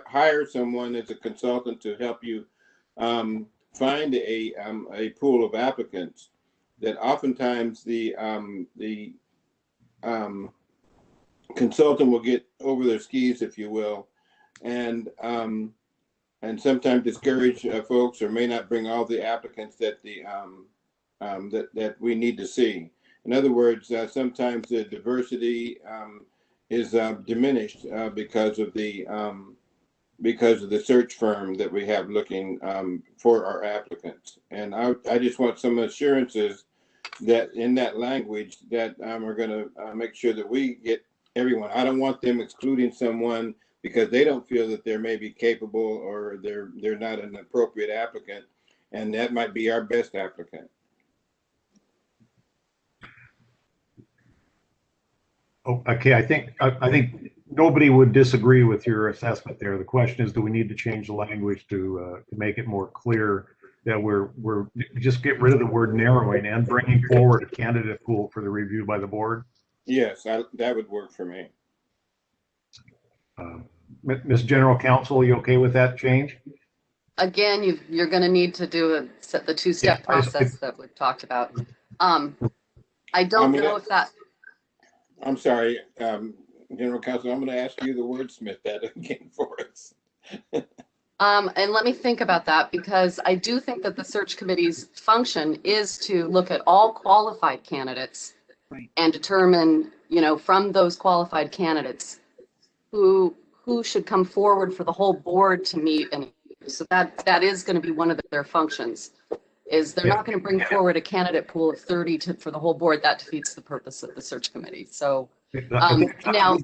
hire someone as a consultant to help you find a pool of applicants, that oftentimes the consultant will get over their skis, if you will, and sometimes discourage folks, or may not bring all the applicants that that we need to see. In other words, sometimes the diversity is diminished because of the search firm that we have looking for our applicants. And I just want some assurances that in that language that we're going to make sure that we get everyone. I don't want them excluding someone because they don't feel that they're maybe capable or they're not an appropriate applicant, and that might be our best applicant. Oh, okay, I think nobody would disagree with your assessment there. The question is, do we need to change the language to make it more clear that we're just get rid of the word narrowing and bringing forward a candidate pool for the review by the board? Yes, that would work for me. Ms. General Counsel, you okay with that change? Again, you're going to need to do the two-step process that we've talked about. I don't know if that. I'm sorry, General Counsel, I'm going to ask you to wordsmith that again for us. And let me think about that, because I do think that the search committee's function is to look at all qualified candidates and determine, from those qualified candidates, who should come forward for the whole board to meet. And so that is going to be one of their functions. Is they're not going to bring forward a candidate pool of 30 for the whole board. That defeats the purpose of the search committee. So now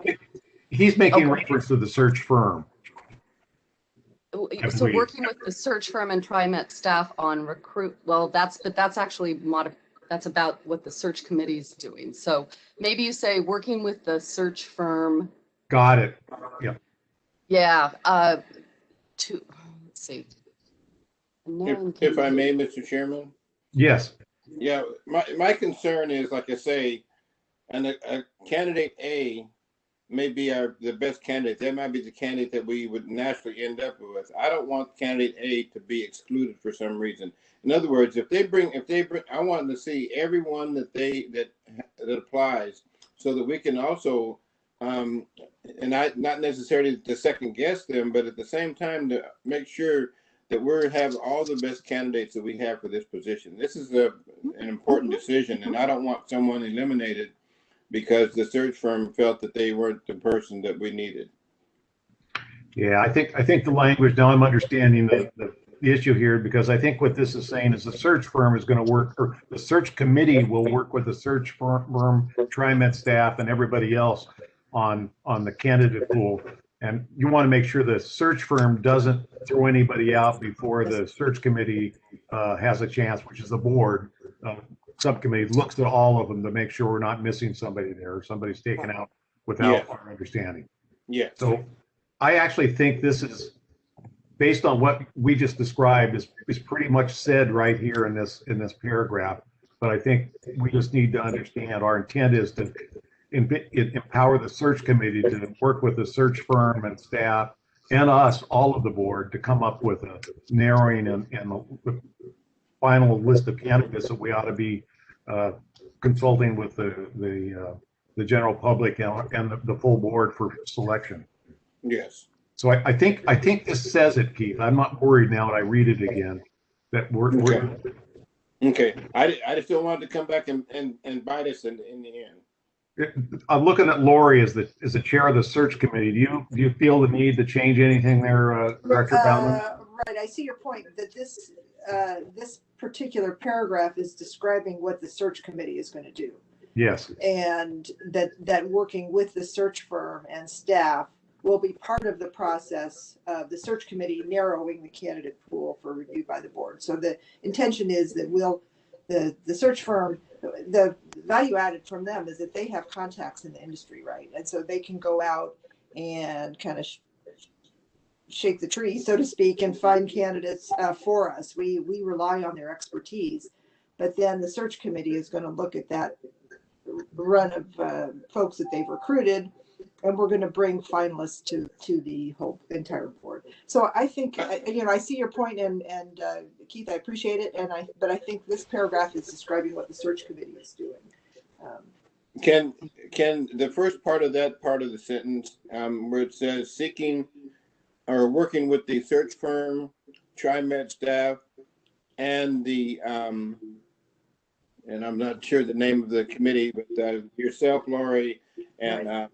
he's making reference to the search firm. So working with the search firm and TriMet staff on recruit, well, that's actually that's about what the search committee is doing. So maybe you say working with the search firm. Got it. Yeah. Yeah. Let's see. If I may, Mr. Chairman. Yes. Yeah, my concern is, like I say, and a candidate A may be the best candidate. That might be the candidate that we would naturally end up with. I don't want candidate A to be excluded for some reason. In other words, if they bring, I want to see everyone that applies, so that we can also, and not necessarily to second guess them, but at the same time to make sure that we have all the best candidates that we have for this position. This is an important decision, and I don't want someone eliminated because the search firm felt that they weren't the person that we needed. Yeah, I think the language, now I'm understanding the issue here, because I think what this is saying is the search firm is going to work, or the search committee will work with the search firm, TriMet staff, and everybody else on the candidate pool. And you want to make sure the search firm doesn't throw anybody out before the search committee has a chance, which is the board subcommittee looks at all of them to make sure we're not missing somebody there, or somebody's taken out without our understanding. Yeah. So I actually think this is, based on what we just described, is pretty much said right here in this paragraph. But I think we just need to understand our intent is to empower the search committee to work with the search firm and staff and us, all of the board, to come up with a narrowing and the final list of candidates that we ought to be consulting with the general public and the full board for selection. Yes. So I think this says it, Keith. I'm not worried now that I read it again that we're okay. I just don't want it to come back and bite us in the end. I'm looking at Lori as the chair of the search committee. Do you feel the need to change anything there, Director Baumann? Right. I see your point that this particular paragraph is describing what the search committee is going to do. Yes. And that working with the search firm and staff will be part of the process of the search committee narrowing the candidate pool for review by the board. So the intention is that the search firm, the value added from them is that they have contacts in the industry, right? And so they can go out and kind of shake the tree, so to speak, and find candidates for us. We rely on their expertise, but then the search committee is going to look at that run of folks that they've recruited, and we're going to bring finalists to the whole entire board. So I think, I see your point, and Keith, I appreciate it, but I think this paragraph is describing what the search committee is doing. Can the first part of that part of the sentence, where it says seeking or working with the search firm, TriMet staff, and the and I'm not sure the name of the committee, but yourself, Lori, and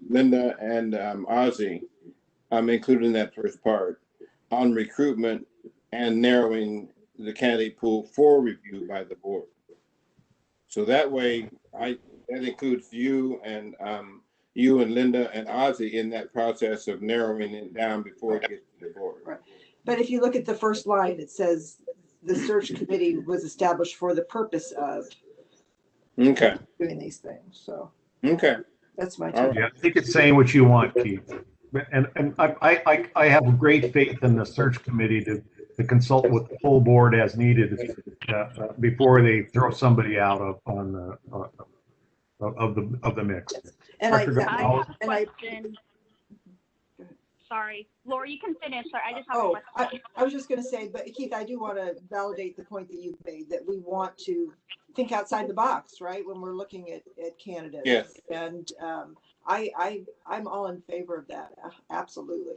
Linda and Ozzy, included in that first part on recruitment and narrowing the candidate pool for review by the board. So that way, that includes you and you and Linda and Ozzy in that process of narrowing it down before it gets to the board. Right. But if you look at the first line, it says the search committee was established for the purpose of Okay. doing these things. So Okay. that's my All take. Yeah, I think it's saying what you want, Keith. And I have great faith in the search committee to consult with the full board as needed before they throw somebody out of the mix. And Dr. I Gonzalez? have a question. Sorry, Laura, you can finish. Sorry, I just have a Oh, question. I was just going to say, but Keith, I do want to validate the point that you've made, that we want to think outside the box, right? When we're looking at candidates. Yes. And I'm all in favor of that. Absolutely.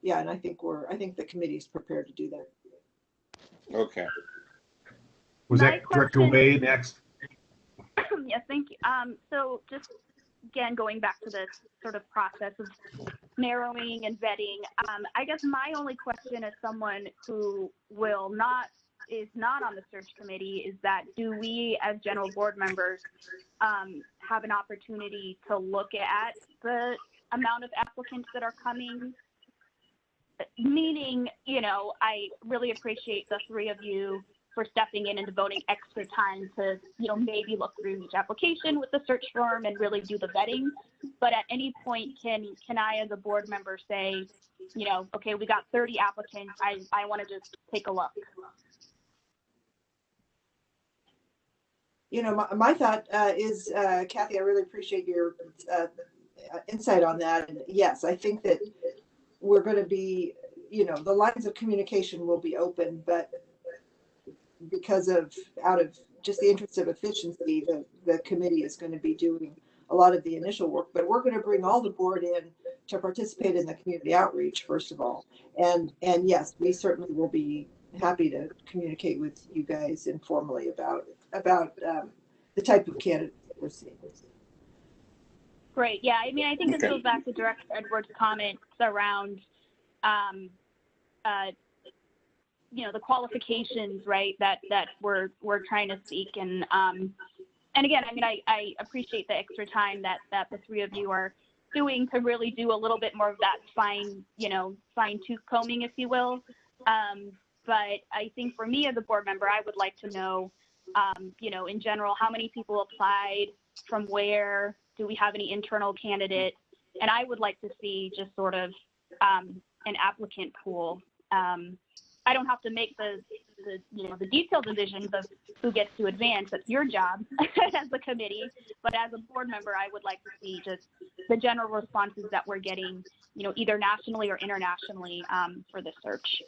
Yeah, and I think the committee's prepared to do that. Okay. Was My that Director question- Wade next? Yes, thank you. So just again, going back to this sort of process of narrowing and vetting, I guess my only question as someone who is not on the search committee is that, do we as general board members have an opportunity to look at the amount of applicants that are coming? Meaning, I really appreciate the three of you for stepping in and devoting extra time to, maybe look through each application with the search firm and really do the vetting. But at any point, can I as a board member say, okay, we got 30 applicants, I want to just take a look? My thought is, Kathy, I really appreciate your insight on that. And yes, I think that we're going to be, the lines of communication will be open, but because out of just the interest of efficiency, the committee is going to be doing a lot of the initial work, but we're going to bring all the board in to participate in the community outreach, first of all. And yes, we certainly will be happy to communicate with you guys informally about the type of candidates that we're seeing. Great. Yeah. I mean, I think this goes back to Director Edwards' comments around, the qualifications, right, that we're trying to seek. And again, I mean, I appreciate the extra time that the three of you are doing to really do a little bit more of that fine tooth combing, if you will. But I think for me as a board member, I would like to know, in general, how many people applied, from where, do we have any internal candidates? And I would like to see just sort of an applicant pool. I don't have to make the detailed decisions of who gets to advance. That's your job as the committee. But as a board member, I would like to see just the general responses that we're getting, either nationally or internationally for the search.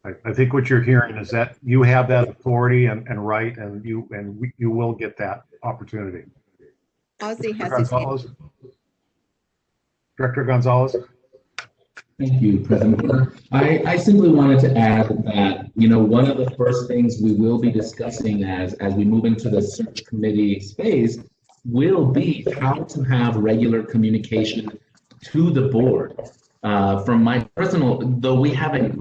I think what you're hearing is that you have that authority and right, and you will get that opportunity. Ozzy has his hand. Director Gonzalez. Thank you, President Warner. I simply wanted to add that, one of the first things we will be discussing as we move into the search committee space will be how to have regular communication to the board. From my personal, though we haven't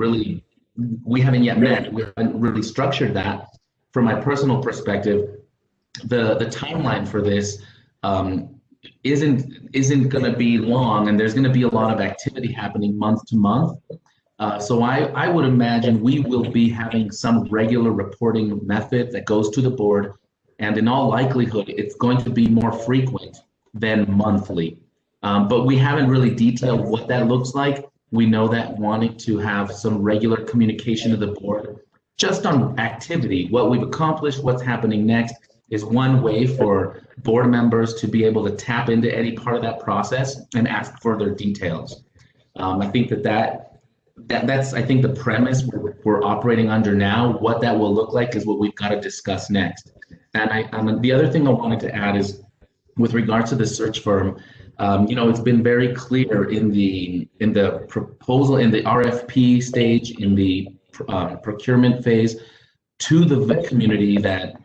yet met, we haven't really structured that. From my personal perspective, the timeline for this isn't going to be long, and there's going to be a lot of activity happening month to month. So I would imagine we will be having some regular reporting method that goes to the board, and in all likelihood, it's going to be more frequent than monthly. But we haven't really detailed what that looks like. We know that wanting to have some regular communication to the board just on activity, what we've accomplished, what's happening next, is one way for board members to be able to tap into any part of that process and ask further details. I think that's I think the premise we're operating under now. What that will look like is what we've got to discuss next. And the other thing I wanted to add is, with regards to the search firm, it's been very clear in the proposal, in the RFP stage, in the procurement phase, to the vet community that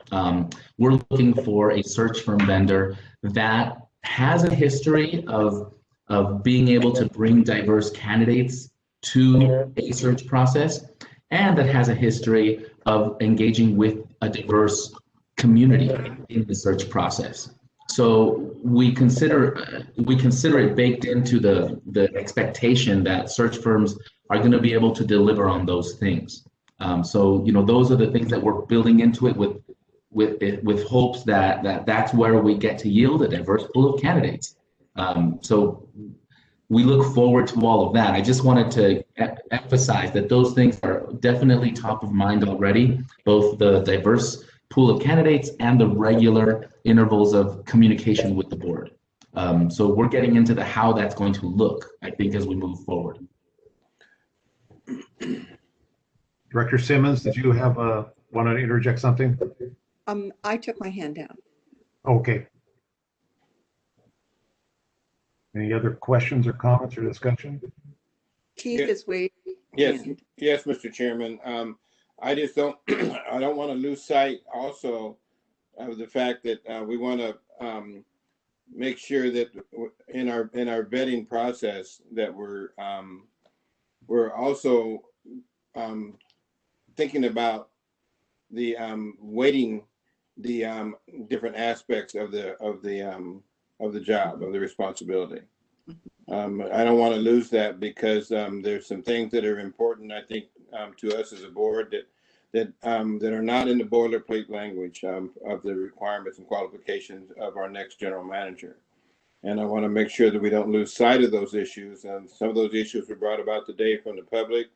we're looking for a search firm vendor that has a history of being able to bring diverse candidates to a search process, and that has a history of engaging with a diverse community in the search process. So we consider it baked into the expectation that search firms are going to be able to deliver on those things. So those are the things that we're building into it with hopes that that's where we get to yield a diverse pool of candidates. So we look forward to all of that. I just wanted to emphasize that those things are definitely top of mind already, both the diverse pool of candidates and the regular intervals of communication with the board. So we're getting into the how that's going to look, I think, as we move forward. Director Simmons, did you want to interject something? I took my hand down. Okay. Any other questions or comments or discussion? Keith is waiting. Yes, Mr. Chairman. I just don't, I don't want to lose sight also of the fact that we want to make sure that in our vetting process that we're also thinking about the weighting the different aspects of the job, of the responsibility. I don't want to lose that because there's some things that are important, I think, to us as a board that are not in the boilerplate language of the requirements and qualifications of our next general manager. And I want to make sure that we don't lose sight of those issues. Some of those issues were brought about today from the public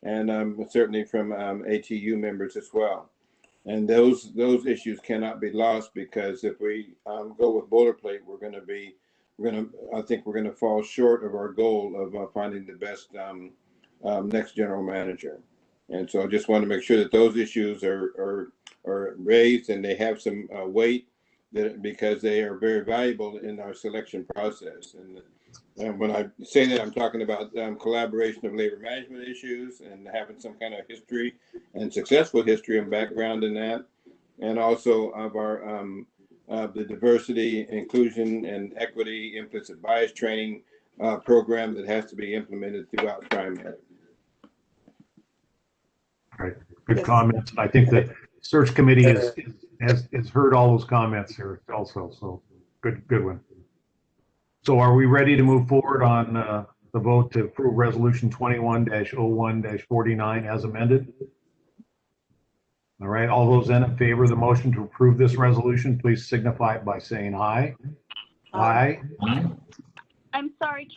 and certainly from ATU members as well. And those issues cannot be lost because if we go with boilerplate, I think we're going to fall short of our goal of finding the best next general manager. And so I just want to make sure that those issues are raised and they have some weight because they are very valuable in our selection process. And when I say that, I'm talking about collaboration of labor management issues and having some kind of history and successful history and background in that, and also of our the diversity, inclusion, and equity implicit bias training program that has to be implemented throughout TriMet. All right, good comments. I think the search committee has heard all those comments here also, so good one. So are we ready to move forward on the vote to approve resolution 21-01-49 as amended? All right, all those in favor of the motion to approve this resolution, please signify it by saying aye. Aye. I'm sorry,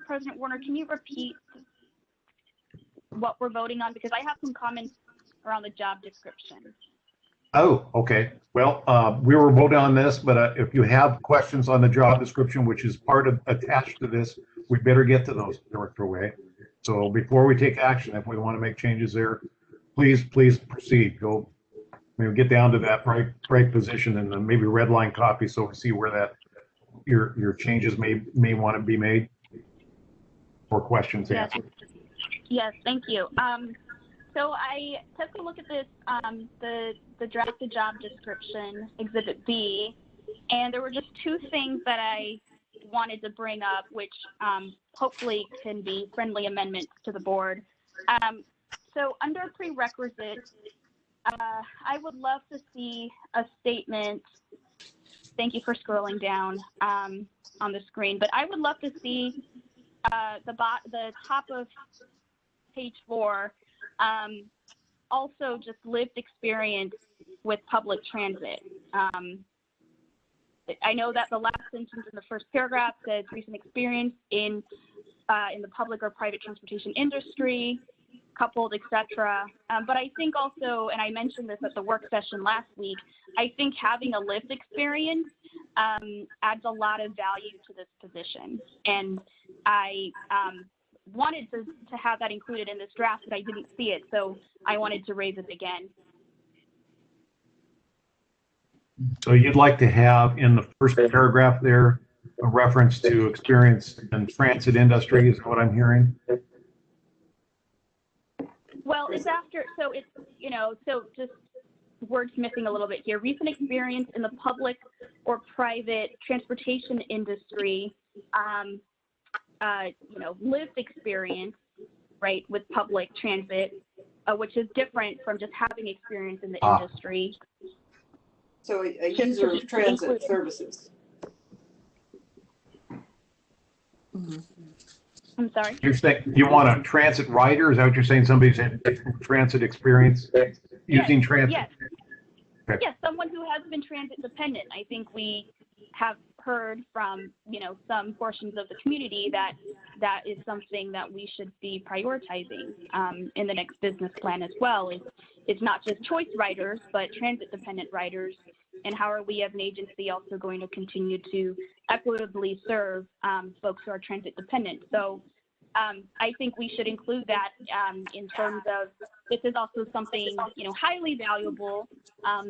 President Warner, can you repeat what we're voting on? Because I have some comments around the job description. Oh, okay. Well, we were voting on this, but if you have questions on the job description, which is attached to this, we better get to those, Director Way. So before we take action, if we want to make changes there, please proceed. Go, maybe get down to that right position and then maybe red line copy so we see where that your changes may want to be made or questions answered. Yes, thank you. So I took a look at this, the drafted job description, Exhibit B, and there were just two things that I wanted to bring up, which hopefully can be friendly amendments to the board. So under prerequisites, I would love to see a statement. Thank you for scrolling down on the screen, but I would love to see the top of page 4. Also just lived experience with public transit. I know that the last sentence in the first paragraph says recent experience in the public or private transportation industry, coupled, etc. But I think also, and I mentioned this at the work session last week, I think having a lived experience adds a lot of value to this position. And I wanted to have that included in this draft, but I didn't see it, so I wanted to raise it again. So you'd like to have in the first paragraph there a reference to experience in transit industry, is what I'm hearing? Well, it's after, so it's, so just wordsmithing a little bit here. Recent experience in the public or private transportation industry, lived experience, right, with public transit, which is different from just having experience in the industry. So a user of transit services. I'm sorry. You're saying you want a transit rider? Is that what you're saying? Somebody's had transit experience using transit? Yes. Okay. Yes, someone who has been transit dependent. I think we have heard from, some portions of the community that that is something that we should be prioritizing in the next business plan as well. It's not just choice riders, but transit dependent riders. And how are we as an agency also going to continue to equitably serve folks who are transit dependent? So I think we should include that in terms of this is also something highly valuable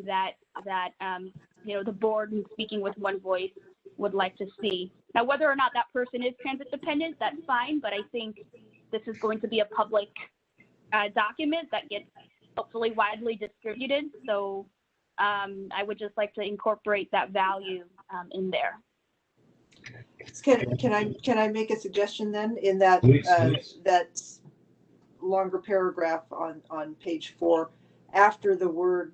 that the board, and speaking with one voice, would like to see. Now, whether or not that person is transit dependent, that's fine, but I think this is going to be a public document that gets hopefully widely distributed. So I would just like to incorporate that value in there. Can I make a suggestion then in that Please. that longer paragraph on page 4, after the word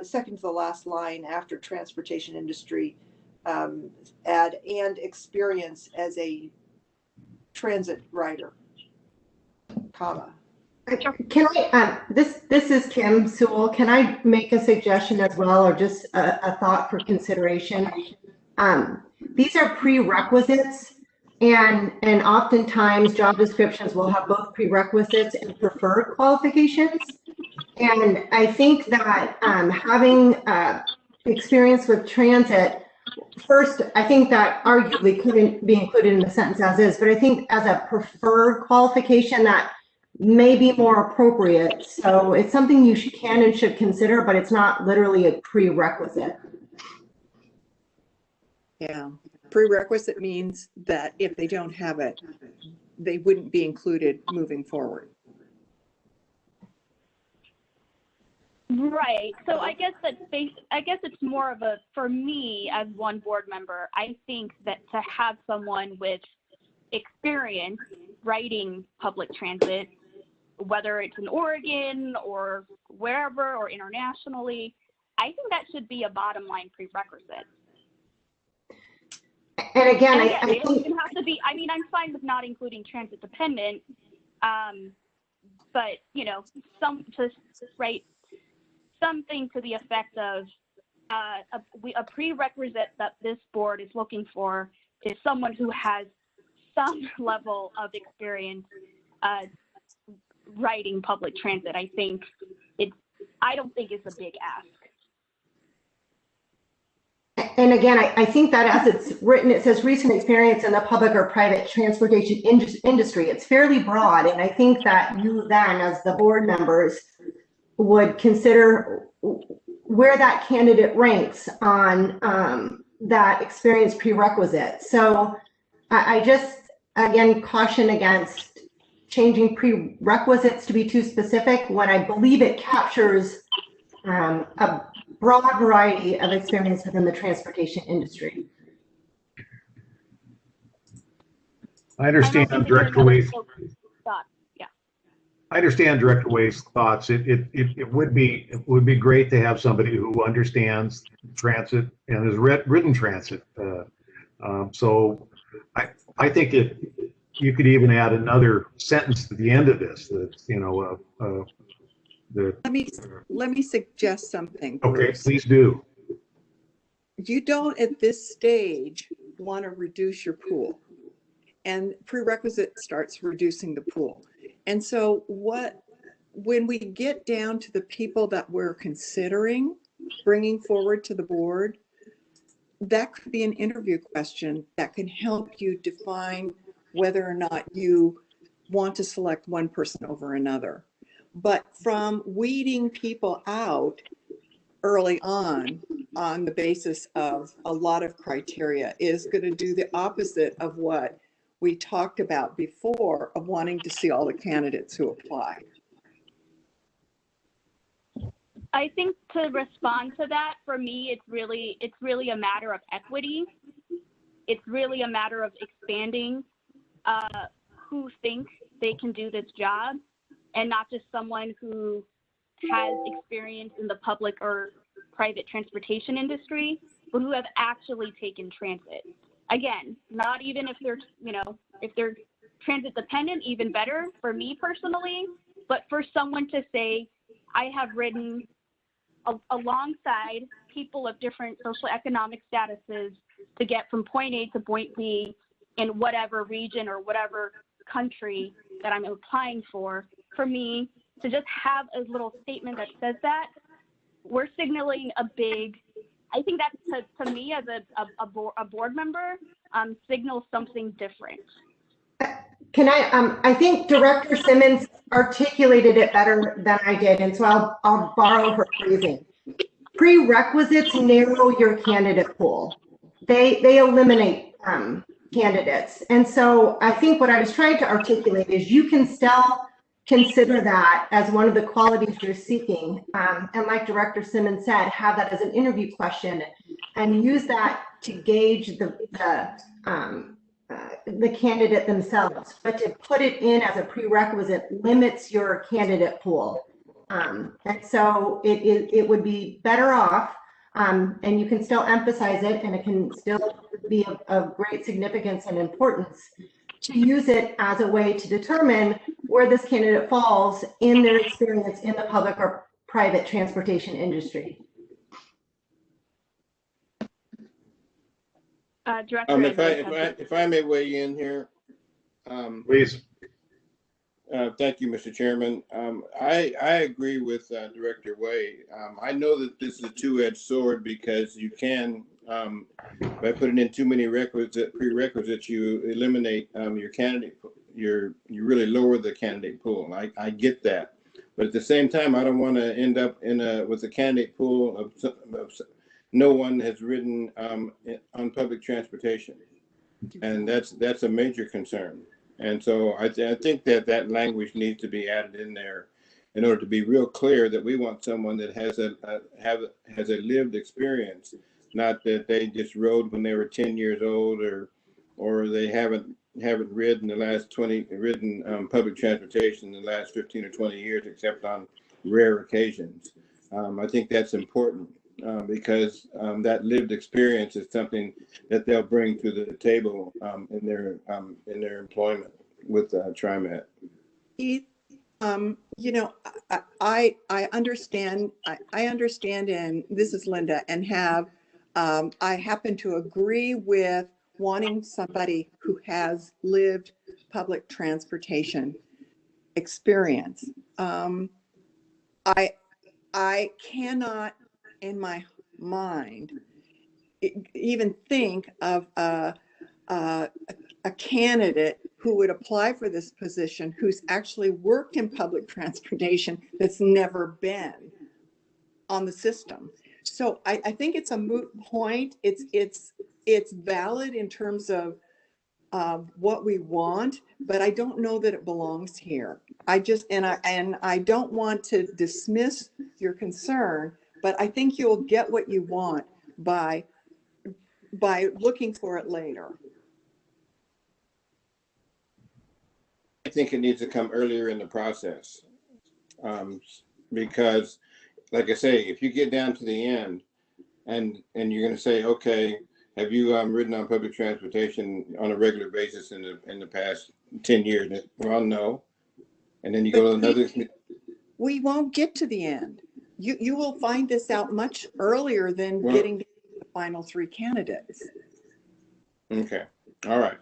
second to the last line after transportation industry, add and experience as a transit rider, comma. Can I, this is Kim Sewell. Can I make a suggestion as well, or just a thought for consideration? These are prerequisites, and oftentimes job descriptions will have both prerequisites and preferred qualifications. And I think that having experience with transit, first, I think that arguably couldn't be included in the sentence as is, but I think as a preferred qualification that may be more appropriate. So it's something you can and should consider, but it's not literally a prerequisite. Yeah, prerequisite means that if they don't have it, they wouldn't be included moving forward. Right. So I guess it's more of a, for me as one board member, I think that to have someone with experience writing public transit, whether it's in Oregon or wherever or internationally, I think that should be a bottom line prerequisite. And again, and I it think doesn't have to be, I mean, I'm fine with not including transit dependent, but something to the effect of a prerequisite that this board is looking for is someone who has some level of experience writing public transit. I don't think it's a big ask. And again, I think that as it's written, it says recent experience in the public or private transportation industry. It's fairly broad. And I think that you then, as the board members, would consider where that candidate ranks on that experience prerequisite. So I just, again, caution against changing prerequisites to be too specific when I believe it captures a broad variety of experience within the transportation industry. I understand Director Wade's I understand Director Wade's thoughts. It would be great to have somebody who understands transit and has ridden transit. So I think you could even add another sentence to the end of this that Let me suggest something. Okay, Bruce. please do. You don't at this stage want to reduce your pool, and prerequisite starts reducing the pool. And so when we get down to the people that we're considering bringing forward to the board, that could be an interview question that can help you define whether or not you want to select one person over another. But from weeding people out early on the basis of a lot of criteria is going to do the opposite of what we talked about before, of wanting to see all the candidates who apply. I think to respond to that, for me, it's really a matter of equity. It's really a matter of expanding who thinks they can do this job, and not just someone who has experience in the public or private transportation industry, but who have actually taken transit. Again, not even if they're, you know, if they're transit dependent, even better for me personally, but for someone to say, I have ridden alongside people of different social economic statuses to get from point A to point B in whatever region or whatever country that I'm applying for me to just have a little statement that says that, we're signaling a big, I think that to me as a board member, signals something different. Can I think Director Simmons articulated it better than I did, and so I'll borrow her phrasing. Prerequisites narrow your candidate pool. They eliminate candidates. And so I think what I was trying to articulate is you can still consider that as one of the qualities you're seeking. And like Director Simmons said, have that as an interview question and use that to gauge the candidate themselves. But to put it in as a prerequisite limits your candidate pool. And so it would be better off, and you can still emphasize it, and it can still be of great significance and importance to use it as a way to determine where this candidate falls in their experience in the public or private transportation industry. Director, if I may weigh in here, please. Thank you, Mr. Chairman. I agree with Director Way. I know that this is a two-edged sword because you can, by putting in too many prerequisites, you eliminate your candidate. You really lower the candidate pool. I get that, but at the same time, I don't want to end up with a candidate pool of no one has ridden on public transportation, and that's a major concern. And so I think that language needs to be added in there in order to be real clear that we want someone that has a lived experience, not that they just rode when they were 10 years old or they haven't ridden public transportation in the last 15 or 20 years except on rare occasions. I think that's important because that lived experience is something that they'll bring to the table in their employment with TriMet. Keith, you know, I understand. I understand, and this is Linda, and I happen to agree with wanting somebody who has lived public transportation experience. I cannot, in my mind, even think of a candidate who would apply for this position who's actually worked in public transportation that's never been on the system. So I think it's a moot point. It's valid in terms of what we want, but I don't know that it belongs here. I don't want to dismiss your concern, but I think you'll get what you want by looking for it later. I think it needs to come earlier in the process because, like I say, if you get down to the end and you're going to say, okay, have you ridden on public transportation on a regular basis in the past 10 years? Well, no. And then you go to another. We won't get to the end. You will find this out much earlier than getting to the final three candidates. Okay. All right.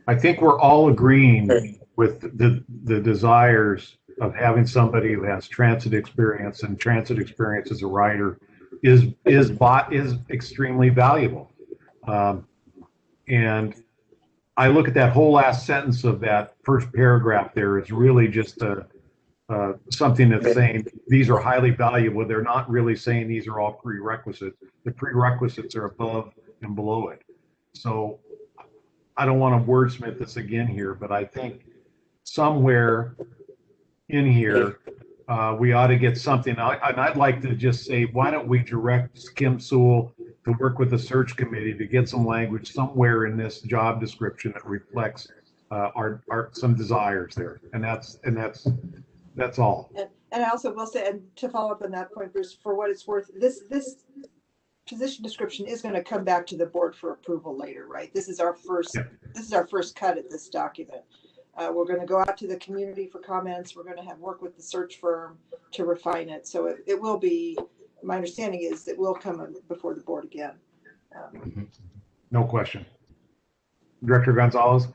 I think we're all agreeing with the desires of having somebody who has transit experience, and transit experience as a rider is extremely valuable. And I look at that whole last sentence of that first paragraph there is really just something that's saying these are highly valuable. They're not really saying these are all prerequisites. The prerequisites are above and below it. So I don't want to wordsmith this again here, but I think somewhere in here we ought to get something. And I'd like to just say, why don't we direct Kim Sewell to work with the search committee to get some language somewhere in this job description that reflects our some desires there, and that's all. And I also will say, and to follow up on that point, Bruce, for what it's worth, this position description is going to come back to the board for approval later, right? This is our first cut at this document. We're going to go out to the community for comments. We're going to have work with the search firm to refine it. So it will be, my understanding is it will come before the board again. No question. Director Gonzalez.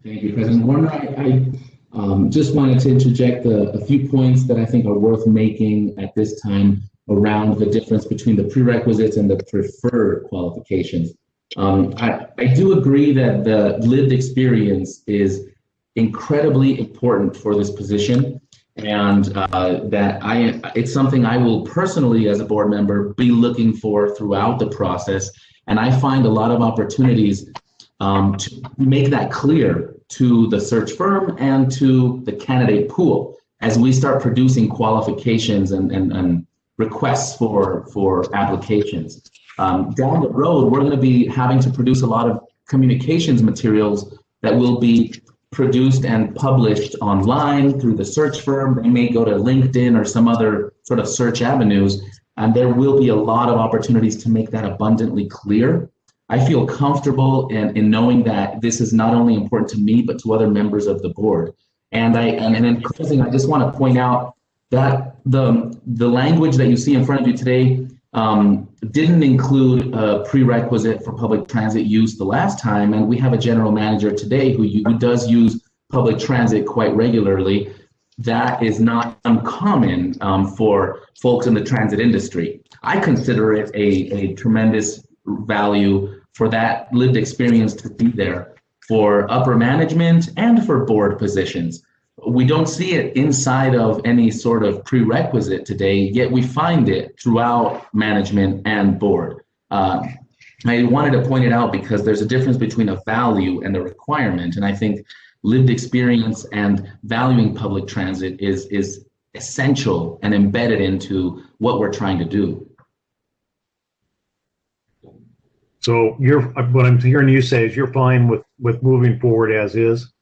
Thank you, President Warner. I just wanted to interject a few points that I think are worth making at this time around the difference between the prerequisites and the preferred qualifications. I do agree that the lived experience is incredibly important for this position, and it's something I will personally, as a board member, be looking for throughout the process. And I find a lot of opportunities to make that clear to the search firm and to the candidate pool as we start producing qualifications and requests for applications. Down the road, we're going to be having to produce a lot of communications materials that will be produced and published online through the search firm. They may go to LinkedIn or some other sort of search avenues, and there will be a lot of opportunities to make that abundantly clear. I feel comfortable in knowing that this is not only important to me, but to other members of the board. And in closing, I just want to point out that the language that you see in front of you today didn't include a prerequisite for public transit use the last time. And we have a general manager today who does use public transit quite regularly. That is not uncommon for folks in the transit industry. I consider it a tremendous value for that lived experience to be there for upper management and for board positions. We don't see it inside of any sort of prerequisite today, yet we find it throughout management and board. I wanted to point it out because there's a difference between a value and a requirement, and I think lived experience and valuing public transit is essential and embedded into what we're trying to do. So what I'm hearing you say is you're fine with moving forward as is?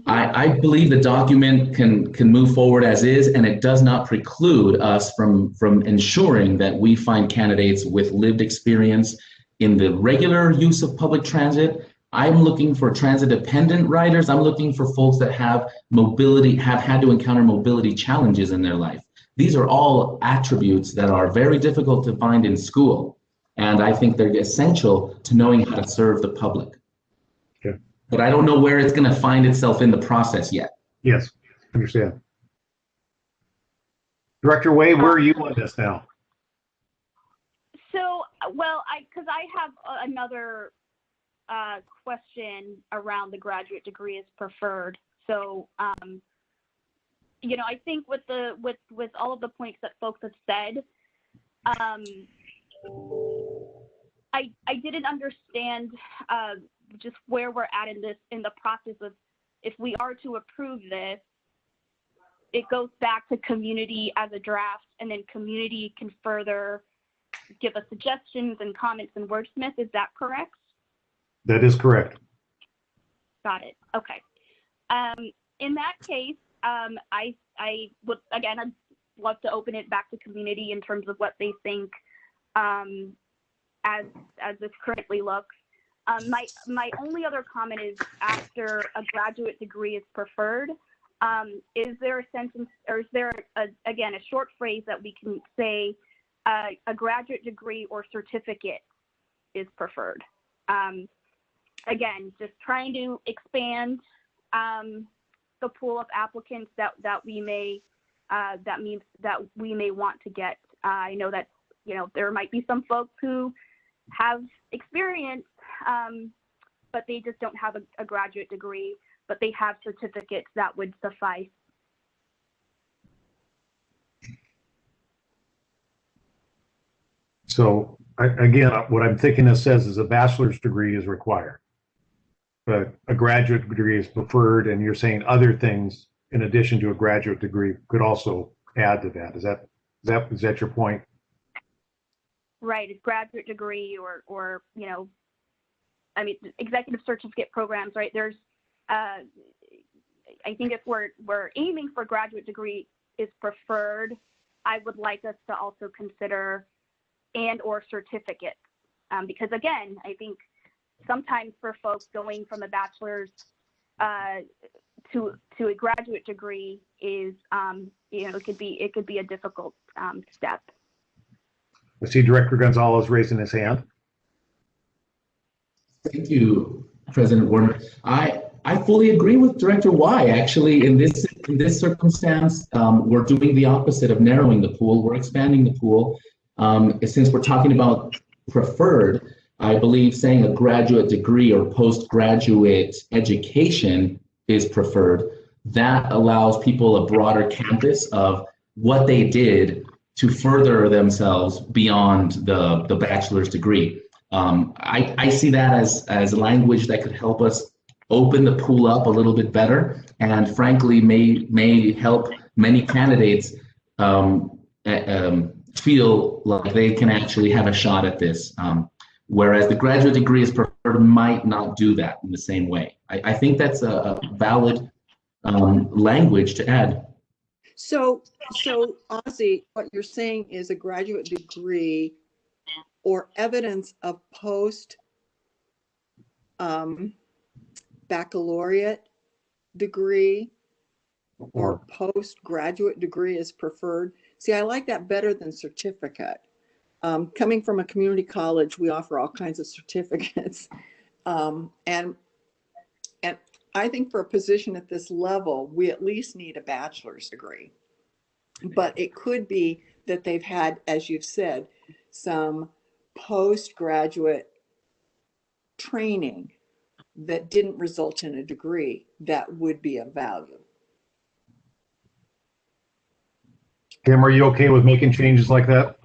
I believe the document can move forward as is, and it does not preclude us from ensuring that we find candidates with lived experience in the regular use of public transit. I'm looking for transit-dependent riders. I'm looking for folks that have had to encounter mobility challenges in their life. These are all attributes that are very difficult to find in school. And I think they're essential to knowing how to serve the public. Okay. But I don't know where it's going to find itself in the process yet. Yes, understand. Director Way, where are you on this now? So, well, because I have another question around the graduate degree as preferred. So, you know, I think with all of the points that folks have said, I didn't understand just where we're at in the process of, if we are to approve this, it goes back to community as a draft, and then community can further give us suggestions and comments and wordsmith. Is that correct? That is correct. Got it. Okay. In that case, I would, again, I'd love to open it back to community in terms of what they think as this currently looks. My only other comment is, after a graduate degree is preferred, is there a sentence, or is there again a short phrase that we can say a graduate degree or certificate is preferred? Again, just trying to expand the pool of applicants that we may want to get. I know that, you know, there might be some folks who have experience, but they just don't have a graduate degree, but they have certificates that would suffice. So again, what I'm thinking this says is a bachelor's degree is required, but a graduate degree is preferred, and you're saying other things in addition to a graduate degree could also add to that. Is that your point? Right, a graduate degree or you know, I mean, executive certificate programs, right? There's I think if we're aiming for graduate degree is preferred, I would like us to also consider and or certificate. Because again, I think sometimes for folks going from a bachelor's to a graduate degree is, it could be a difficult step. I see Director Gonzalez raising his hand. Thank you, President Warner. I fully agree with Director Y. Actually, in this circumstance, we're doing the opposite of narrowing the pool. We're expanding the pool. Since we're talking about preferred, I believe saying a graduate degree or postgraduate education is preferred. That allows people a broader canvas of what they did to further themselves beyond the bachelor's degree. I see that as language that could help us open the pool up a little bit better, and frankly may help many candidates feel like they can actually have a shot at this. Whereas the graduate degree is preferred might not do that in the same way. I think that's a valid language to add. So Ozzy, what you're saying is a graduate degree or evidence of post baccalaureate degree or postgraduate degree is preferred. See, I like that better than certificate. Coming from a community college, we offer all kinds of certificates. And I think for a position at this level, we at least need a bachelor's degree. But it could be that they've had, as you've said, some postgraduate training that didn't result in a degree that would be of value. Kim, are you okay with making changes like that?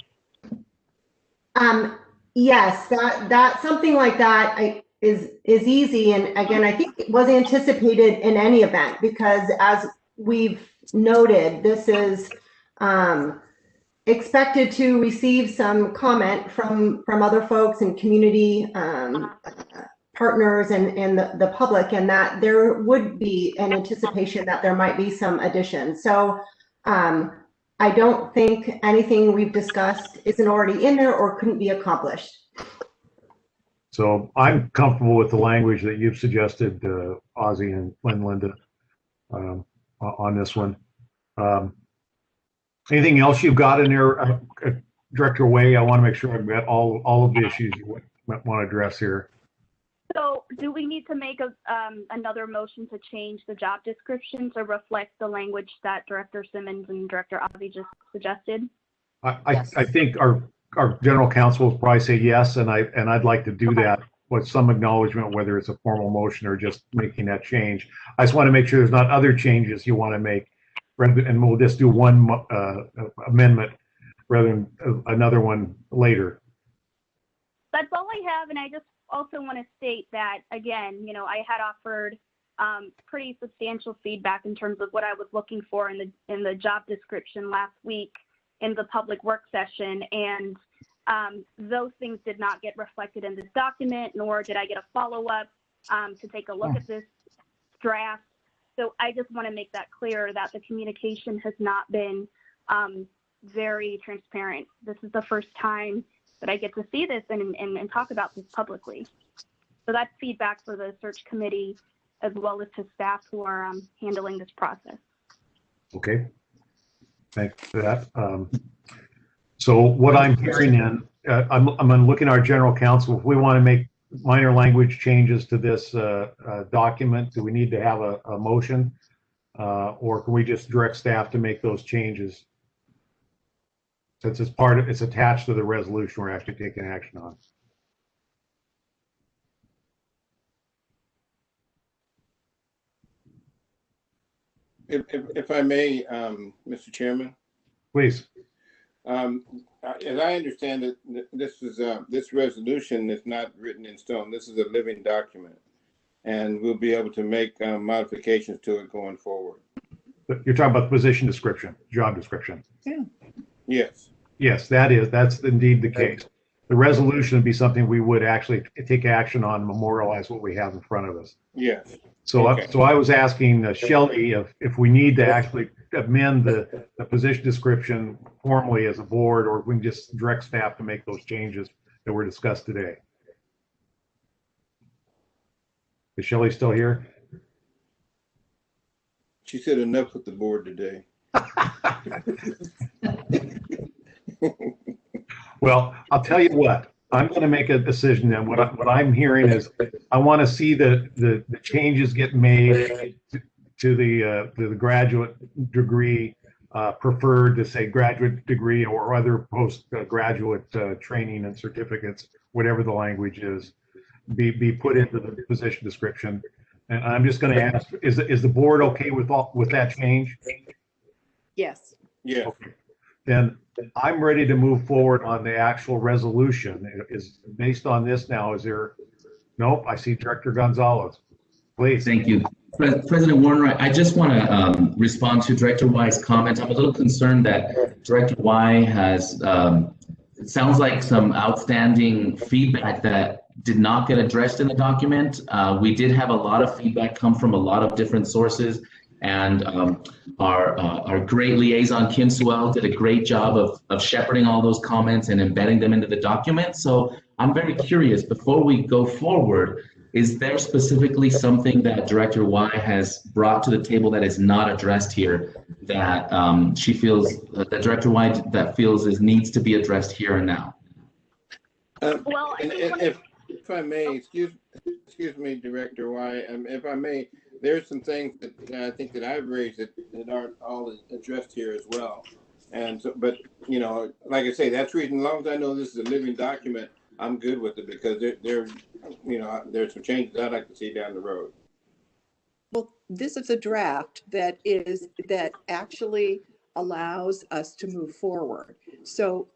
Yes, that something like that is easy. And again, I think it was anticipated in any event, because as we've noted, this is expected to receive some comment from other folks and community partners and the public, and that there would be an anticipation that there might be some additions. So I don't think anything we've discussed isn't already in there or couldn't be accomplished. So I'm comfortable with the language that you've suggested, Ozzy and Linda, on this one. Anything else you've got in there, Director Way? I want to make sure I've got all of the issues you want to address here. So do we need to make another motion to change the job description to reflect the language that Director Simmons and Director Ozzy just suggested? I think our general counsel will probably say yes, and I'd like to do that with some acknowledgement, whether it's a formal motion or just making that change. I just want to make sure there's not other changes you want to make, and we'll just do one amendment rather than another one later. That's all I have, and I just also want to state that, again, I had offered pretty substantial feedback in terms of what I was looking for in the job description last week in the public work session, and those things did not get reflected in this document, nor did I get a follow-up to take a look at this draft. So I just want to make that clear that the communication has not been very transparent. This is the first time that I get to see this and talk about this publicly. So that's feedback for the search committee as well as to staff who are handling this process. Okay, thanks for that. So what I'm hearing I'm looking at our general counsel. If we want to make minor language changes to this document, do we need to have a motion, or can we just direct staff to make those changes? Since it's attached to the resolution we're actually taking action on. If I may, Mr. Chairman. Please. As I understand it, this resolution is not written in stone. This is a living document, and we'll be able to make modifications to it going forward. You're talking about the position description, job description. Yeah. Yes. Yes, that's indeed the case. The resolution would be something we would actually take action on, memorialize what we have in front of us. Yes. So, Okay. so I was asking Shelley if we need to actually amend the position description formally as a board, or if we can just direct staff to make those changes that were discussed today. Is Shelley still here? She said enough with the board today. Well, I'll tell you what, I'm going to make a decision, and what I'm hearing is I want to see the changes get made to the graduate degree, preferred to say graduate degree or other postgraduate training and certificates, whatever the language is, be put into the position description. And I'm just going to ask, is the board okay with that change? Yes. Yeah. Okay. Then I'm ready to move forward on the actual resolution. Is based on this now, is there? Nope, I see Director Gonzalez. Please. Thank you. President Warner, I just want to respond to Director Y's comment. I'm a little concerned that Director Y has, it sounds like some outstanding feedback that did not get addressed in the document. We did have a lot of feedback come from a lot of different sources, and our great liaison, Kim Sewell, did a great job of shepherding all those comments and embedding them into the document. So I'm very curious, before we go forward, is there specifically something that Director Y has brought to the table that is not addressed here that she feels, that Director Y that feels needs to be addressed here and now? Well, if I may, excuse me, Director Y, if I may, there's some things that I think that I've raised that aren't all addressed here as well. And so, but you know, like I say, that's the reason. As long as I know this is a living document, I'm good with it, because there's some changes I'd like to see down the road. Well, this is a draft that actually allows us to move forward. So,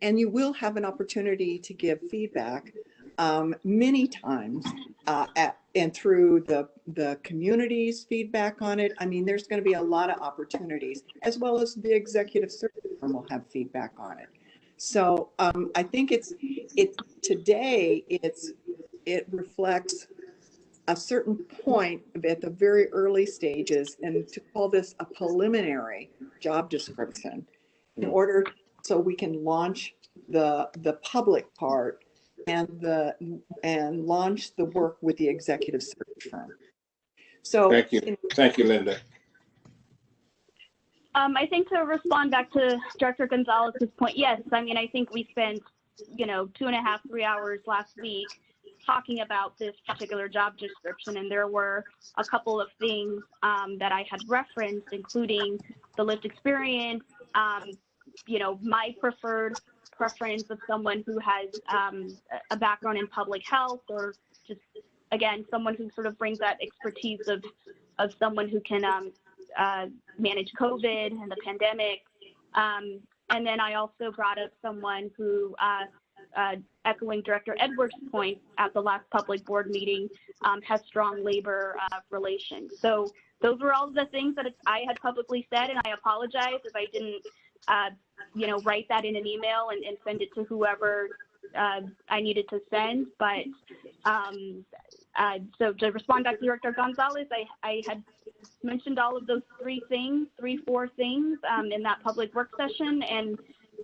and you will have an opportunity to give feedback many times and through the community's feedback on it. I mean, there's going to be a lot of opportunities, as well as the executive search firm will have feedback on it. So I think today it reflects a certain point at the very early stages, and to call this a preliminary job description in order so we can launch the public part and launch the work with the executive search firm. So thank you, Linda. I think to respond back to Director Gonzalez's point, yes, I mean, I think we spent, 2.5, 3 hours last week talking about this particular job description, and there were a couple of things that I had referenced, including the lived experience, my preference of someone who has a background in public health, or just, again, someone who sort of brings that expertise of someone who can manage COVID and the pandemic. And then I also brought up someone who, echoing Director Edwards' point at the last public board meeting, has strong labor relations. So those were all the things that I had publicly said, and I apologize if I didn't, write that in an email and send it to whoever I needed to send. But so to respond back to Director Gonzalez, I had mentioned all of those four things in that public work session. And,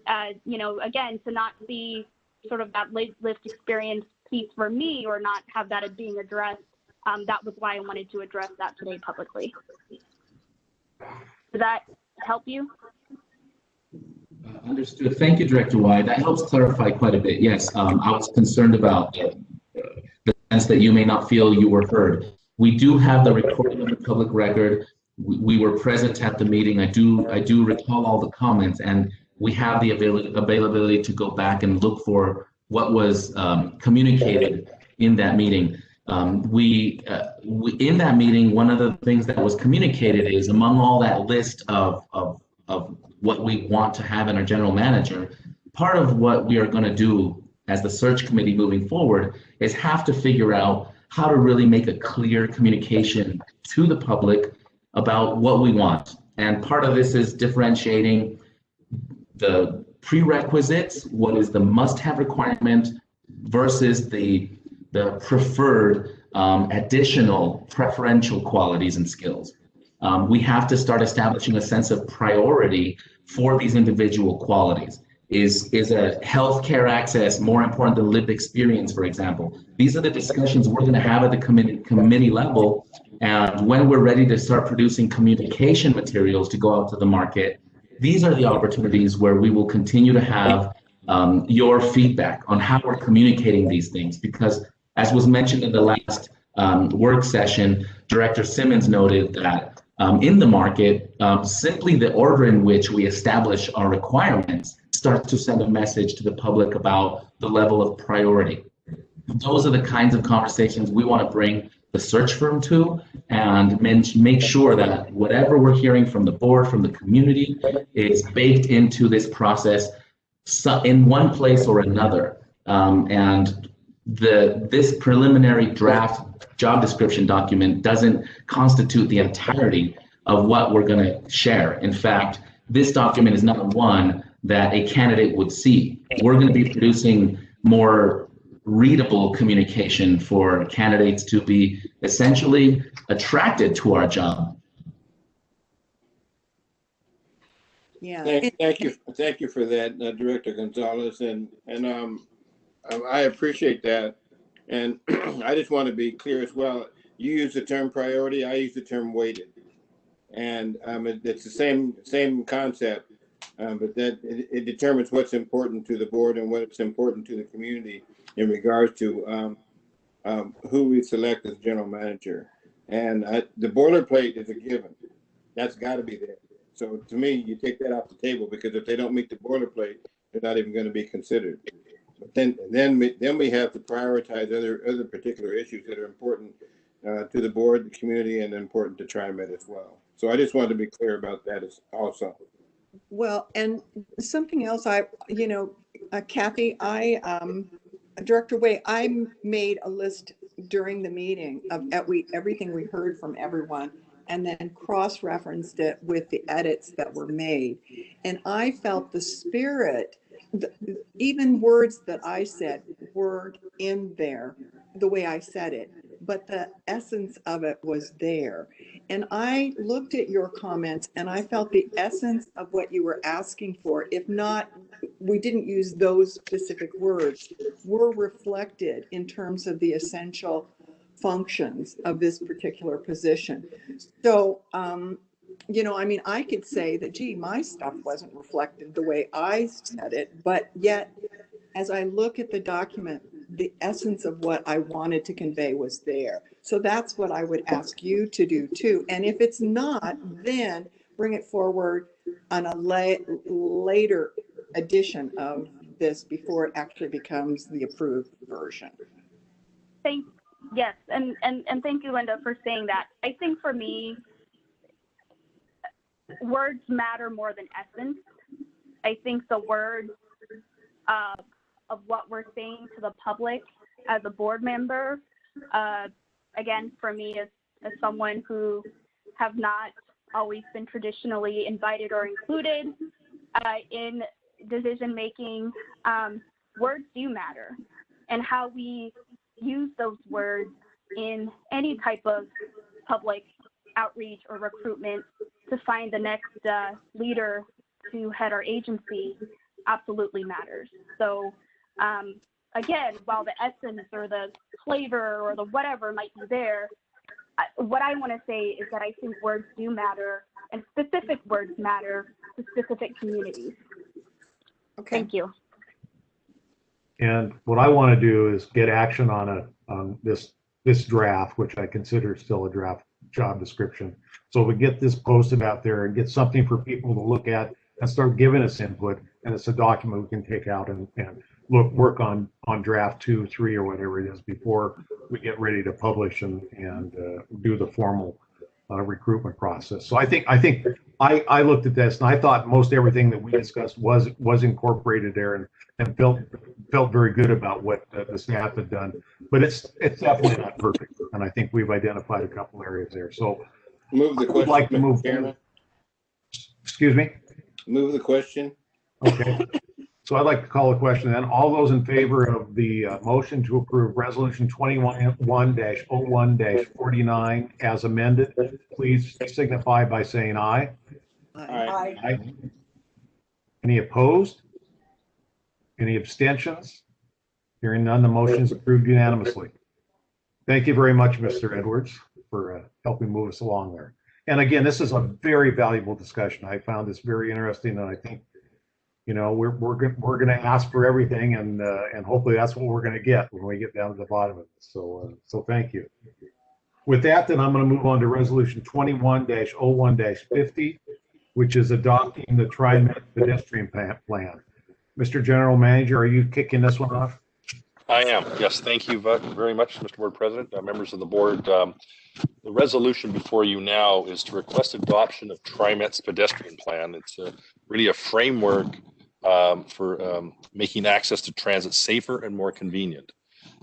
again, to not see sort of that lived experience piece for me, or not have that as being addressed, that was why I wanted to address that today publicly. Does that help you? Understood. Thank you, Director Y. That helps clarify quite a bit. Yes, I was concerned about the sense that you may not feel you were heard. We do have the recording of the public record. We were present at the meeting. I do recall all the comments, and we have the availability to go back and look for what was communicated in that meeting. In that meeting, one of the things that was communicated is, among all that list of what we want to have in our general manager, part of what we are going to do as the search committee moving forward is have to figure out how to really make a clear communication to the public about what we want. And part of this is differentiating the prerequisites, what is the must-have requirement, versus the preferred additional preferential qualities and skills. We have to start establishing a sense of priority for these individual qualities. Is a healthcare access more important than lived experience, for example? These are the discussions we're going to have at the committee level. And when we're ready to start producing communication materials to go out to the market, these are the opportunities where we will continue to have your feedback on how we're communicating these things. Because as was mentioned in the last work session, Director Simmons noted that in the market, simply the order in which we establish our requirements starts to send a message to the public about the level of priority. Those are the kinds of conversations we want to bring the search firm to, and make sure that whatever we're hearing from the board, from the community, is baked into this process in one place or another. And this preliminary draft job description document doesn't constitute the entirety of what we're going to share. In fact, this document is not one that a candidate would see. We're going to be producing more readable communication for candidates to be essentially attracted to our job. Yeah. Thank you for that, Director Gonzalez, and I appreciate that. And I just want to be clear as well. You use the term priority, I use the term weighted, and it's the same concept, but that it determines what's important to the board and what's important to the community in regards to who we select as general manager. And the boilerplate is a given. That's got to be there. So to me, you take that off the table, because if they don't meet the boilerplate, they're not even going to be considered. But then we have to prioritize other particular issues that are important to the board, the community, and important to TriMet as well. So I just wanted to be clear about that also. Well, and something else, Kathy, Director Way, I made a list during the meeting of everything we heard from everyone, and then cross-referenced it with the edits that were made. And I felt the spirit, even words that I said weren't in there the way I said it, but the essence of it was there. And I looked at your comments and I felt the essence of what you were asking for, if not, we didn't use those specific words, were reflected in terms of the essential functions of this particular position. So, I could say that, gee, my stuff wasn't reflected the way I said it, but yet, as I look at the document, the essence of what I wanted to convey was there. So that's what I would ask you to do too. And if it's not, then bring it forward on a later edition of this before it actually becomes the approved version. Yes, and thank you, Linda, for saying that. I think for me, words matter more than essence. I think the words of what we're saying to the public as a board member, again, for me as someone who have not always been traditionally invited or included in decision making, words do matter, and how we use those words in any type of public outreach or recruitment to find the next leader to head our agency absolutely matters. So again, while the essence or the flavor or the whatever might be there, what I want to say is that I think words do matter, and specific words matter to specific communities. Okay. Thank you. And what I want to do is get action on this draft, which I consider still a draft job description. So we get this posted out there and get something for people to look at and start giving us input. And it's a document we can take out and work on draft 2, 3, or whatever it is before we get ready to publish and do the formal recruitment process. So I think I looked at this and I thought most everything that we discussed was incorporated there and felt very good about what the staff had done. But it's definitely not perfect, and I think we've identified a couple areas there. So move the question. I'd like to move. Excuse me. Move the question. Okay. So I'd like to call the question then. All those in favor of the motion to approve Resolution 21-01-49 as amended, please signify by saying aye. Aye. Aye. Any opposed? Any abstentions? Hearing none, the motion is approved unanimously. Thank you very much, Mr. Edwards, for helping move us along there. And again, this is a very valuable discussion. I found this very interesting, and I think, you know, we're going to ask for everything, and hopefully that's what we're going to get when we get down to the bottom of this. So thank you. With that, then I'm going to move on to Resolution 21-01-50, which is adopting the TriMet pedestrian plan. Mr. General Manager, are you kicking this one off? I am. Yes. Thank you very much, Mr. Board President, members of the board. The resolution before you now is to request adoption of TriMet's pedestrian plan. It's really a framework for making access to transit safer and more convenient.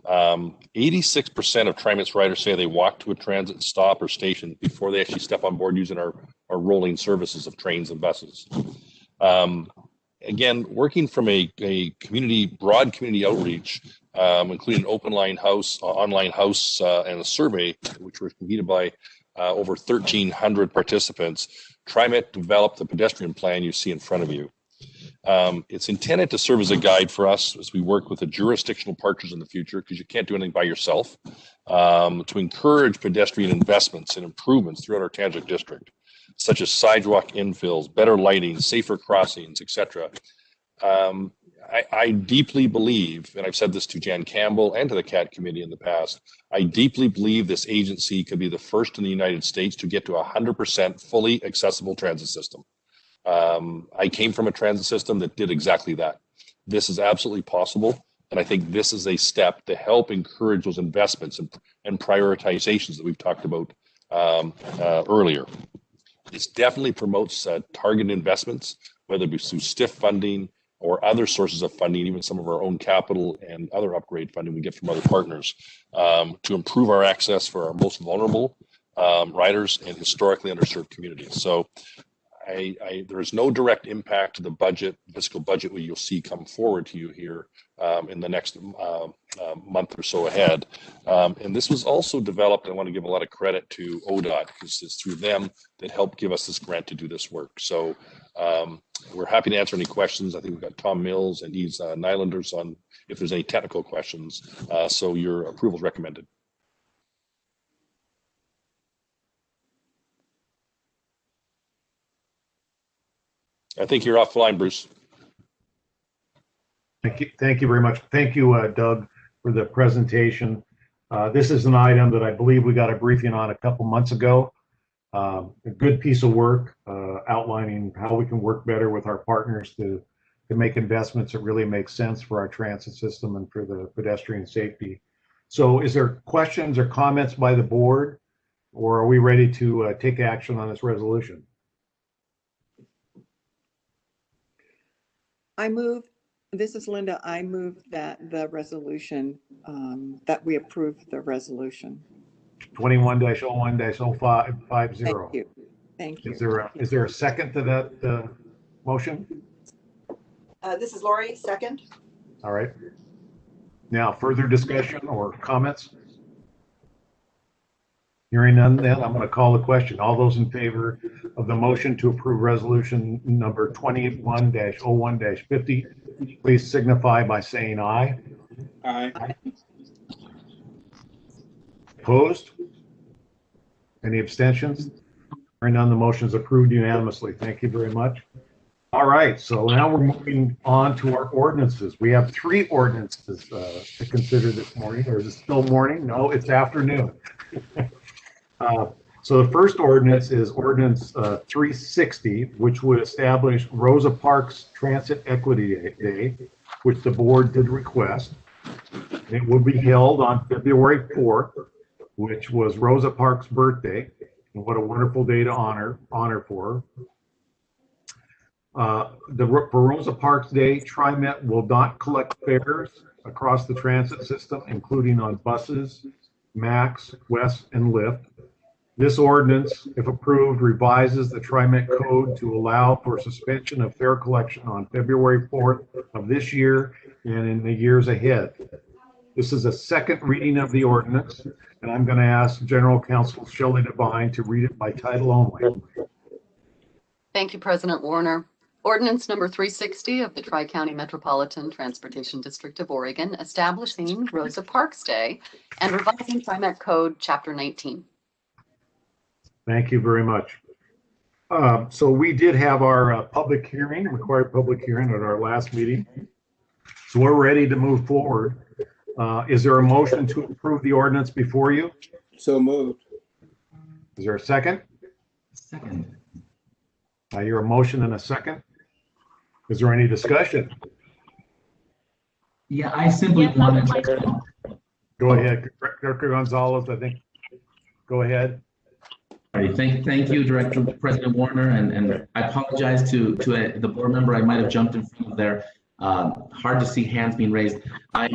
86% of TriMet's riders say they walk to a transit stop or station before they actually step on board using our rolling services of trains and buses. Again, working from a broad community outreach, including an online house, and a survey, which were completed by over 1,300 participants, TriMet developed the pedestrian plan you see in front of you. It's intended to serve as a guide for us as we work with the jurisdictional partners in the future, because you can't do anything by yourself, to encourage pedestrian investments and improvements throughout our Tangic district, such as sidewalk infills, better lighting, safer crossings, etc. I deeply believe, and I've said this to Jan Campbell and to the CAT committee in the past, I deeply believe this agency could be the first in the United States to get to 100% fully accessible transit system. I came from a transit system that did exactly that. This is absolutely possible, and I think this is a step to help encourage those investments and prioritizations that we've talked about earlier. This definitely promotes targeted investments, whether it be through STIF funding or other sources of funding, even some of our own capital and other upgrade funding we get from other partners, to improve our access for our most vulnerable riders and historically underserved communities. So there is no direct impact to the budget, fiscal budget, what you'll see come forward to you here in the next month or so ahead. And this was also developed, I want to give a lot of credit to ODOT, because it's through them that helped give us this grant to do this work. So we're happy to answer any questions. I think we've got Tom Mills and Yves Nylanders on if there's any technical questions. So your approval is recommended. I think you're offline, Bruce. Thank you very much. Thank you, Doug, for the presentation. This is an item that I believe we got a briefing on a couple months ago. A good piece of work outlining how we can work better with our partners to make investments that really make sense for our transit system and for the pedestrian safety. So is there questions or comments by the board, or are we ready to take action on this resolution? This is Linda, I move that the resolution, that we approve the resolution. 21-01-0550. Thank you. Is there a second to that motion? This is Lori, second. All right. Now, further discussion or comments? Hearing none, then I'm going to call the question. All those in favor of the motion to approve resolution number 21-01-50, please signify by saying aye. Aye. Opposed? Any abstentions? Hearing none, the motion is approved unanimously. Thank you very much. All right, so now we're moving on to our ordinances. We have 3 ordinances to consider this morning. Or is it still morning? No, it's afternoon. So the first ordinance is Ordinance 360, which would establish Rosa Parks Transit Equity Day, which the board did request. It would be held on February 4th, which was Rosa Parks' birthday. And what a wonderful day to honor for her. For Rosa Parks Day, TriMet will not collect fares across the transit system, including on buses, MAX, West, and Lyft. This ordinance, if approved, revises the TriMet code to allow for suspension of fare collection on February 4th of this year and in the years ahead. This is a second reading of the ordinance, and I'm going to ask General Counsel Shelley Devine to read it by title only. Thank you, President Warner. Ordinance number 360 of the Tri-County Metropolitan Transportation District of Oregon, establishing Rosa Parks Day and revising TriMet Code Chapter 19. Thank you very much. So we did have our public hearing, required public hearing at our last meeting. So we're ready to move forward. Is there a motion to approve the ordinance before you? So moved. Is there a second? Second. I hear a motion and a second. Is there any discussion? Yeah, I simply wanted to. Go ahead, Director Gonzalez, I think. Go ahead. All right, thank you, Director President Warner, and I apologize to the board member. I might have jumped in front of there. Hard to see hands being raised. I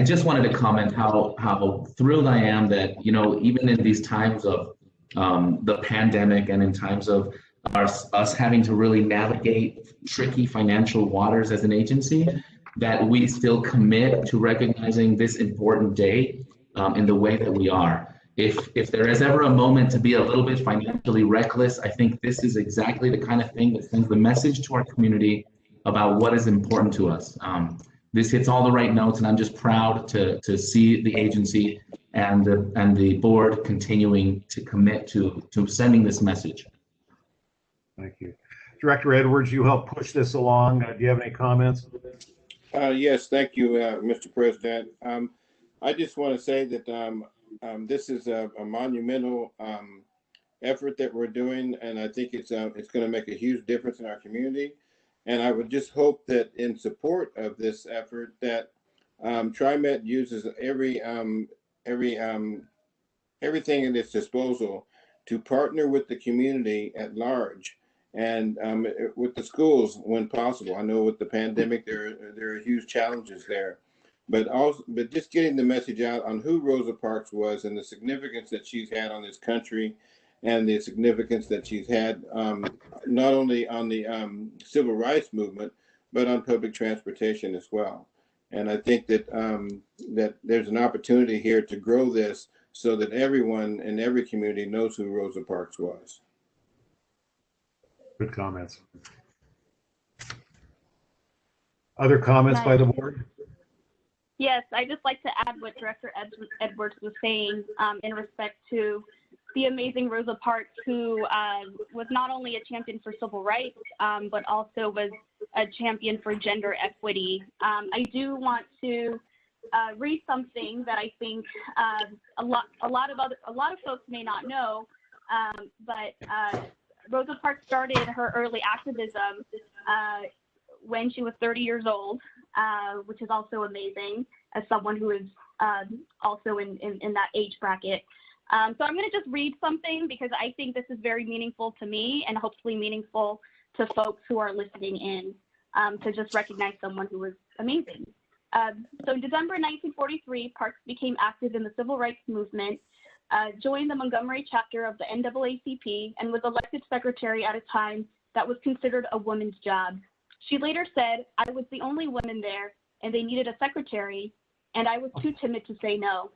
just wanted to comment how thrilled I am that, you know, even in these times of the pandemic and in times of us having to really navigate tricky financial waters as an agency, that we still commit to recognizing this important day in the way that we are. If there is ever a moment to be a little bit financially reckless, I think this is exactly the kind of thing that sends the message to our community about what is important to us. This hits all the right notes, and I'm just proud to see the agency and the board continuing to commit to sending this message. Thank you. Director Edwards, you helped push this along. Do you have any comments? Yes, thank you, Mr. President. I just want to say that this is a monumental effort that we're doing, and I think it's going to make a huge difference in our community. And I would just hope that in support of this effort, that TriMet uses everything at its disposal to partner with the community at large and with the schools when possible. I know with the pandemic there are huge challenges there, but just getting the message out on who Rosa Parks was and the significance that she's had on this country and the significance that she's had not only on the civil rights movement, but on public transportation as well. And I think that that there's an opportunity here to grow this so that everyone in every community knows who Rosa Parks was. Good comments. Other comments by the board? Yes, I'd just like to add what Director Edwards was saying in respect to the amazing Rosa Parks, who was not only a champion for civil rights, but also was a champion for gender equity. I do want to read something that I think a lot of folks may not know, but Rosa Parks started her early activism when she was 30 years old, which is also amazing as someone who is also in that age bracket. So I'm going to just read something because I think this is very meaningful to me and hopefully meaningful to folks who are listening in, to just recognize someone who was amazing. So in December 1943, Parks became active in the civil rights movement, joined the Montgomery chapter of the NAACP, and was elected secretary at a time that was considered a woman's job. She later said, "I was the only woman there, and they needed a secretary, and I was too timid to say no."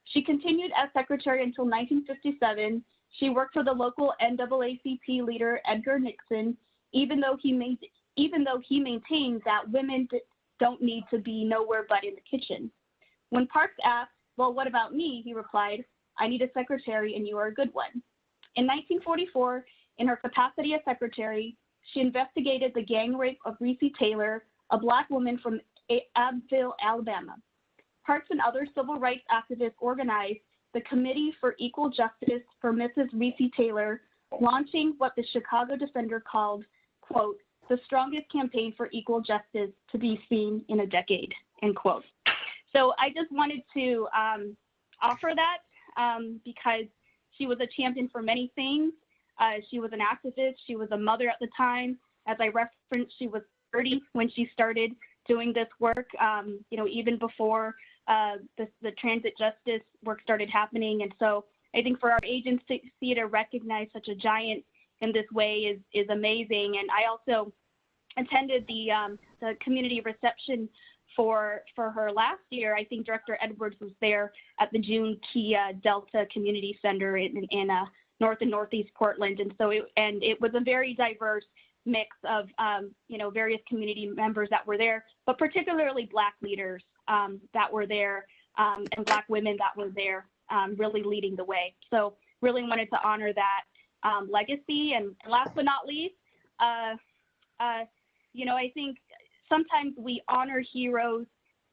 She continued as secretary until 1957. She worked for the local NAACP leader, Edgar Nixon, even though he maintained that women don't need to be nowhere but in the kitchen. When Parks asked, "Well, what about me?" he replied, "I need a secretary, and you are a good one." In 1944, in her capacity as secretary, she investigated the gang rape of Reese Taylor, a Black woman from Abbeville, Alabama. Parks and other civil rights activists organized the Committee for Equal Justice for Mrs. Reese Taylor, launching what the Chicago Defender called, quote, "the strongest campaign for equal justice to be seen in a decade," end quote. So I just wanted to offer that because she was a champion for many things. She was an activist. She was a mother at the time. As I referenced, she was 30 when she started doing this work, even before the transit justice work started happening. And so I think for our agency to recognize such a giant in this way is amazing. And I also attended the community reception for her last year. I think Director Edwards was there at the June Kia Delta Community Center in North and Northeast Portland. And so it was a very diverse mix of, various community members that were there, but particularly Black leaders that were there and Black women that were there really leading the way. So really wanted to honor that legacy. And last but not least, I think sometimes we honor heroes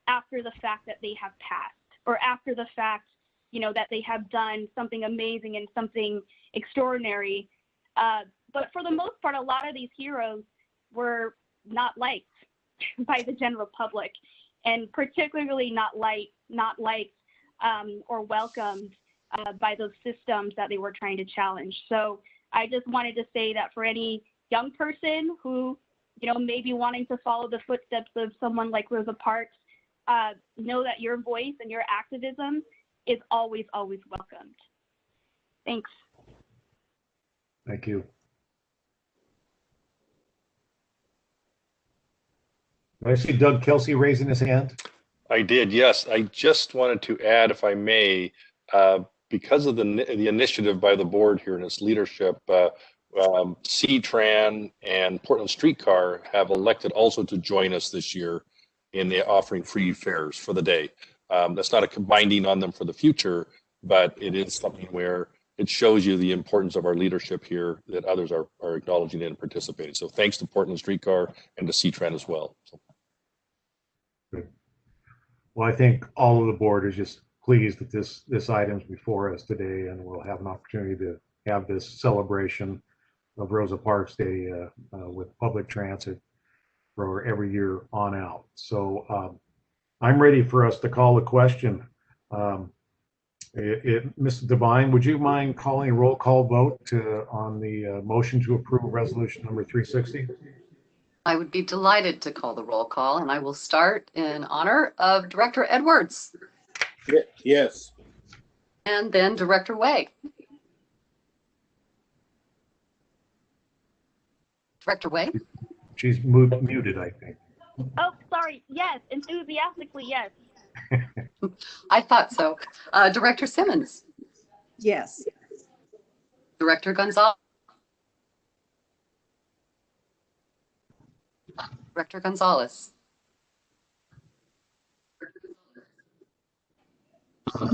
after the fact that they have passed, or after the fact, that they have done something amazing and something extraordinary. But for the most part, a lot of these heroes were not liked by the general public, and particularly not liked or welcomed by those systems that they were trying to challenge. So I just wanted to say that for any young person who, maybe wanting to follow the footsteps of someone like Rosa Parks, know that your voice and your activism is always, always welcomed. Thanks. Thank you. I see Doug Kelsey raising his hand. I did, yes. I just wanted to add, if I may, because of the initiative by the board here and its leadership, C-Tran and Portland Streetcar have elected also to join us this year in the offering free fares for the day. That's not a binding on them for the future, but it is something where it shows you the importance of our leadership here that others are acknowledging and participating. So thanks to Portland Streetcar and to C-Tran as well. So. Good. Well, I think all of the board is just pleased that this item's before us today, and we'll have an opportunity to have this celebration of Rosa Parks Day with public transit for every year on out. So I'm ready for us to call the question. Mr. Devine, would you mind calling a roll call vote on the motion to approve resolution number 360? I would be delighted to call the roll call, and I will start in honor of Director Edwards. Yes. And then Director Way. Director Way? She's muted, I think. Oh, sorry. Yes, enthusiastically, yes. I thought so. Director Simmons? Yes. Director Gonzalez? Director Gonzalez?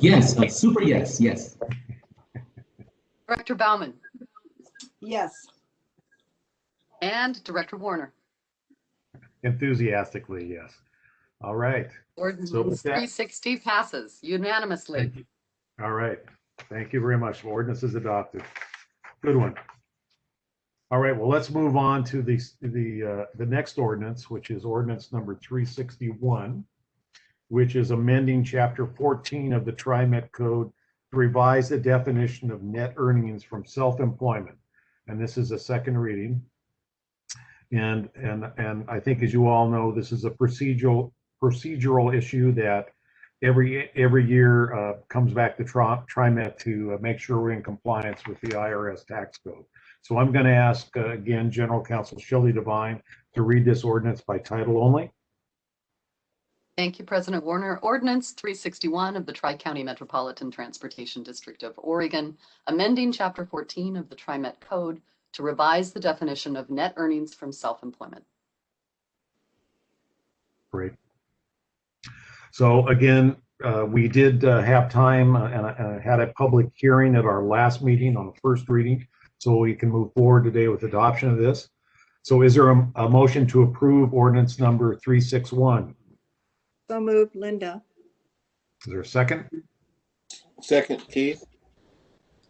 Yes, super yes, yes. Director Bauman? Yes. And Director Warner? Enthusiastically, yes. All right. Ordinance So with that, 360 passes unanimously. thank you. All right. Thank you very much. Ordinance is adopted. Good one. All right. Well, let's move on to the next ordinance, which is ordinance number 361, which is amending chapter 14 of the TriMet code to revise the definition of net earnings from self-employment. And this is a second reading. And I think, as you all know, this is a procedural issue that every year comes back to TriMet to make sure we're in compliance with the IRS tax code. So I'm going to ask again General Counsel Shelley Devine to read this ordinance by title only. Thank you, President Warner. Ordinance 361 of the Tri-County Metropolitan Transportation District of Oregon, amending Chapter 14 of the TriMet Code to revise the definition of net earnings from self-employment. Great. So again, we did have time and had a public hearing at our last meeting on the first reading, so we can move forward today with adoption of this. So is there a motion to approve ordinance number 361? So moved, Linda. Is there a second? Second, Keith.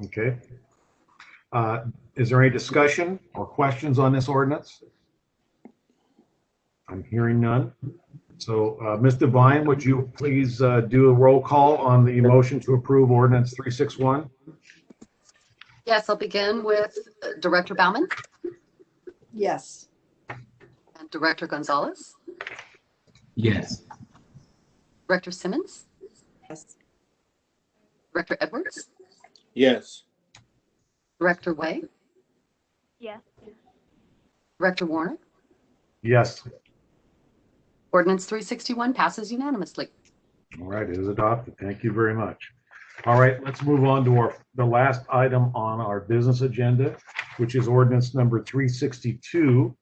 Okay. Is there any discussion or questions on this ordinance? I'm hearing none. So Ms. Devine, would you please do a roll call on the motion to approve ordinance 361? Yes, I'll begin with Director Bauman. Yes. And Director Gonzalez. Yes. Director Simmons. Yes. Director Edwards. Yes. Director Way, Yes. Director Warner. Yes. Ordinance 361 passes unanimously. All right, it is adopted. Thank you very much. All right, let's move on to the last item on our business agenda, which is ordinance number 362,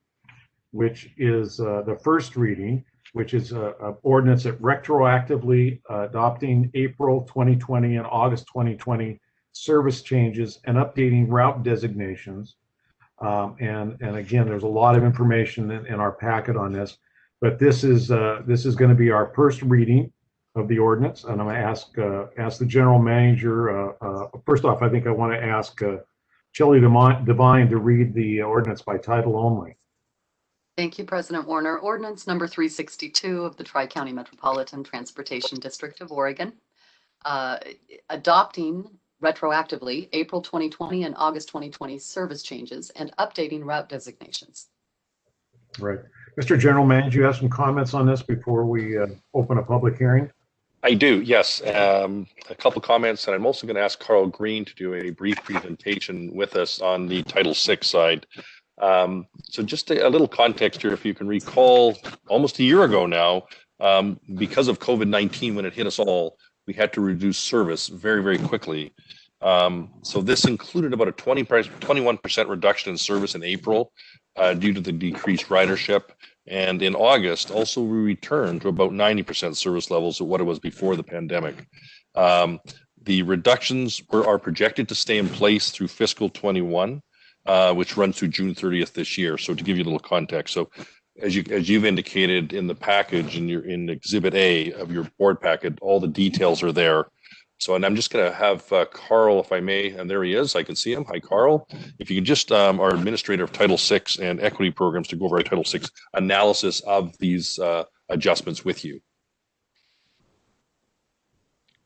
which is the first reading, which is an ordinance that retroactively adopting April 2020 and August 2020 service changes and updating route designations. And again, there's a lot of information in our packet on this, but this is going to be our first reading of the ordinance, and I'm going to ask the general manager. First off, I think I want to ask Shelley Devine to read the ordinance by title only. Thank you, President Warner. Ordinance number 362 of the Tri-County Metropolitan Transportation District of Oregon, adopting retroactively April 2020 and August 2020 service changes and updating route designations. Right. Mr. General Manager, you have some comments on this before we open a public hearing? I do, yes. A couple comments, and I'm also going to ask Carl Green to do a brief presentation with us on the Title VI side. So just a little context here, if you can recall, almost a year ago now, because of COVID-19, when it hit us all, we had to reduce service very, very quickly. So this included about a 21% reduction in service in April due to the decreased ridership. And in August, also we returned to about 90% service levels of what it was before the pandemic. The reductions are projected to stay in place through fiscal 21, which runs through June 30th this year. So to give you a little context, so as you've indicated in the package, in Exhibit A of your board packet, all the details are there. So, and I'm just going to have Carl, if I may, and there he is. I can see him. Hi, Carl. If you could just, our administrator of Title VI and equity programs, to go over our Title VI analysis of these adjustments with you.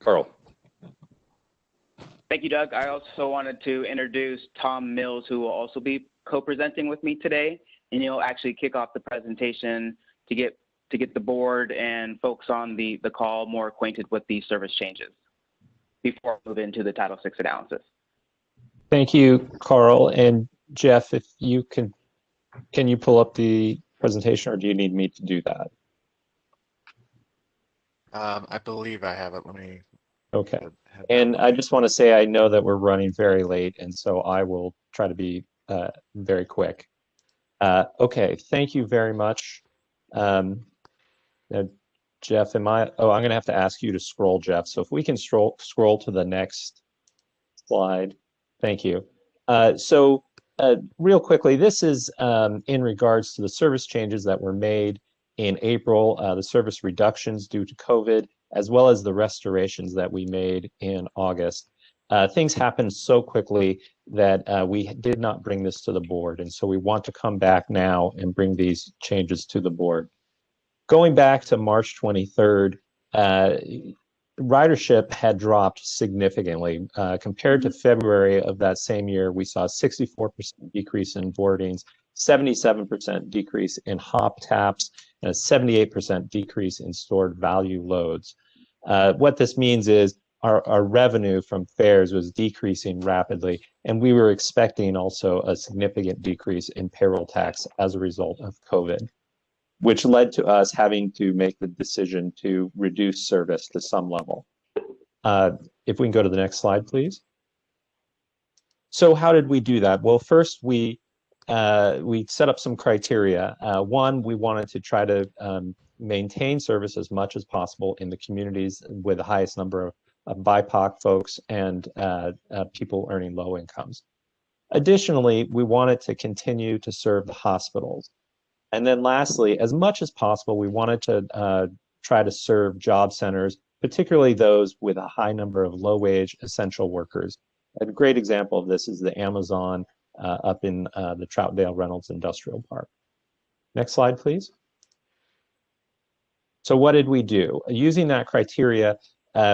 Carl. Thank you, Doug. I also wanted to introduce Tom Mills, who will also be co-presenting with me today, and he'll actually kick off the presentation to get the board and folks on the call more acquainted with these service changes before we move into the Title VI analysis. Thank you, Carl. And Jeff, if you can you pull up the presentation, or do you need me to do that? I believe I have it. Let me. Okay. And I just want to say, I know that we're running very late, and so I will try to be very quick. Okay, thank you very much. Now, Jeff, I'm going to have to ask you to scroll, Jeff. So if we can scroll to the next slide. Thank you. Real quickly, this is in regards to the service changes that were made in April, the service reductions due to COVID, as well as the restorations that we made in August. Things happened so quickly that we did not bring this to the board. And so we want to come back now and bring these changes to the board. Going back to March 23rd, ridership had dropped significantly. Compared to February of that same year, we saw a 64% decrease in boardings, 77% decrease in hop taps, and a 78% decrease in stored value loads. What this means is our revenue from fares was decreasing rapidly, and we were expecting also a significant decrease in payroll tax as a result of COVID, which led to us having to make the decision to reduce service to some level. If we can go to the next slide, please. So how did we do that? Well, first we set up some criteria. One, we wanted to try to maintain service as much as possible in the communities with the highest number of BIPOC folks and people earning low incomes. Additionally, we wanted to continue to serve the hospitals. And then lastly, as much as possible, we wanted to try to serve job centers, particularly those with a high number of low-wage essential workers. A great example of this is the Amazon up in the Troutdale Reynolds Industrial Park. Next slide, please. So what did we do? Using that criteria,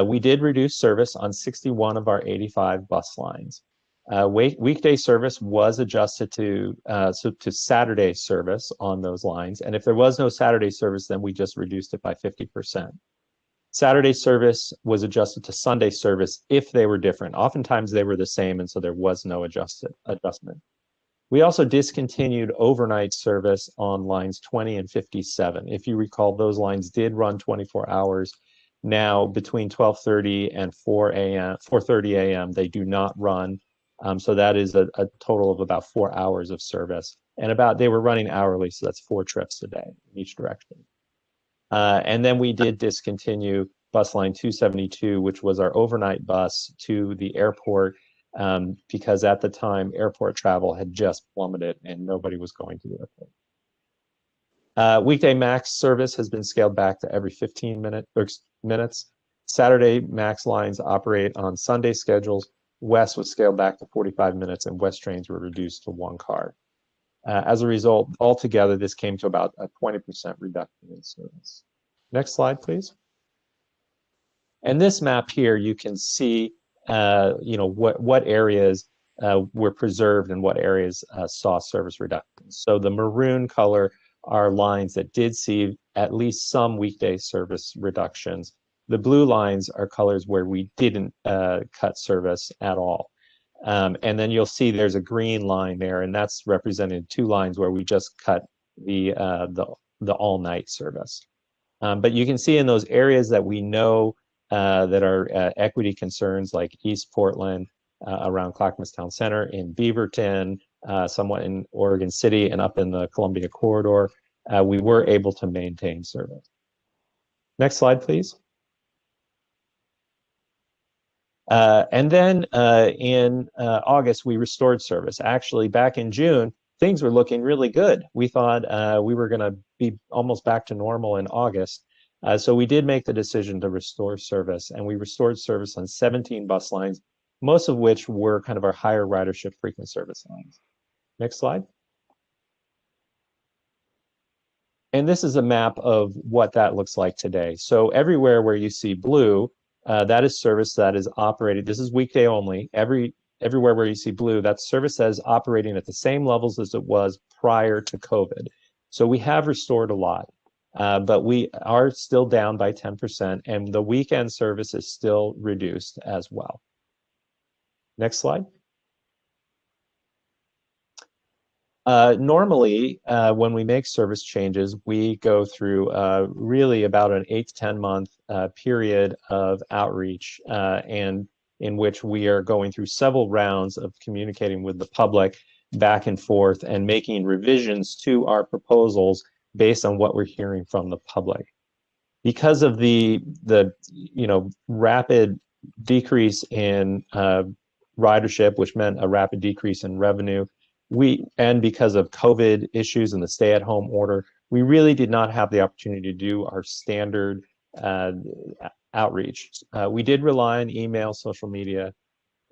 we did reduce service on 61 of our 85 bus lines. Weekday service was adjusted to Saturday service on those lines. And if there was no Saturday service, then we just reduced it by 50%. Saturday service was adjusted to Sunday service if they were different. Oftentimes they were the same, and so there was no adjustment. We also discontinued overnight service on lines 20 and 57. If you recall, those lines did run 24 hours. Now, between 12:30 and 4:30 a.m., they do not run. So that is a total of about 4 hours of service. And they were running hourly, so that's 4 trips a day in each direction. And then we did discontinue bus line 272, which was our overnight bus to the airport, because at the time, airport travel had just plummeted and nobody was going to the airport. Weekday max service has been scaled back to every 15 minutes. Saturday max lines operate on Sunday schedules. West was scaled back to 45 minutes and West trains were reduced to 1 car. As a result, altogether, this came to about a 20% reduction in service. Next slide, please. And this map here, you can see, what areas were preserved and what areas saw service reductions. So the maroon color are lines that did see at least some weekday service reductions. The blue lines are colors where we didn't cut service at all. And then you'll see there's a green line there, and that's represented 2 lines where we just cut the all-night service. But you can see in those areas that we know that are equity concerns, like East Portland, around Clackamas Town Center, in Beaverton, somewhat in Oregon City, and up in the Columbia Corridor, we were able to maintain service. Next slide, please. And then in August, we restored service. Actually, back in June, things were looking really good. We thought we were going to be almost back to normal in August. So we did make the decision to restore service, and we restored service on 17 bus lines, most of which were kind of our higher ridership frequent service lines. Next slide. And this is a map of what that looks like today. So everywhere where you see blue, that is service that is operated. This is weekday only. Everywhere where you see blue, that's service that is operating at the same levels as it was prior to COVID. So we have restored a lot, but we are still down by 10%, and the weekend service is still reduced as well. Next slide. Normally, when we make service changes, we go through really about an 8 to 10 month period of outreach, and in which we are going through several rounds of communicating with the public back and forth and making revisions to our proposals based on what we're hearing from the public. Because of the rapid decrease in ridership, which meant a rapid decrease in revenue, and because of COVID issues and the stay-at-home order, we really did not have the opportunity to do our standard outreach. We did rely on email, social media,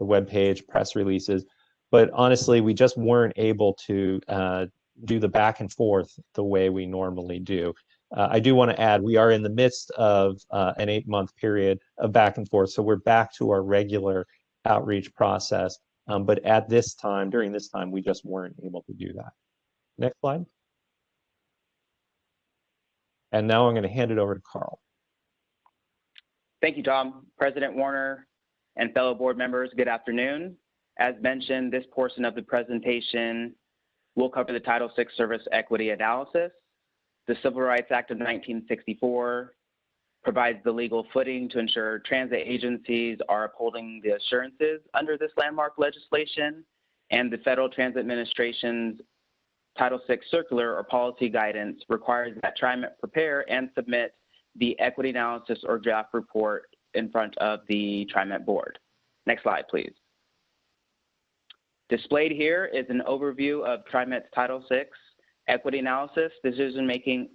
the webpage, press releases, but honestly, we just weren't able to do the back and forth the way we normally do. I do want to add, we are in the midst of an 8-month period of back and forth, so we're back to our regular outreach process. But at this time, during this time, we just weren't able to do that. Next slide. And now I'm going to hand it over to Carl. Thank you, Tom. President Warner and fellow board members, good afternoon. As mentioned, this portion of the presentation will cover the Title VI service equity analysis. The Civil Rights Act of 1964 provides the legal footing to ensure transit agencies are upholding the assurances under this landmark legislation, and the Federal Transit Administration's Title VI circular or policy guidance requires that TriMet prepare and submit the equity analysis or draft report in front of the TriMet board. Next slide, please. Displayed here is an overview of TriMet's Title VI equity analysis decision-making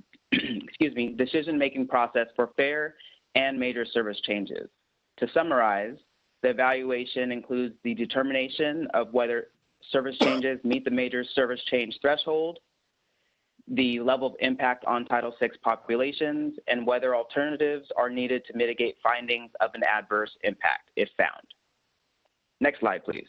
decision-making process for fare and major service changes. To summarize, the evaluation includes the determination of whether service changes meet the major service change threshold, the level of impact on Title VI populations, and whether alternatives are needed to mitigate findings of an adverse impact, if found. Next slide, please.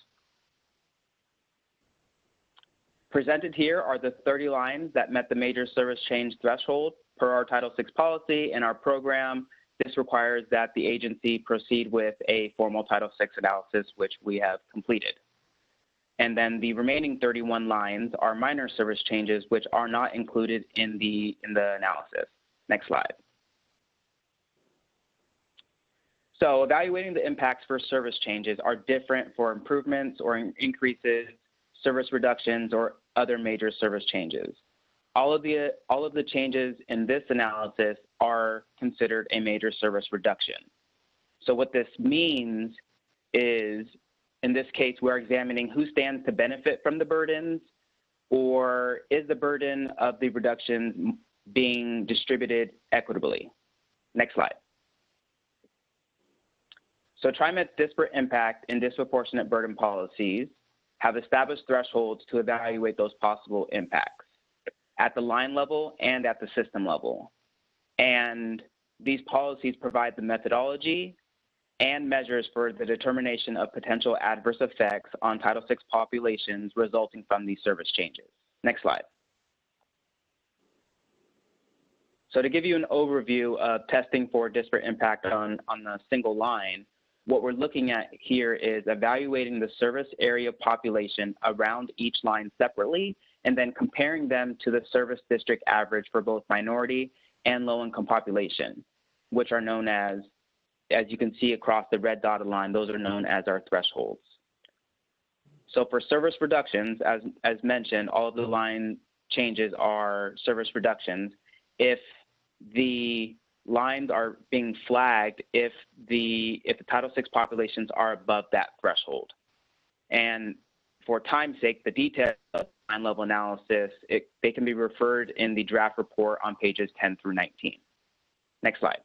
Presented here are the 30 lines that met the major service change threshold per our Title VI policy and our program this requires that the agency proceed with a formal Title VI analysis, which we have completed. And then the remaining 31 lines are minor service changes, which are not included in the analysis. Next slide. So evaluating the impacts for service changes are different for improvements or increases, service reductions, or other major service changes. All of the changes in this analysis are considered a major service reduction. So what this means is, in this case, we're examining who stands to benefit from the burdens, or is the burden of the reductions being distributed equitably. Next slide. So TriMet's disparate impact and disproportionate burden policies have established thresholds to evaluate those possible impacts at the line level and at the system level. And these policies provide the methodology and measures for the determination of potential adverse effects on Title VI populations resulting from these service changes. Next slide. So to give you an overview of testing for disparate impact on the single line, what we're looking at here is evaluating the service area population around each line separately, and then comparing them to the service district average for both minority and low-income population, which are known as you can see across the red dotted line, those are known as our thresholds. So for service reductions, as mentioned, all of the line changes are service reductions. If the lines are being flagged, if the Title VI populations are above that threshold. And for time's sake, the details of line level analysis, they can be referred in the draft report on pages 10 through 19. Next slide.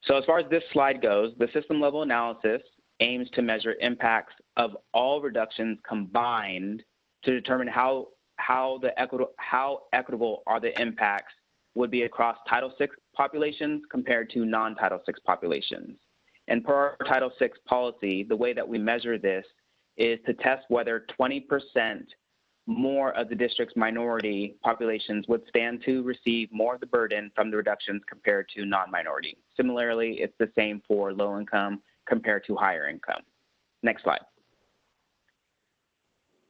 So as far as this slide goes, the system level analysis aims to measure impacts of all reductions combined to determine how equitable are the impacts would be across Title VI populations compared to non-Title VI populations. And per our Title VI policy, the way that we measure this is to test whether 20% more of the district's minority populations would stand to receive more of the burden from the reductions compared to non-minority. Similarly, it's the same for low income compared to higher income. Next slide.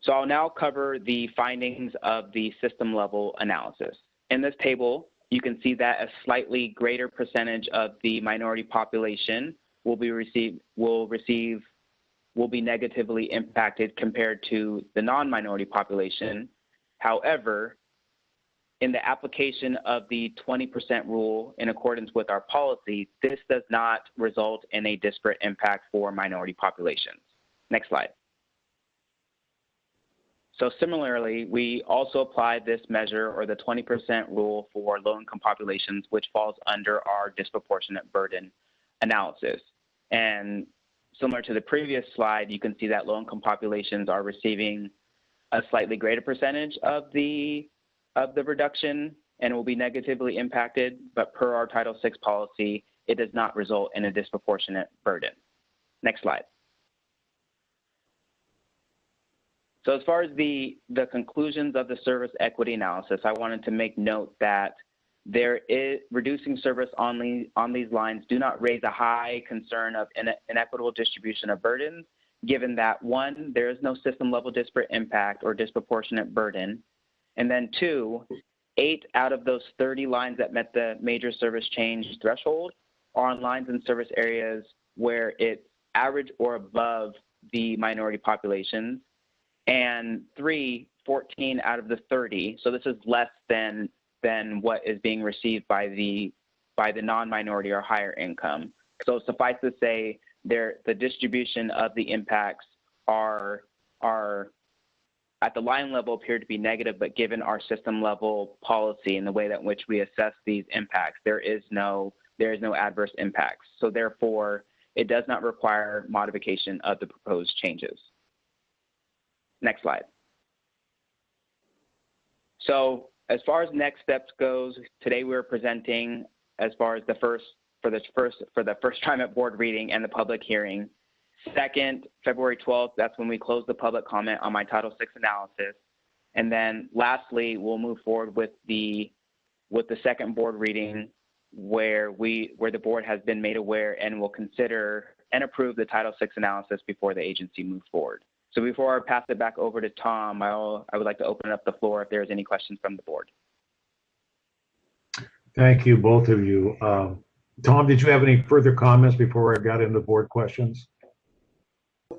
So I'll now cover the findings of the system level analysis. In this table, you can see that a slightly greater percentage of the minority population will be negatively impacted compared to the non-minority population. However, in the application of the 20% rule in accordance with our policy, this does not result in a disparate impact for minority populations. Next slide. So similarly, we also apply this measure, or the 20% rule, for low-income populations, which falls under our disproportionate burden analysis. And similar to the previous slide, you can see that low-income populations are receiving a slightly greater percentage of the reduction and will be negatively impacted, but per our Title VI policy, it does not result in a disproportionate burden. Next slide. So as far as the conclusions of the service equity analysis, I wanted to make note that reducing service on these lines do not raise a high concern of inequitable distribution of burdens, given that, one, there is no system level disparate impact or disproportionate burden, and then two, 8 out of those 30 lines that met the major service change threshold are on lines and service areas where it's average or above the minority populations, and 14 out of the 30, so this is less than what is being received by the non-minority or higher income. So suffice to say, the distribution of the impacts are at the line level appear to be negative, but given our system level policy and the way that which we assess these impacts, there is no adverse impacts. So therefore, it does not require modification of the proposed changes. Next slide. So as far as next steps goes, today we're presenting as far as the first TriMet board reading and the public hearing. Second, February 12th, that's when we close the public comment on my Title VI analysis. And then lastly, we'll move forward with the with the second board reading where the board has been made aware and will consider and approve the Title VI analysis before the agency moves forward. So before I pass it back over to Tom, I would like to open up the floor if there's any questions from the board. Thank you, both of you. Tom, did you have any further comments before I got into board questions?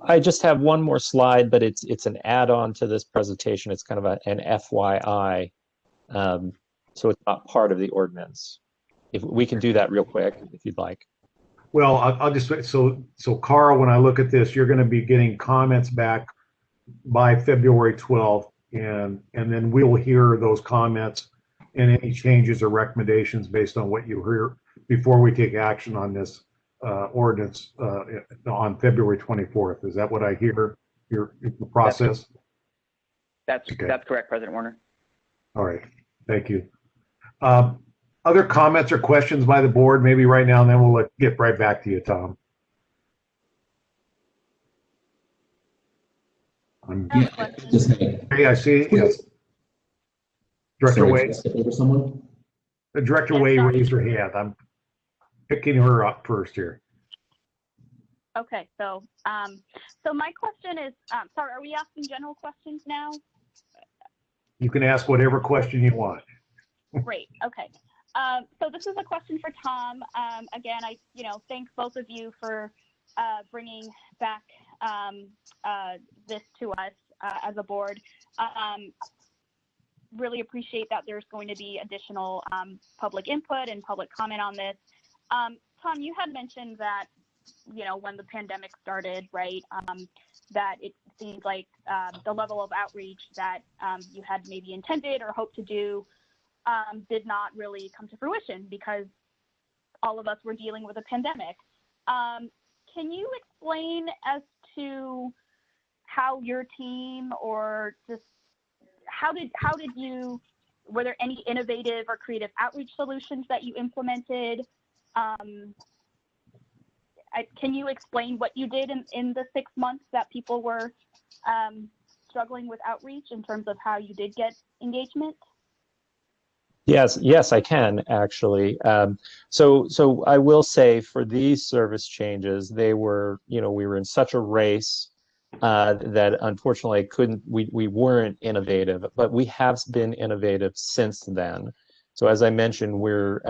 I just have one more slide, but it's an add-on to this presentation. It's kind of an FYI, so it's not part of the ordinance. If we can do that real quick, if you'd like. Well, I'll just so Carl, when I look at this, you're going to be getting comments back by February 12th, and then we'll hear those comments and any changes or recommendations based on what you hear before we take action on this ordinance on February 24th. Is that what I hear? Your process? That's correct, President Warner. All right, thank you. Other comments or questions by the board, maybe right now, and then we'll get right back to you, Tom. Hey, I see. Yes. Director Way. Director Way raised her hand. I'm picking her up first here. Okay, so my question is, sorry, are we asking general questions now? You can ask whatever question you want. Great. Okay. So this is a question for Tom. Again, I thank both of you for bringing back this to us as a board. Really appreciate that there's going to be additional public input and public comment on this. Tom, you had mentioned that when the pandemic started, right, that it seems like the level of outreach that you had maybe intended or hoped to do did not really come to fruition because all of us were dealing with a pandemic. Can you explain as to how your team or just how did you, were there any innovative or creative outreach solutions that you implemented? Can you explain what you did in the 6 months that people were struggling with outreach in terms of how you did get engagement? Yes, I can actually. So I will say for these service changes, they were, we were in such a race that unfortunately we weren't innovative, but we have been innovative since then. So as I mentioned, we're,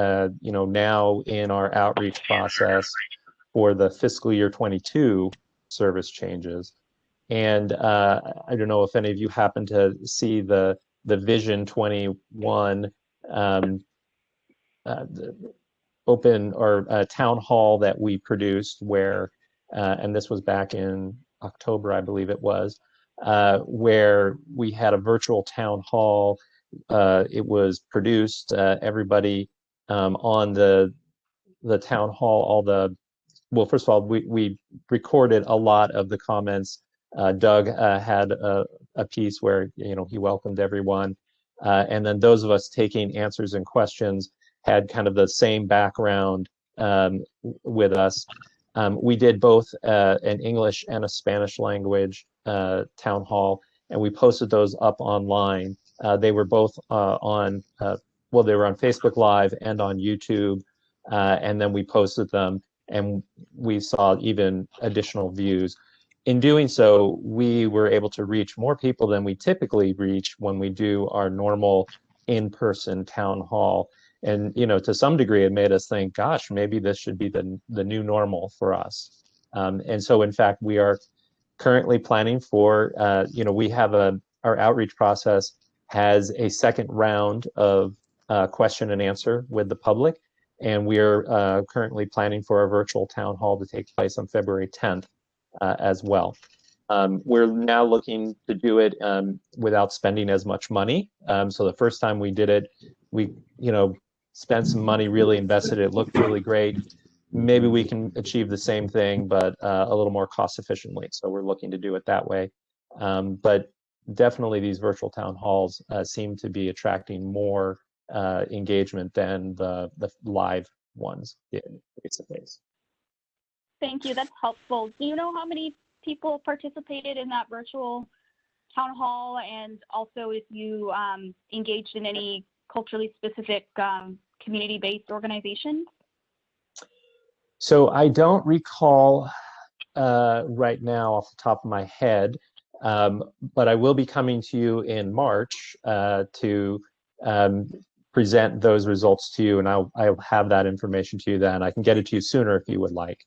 now in our outreach process for the fiscal year 22 service changes. And I don't know if any of you happen to see the Vision 21 open or town hall that we produced where, and this was back in October, I believe it was, where we had a virtual town hall. It was produced, everybody on the town hall, well, first of all, we recorded a lot of the comments. Doug had a piece where, he welcomed everyone. And then those of us taking answers and questions had kind of the same background with us. We did both an English and a Spanish language town hall, and we posted those up online. They were both they were on Facebook Live and on YouTube, and then we posted them, and we saw even additional views. In doing so, we were able to reach more people than we typically reach when we do our normal in-person town hall. And, to some degree, it made us think, gosh, maybe this should be the new normal for us. And so, in fact, we are currently planning for, we have our outreach process has a second round of question and answer with the public. And we are currently planning for a virtual town hall to take place on February 10th. As well. We're now looking to do it without spending as much money. So the first time we did it, we spent some money, really invested. It looked really great. Maybe we can achieve the same thing, but a little more cost efficiently. So we're looking to do it that way. But definitely these virtual town halls seem to be attracting more engagement than the live ones did face-to-face. Thank you. That's helpful. Do you know how many people participated in that virtual town hall, and also if you engaged in any culturally specific community-based organizations? So I don't recall right now off the top of my head, but I will be coming to you in March to present those results to you, and I'll have that information to you then. I can get it to you sooner if you would like.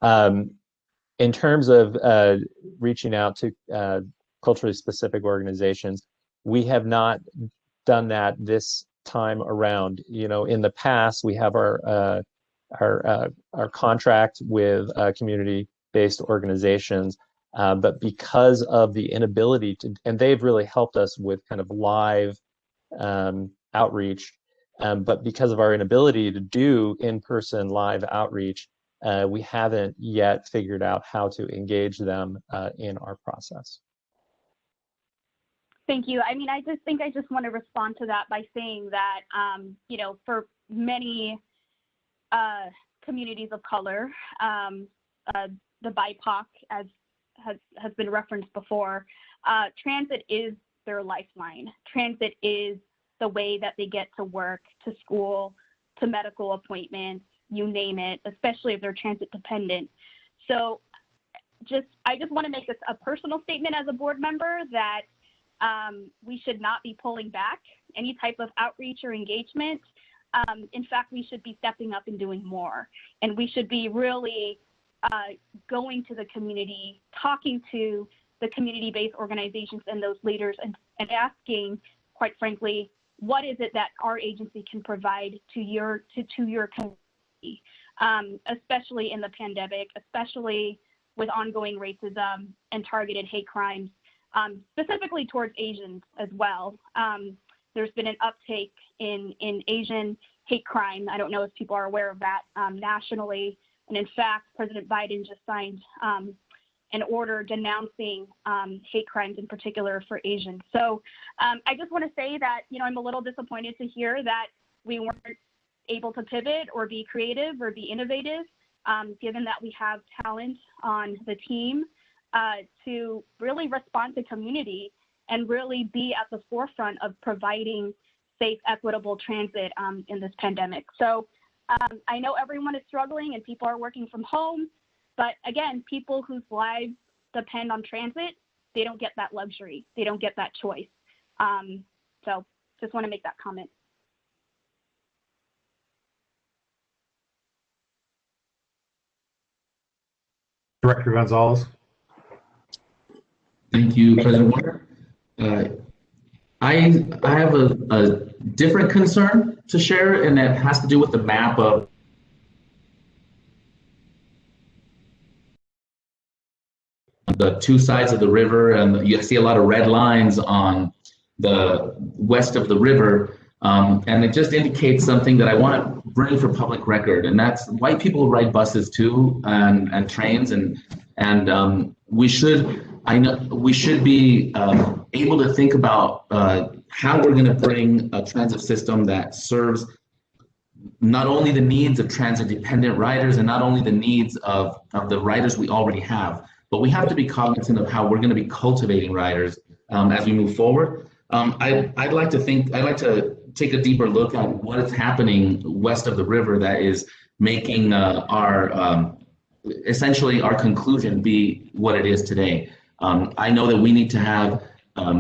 In terms of reaching out to culturally specific organizations, we have not done that this time around. You know, in the past, we have our contract with community-based organizations, but because of the inability to, and they've really helped us with kind of live outreach, but because of our inability to do in-person live outreach, we haven't yet figured out how to engage them in our process. Thank you. I mean, I just want to respond to that by saying that, you know, for many communities of color, the BIPOC, as has been referenced before, transit is their lifeline. Transit is the way that they get to work, to school, to medical appointments, you name it, especially if they're transit dependent. So I just want to make this a personal statement as a board member that we should not be pulling back any type of outreach or engagement. In fact, we should be stepping up and doing more. And we should be really going to the community, talking to the community-based organizations and those leaders and asking, quite frankly, what is it that our agency can provide to your community, especially in the pandemic, especially with ongoing racism and targeted hate crimes, specifically towards Asians as well. There's been an uptake in Asian hate crime. I don't know if people are aware of that nationally. And in fact, President Biden just signed an order denouncing hate crimes in particular for Asians. So I just want to say that, you know, I'm a little disappointed to hear that we weren't able to pivot or be creative or be innovative, given that we have talent on the team to really respond to community and really be at the forefront of providing safe, equitable transit in this pandemic. So I know everyone is struggling and people are working from home, but again, people whose lives depend on transit, they don't get that luxury. They don't get that choice. So just want to make that comment. Director Gonzalez. Thank you, President Warner. I have a different concern to share, and that has to do with the map of the two sides of the river, and you see a lot of red lines on the west of the river, and it just indicates something that I want to bring for public record, and that's white people ride buses too, and trains, and we should be able to think about how we're going to bring a transit system that serves not only the needs of transit-dependent riders and not only the needs of the riders we already have, but we have to be cognizant of how we're going to be cultivating riders as we move forward. I'd like to take a deeper look at what is happening west of the river that is making essentially our conclusion be what it is today. I know that we need to have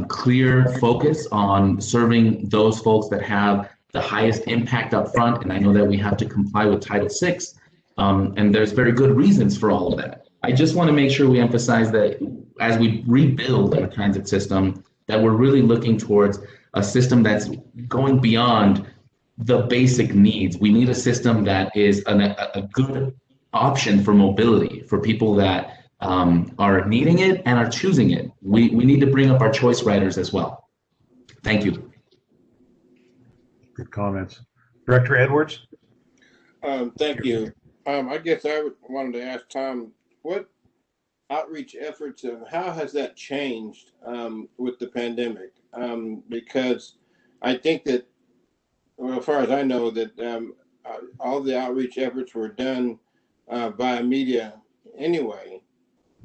clear focus on serving those folks that have the highest impact up front, and I know that we have to comply with Title VI, and there's very good reasons for all of that. I just want to make sure we emphasize that as we rebuild our transit system, that we're really looking towards a system that's going beyond the basic needs. We need a system that is a good option for mobility for people that are needing it and are choosing it. We need to bring up our choice riders as well. Thank you. Good comments. Director Edwards? Thank you. I guess I wanted to ask Tom, what outreach efforts, how has that changed with the pandemic? Because I think that, well, as far as I know, that all the outreach efforts were done via media anyway.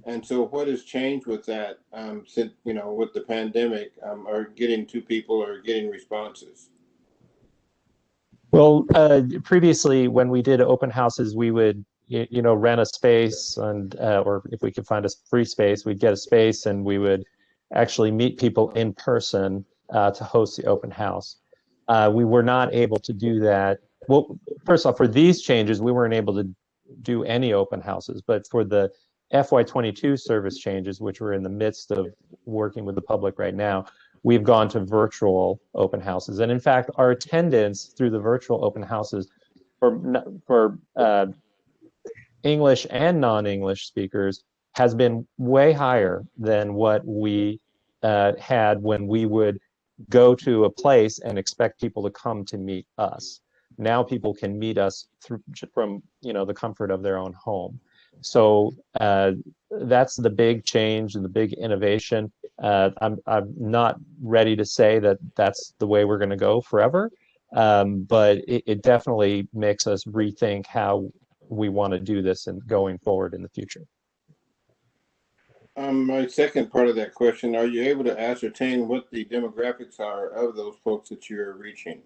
And so what has changed with that since, with the pandemic or getting to people or getting responses? Well, previously when we did open houses, we would, rent a space and, or if we could find a free space, we'd get a space and we would actually meet people in person to host the open house. We were not able to do that. Well, first off, for these changes, we weren't able to do any open houses, but for the FY22 service changes, which we're in the midst of working with the public right now, we've gone to virtual open houses. And in fact, our attendance through the virtual open houses for English and non-English speakers has been way higher than what we had when we would go to a place and expect people to come to meet us. Now people can meet us from the comfort of their own home. So that's the big change and the big innovation. I'm not ready to say that that's the way we're going to go forever, but it definitely makes us rethink how we want to do this and going forward in the future. My second part of that question, are you able to ascertain what the demographics are of those folks that you're reaching?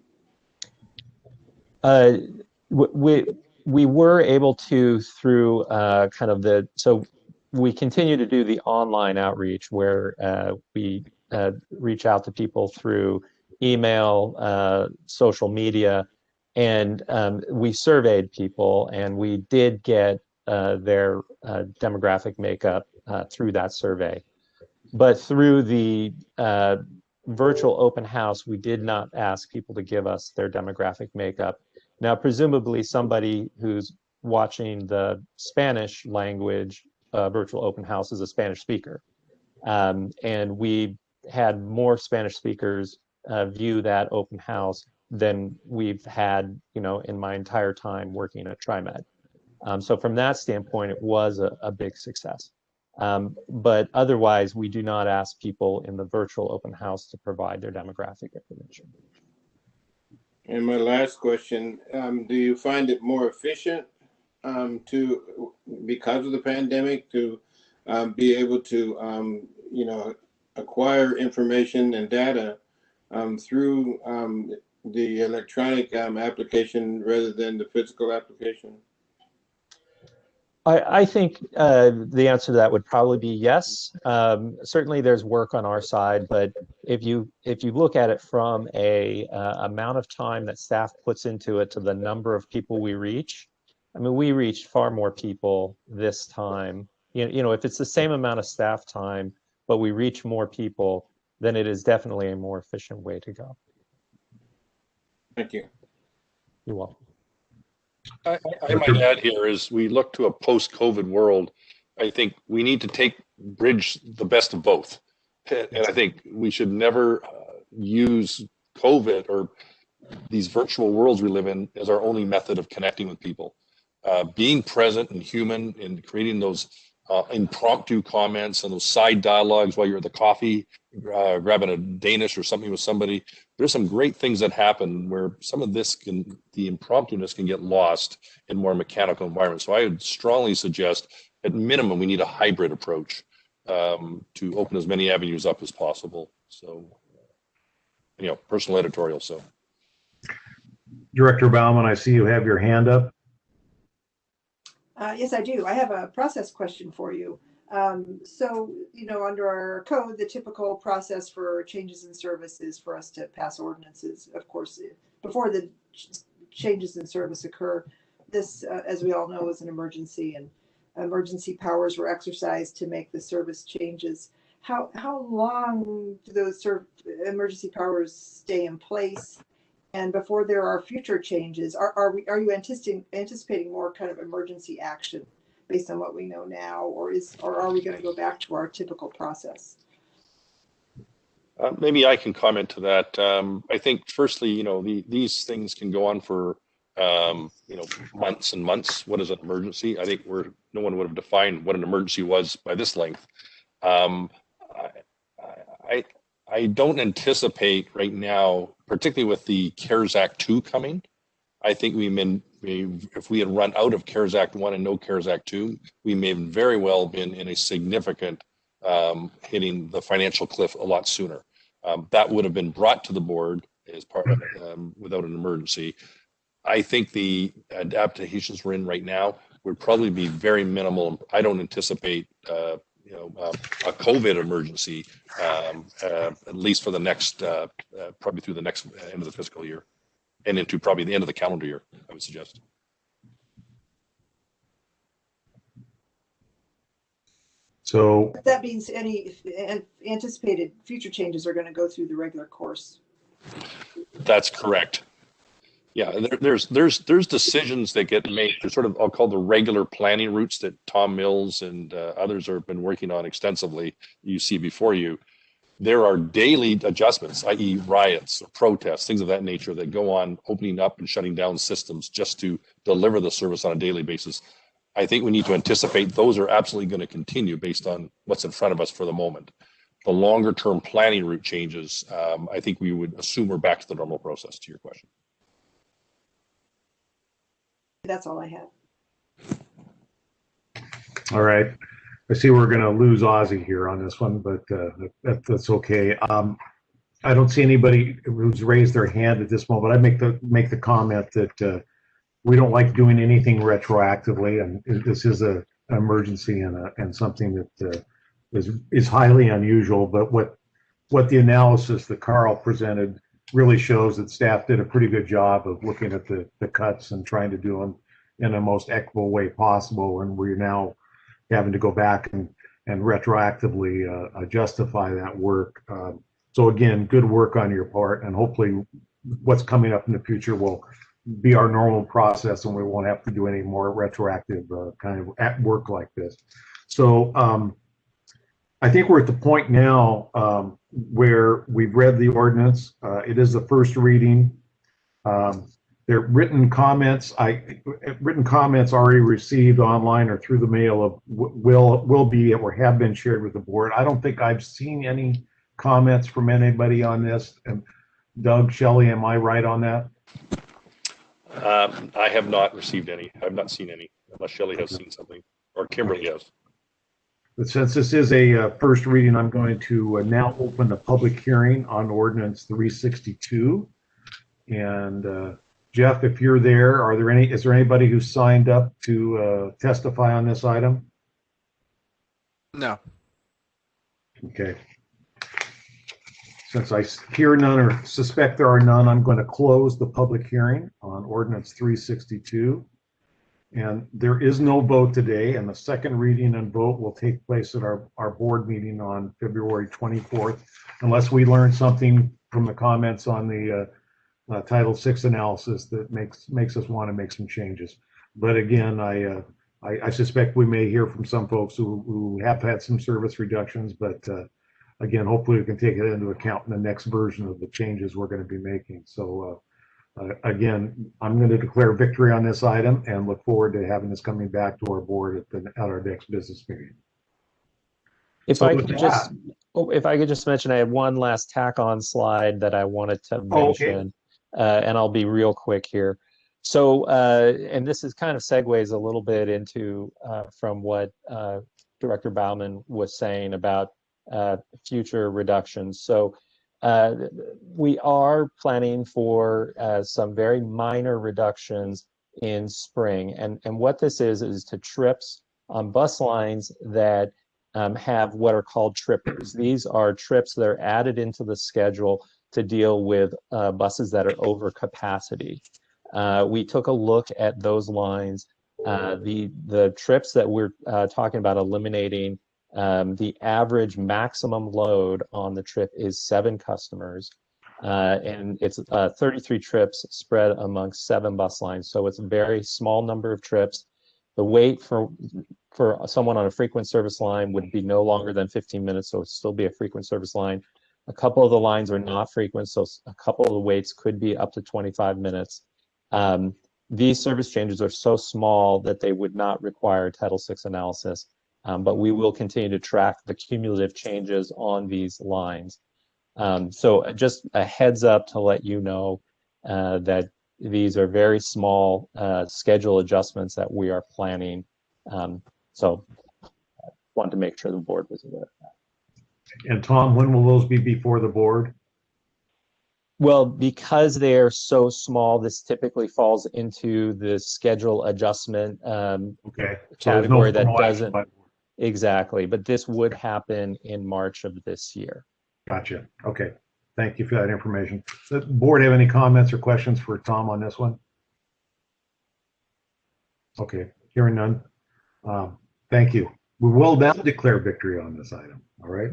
We were able to through so we continue to do the online outreach where we reach out to people through email, social media, and we surveyed people and we did get their demographic makeup through that survey. But through the virtual open house, we did not ask people to give us their demographic makeup. Now, presumably somebody who's watching the Spanish language virtual open house is a Spanish speaker. And we had more Spanish speakers view that open house than we've had, in my entire time working at TriMet. So from that standpoint, it was a big success. But otherwise, we do not ask people in the virtual open house to provide their demographic information. And my last question, do you find it more efficient because of the pandemic, to be able to, acquire information and data through the electronic application rather than the physical application? I think the answer to that would probably be yes. Certainly there's work on our side, but if you look at it from a amount of time that staff puts into it to the number of people we reach, I mean, we reached far more people this time. If it's the same amount of staff time, but we reach more people, then it is definitely a more efficient way to go. Thank you. You're welcome. I might add here, as we look to a post-COVID world, I think we need to bridge the best of both. And I think we should never use COVID or these virtual worlds we live in as our only method of connecting with people. Being present and human and creating those impromptu comments and those side dialogues while you're at the coffee, grabbing a Danish or something with somebody. There's some great things that happen where some of the impromptu-ness can get lost in more mechanical environments. So I would strongly suggest, at minimum, we need a hybrid approach to open as many avenues up as possible. So, personal editorial. So, Director Bauman, I see you have your hand up. Yes, I do. I have a process question for you. So, under our code, the typical process for changes in service is for us to pass ordinances. Of course, before the changes in service occur, this, as we all know, is an emergency, and emergency powers were exercised to make the service changes. How long do those emergency powers stay in place? And before there are future changes, are you anticipating more kind of emergency action based on what we know now, or are we going to go back to our typical process? Maybe I can comment to that. I think, firstly, these things can go on for months and months. What is an emergency? I think no one would have defined what an emergency was by this length. I don't anticipate right now, particularly with the CARES Act 2 coming. I think if we had run out of CARES Act 1 and no CARES Act 2, we may have very well been in a significant hitting the financial cliff a lot sooner. That would have been brought to the board as part of without an emergency. I think the adaptations we're in right now would probably be very minimal. I don't anticipate, a COVID emergency, at least for the next, probably through the next end of the fiscal year and into probably the end of the calendar year, I would suggest. So that means any anticipated future changes are going to go through the regular course. That's correct. Yeah, there's decisions that get made. There's sort of, I'll call the regular planning routes that Tom Mills and others have been working on extensively. You see before you, there are daily adjustments, i.e. riots, or protests, things of that nature that go on, opening up and shutting down systems just to deliver the service on a daily basis. I think we need to anticipate those are absolutely going to continue based on what's in front of us for the moment. The longer term planning route changes, I think we would assume we're back to the normal process, to your question. That's all I have. All right. I see we're going to lose Ozzy here on this one, but that's okay. I don't see anybody who's raised their hand at this moment. I make the comment that we don't like doing anything retroactively, and this is an emergency and something that is highly unusual. But what the analysis that Carl presented really shows that staff did a pretty good job of looking at the cuts and trying to do them in the most equitable way possible. And we're now having to go back and retroactively justify that work. So again, good work on your part, and hopefully what's coming up in the future will be our normal process and we won't have to do any more retroactive kind of at work like this. So I think we're at the point now where we've read the ordinance. It is the first reading. There are written comments already received online or through the mail will be or have been shared with the board. I don't think I've seen any comments from anybody on this. And Doug, Shelley, am I right on that? I have not received any. I've not seen any, unless Shelley has seen something, or Kimberly has. But since this is a first reading, I'm going to now open the public hearing on ordinance 362. And Jeff, if you're there, is there anybody who signed up to testify on this item? No. Okay. Since I hear none or suspect there are none, I'm going to close the public hearing on ordinance 362. And there is no vote today, and the second reading and vote will take place at our board meeting on February 24th, unless we learn something from the comments on the Title VI analysis that makes us want to make some changes. But again, I suspect we may hear from some folks who have had some service reductions, but again, hopefully we can take it into account in the next version of the changes we're going to be making. So again, I'm going to declare victory on this item and look forward to having this coming back to our board at our next business meeting. If I could just mention, I have one last tack-on slide that I wanted to mention, and I'll be real quick here. So, and this is kind of segues a little bit into from what Director Bauman was saying about future reductions. So we are planning for some very minor reductions in spring. And what this is to trips on bus lines that have what are called trippers. These are trips that are added into the schedule to deal with buses that are over capacity. We took a look at those lines. The trips that we're talking about eliminating, the average maximum load on the trip is 7 customers, and it's 33 trips spread amongst 7 bus lines. So it's a very small number of trips. The wait for someone on a frequent service line would be no longer than 15 minutes, so it'd still be a frequent service line. A couple of the lines are not frequent, so a couple of the waits could be up to 25 minutes. These service changes are so small that they would not require Title VI analysis, but we will continue to track the cumulative changes on these lines. So just a heads up to let you know that these are very small schedule adjustments that we are planning. So wanted to make sure the board was aware of that. And Tom, when will those be before the board? Well, because they're so small, this typically falls into the schedule adjustment Okay. So there's no category that formal action doesn't. by the board. Exactly, but this would happen in March of this year. Gotcha. Okay. Thank you for that information. Does the board have any comments or questions for Tom on this one? Okay, hearing none. Thank you. We will now declare victory on this item. All right.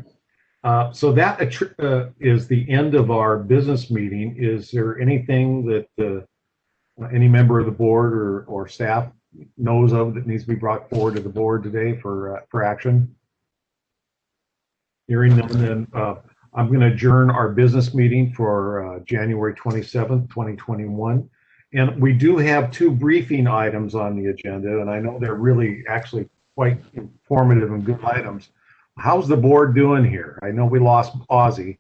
So that is the end of our business meeting. Is there anything that any member of the board or staff knows of that needs to be brought forward to the board today for action? Hearing none, then I'm going to adjourn our business meeting for January 27th, 2021. And we do have two briefing items on the agenda, and I know they're really actually quite informative and good items. How's the board doing here? I know we lost Ozzy.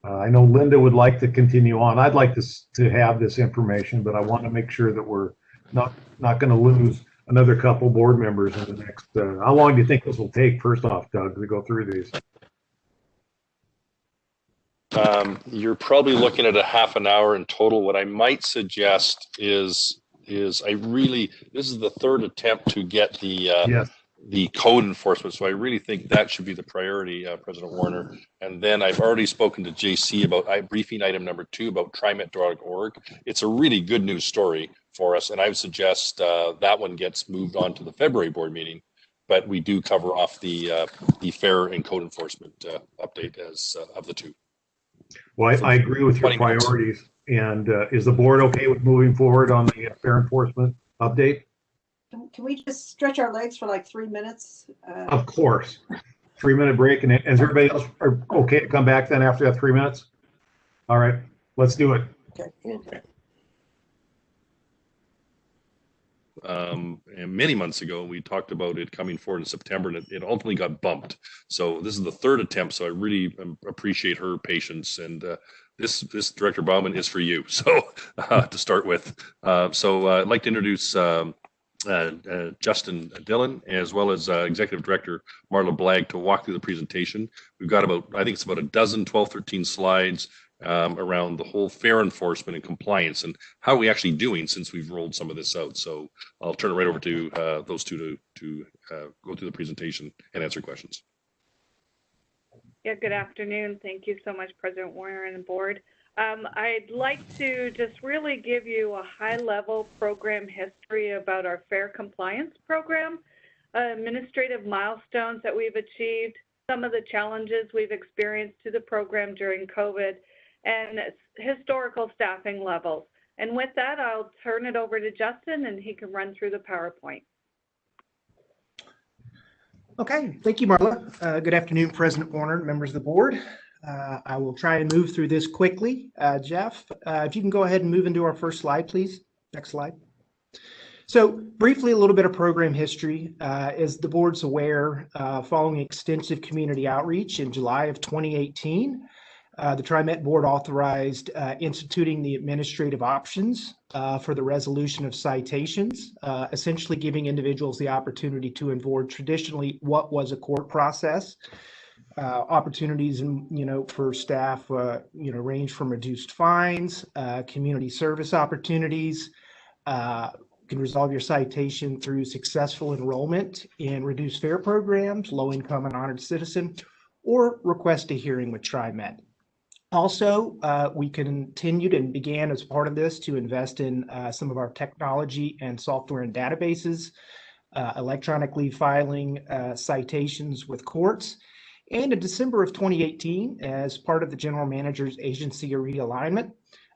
I know Linda would like to continue on. I'd like to have this information, but I want to make sure that we're not going to lose another couple board members in the next. How long do you think this will take? First off, Doug, to go through these. You're probably looking at a half an hour in total. What I might suggest is this is the third attempt to get the code enforcement. So I really think that should be the priority, President Warner. And then I've already spoken to JC about briefing item number 2 about TriMet.org. It's a really good news story for us. And I would suggest that one gets moved on to the February board meeting. But we do cover off the fair and code enforcement update as of the two. Well, I agree with your priorities. And is the board okay with moving forward on the fair enforcement update? Can we just stretch our legs for like 3 minutes? Of course. 3-minute break. And is everybody else okay to come back then after that 3 minutes? All right, let's do it. Okay. And many months ago, we talked about it coming forward in September, and it ultimately got bumped. So this is the third attempt. So I really appreciate her patience. And this Director Bauman is for you. So to start with, I'd like to introduce Justin Dillon, as well as Executive Director Marla Blagg, to walk through the presentation. We've got I think it's about a dozen, 12, 13 slides around the whole fair enforcement and compliance and how are we actually doing since we've rolled some of this out. So I'll turn it right over to those two to go through the presentation and answer questions. Yeah, good afternoon. Thank you so much, President Warner and the board. I'd like to just really give you a high-level program history about our fair compliance program, administrative milestones that we've achieved, some of the challenges we've experienced to the program during COVID, and historical staffing levels. And with that, I'll turn it over to Justin and he can run through the PowerPoint. Okay, thank you, Marla. Good afternoon, President Warner, members of the board. I will try and move through this quickly. Jeff, if you can go ahead and move into our first slide, please. Next slide. So briefly, a little bit of program history. As the board's aware, following extensive community outreach in July of 2018, the TriMet board authorized instituting the administrative options for the resolution of citations, essentially giving individuals the opportunity to avoid traditionally what was a court process. Opportunities, for staff, range from reduced fines, community service opportunities. You can resolve your citation through successful enrollment in reduced fare programs, low-income and honored citizen, or request a hearing with TriMet. Also, we continued and began as part of this to invest in some of our technology and software and databases, electronically filing citations with courts. And in December of 2018, as part of the general manager's agency realignment,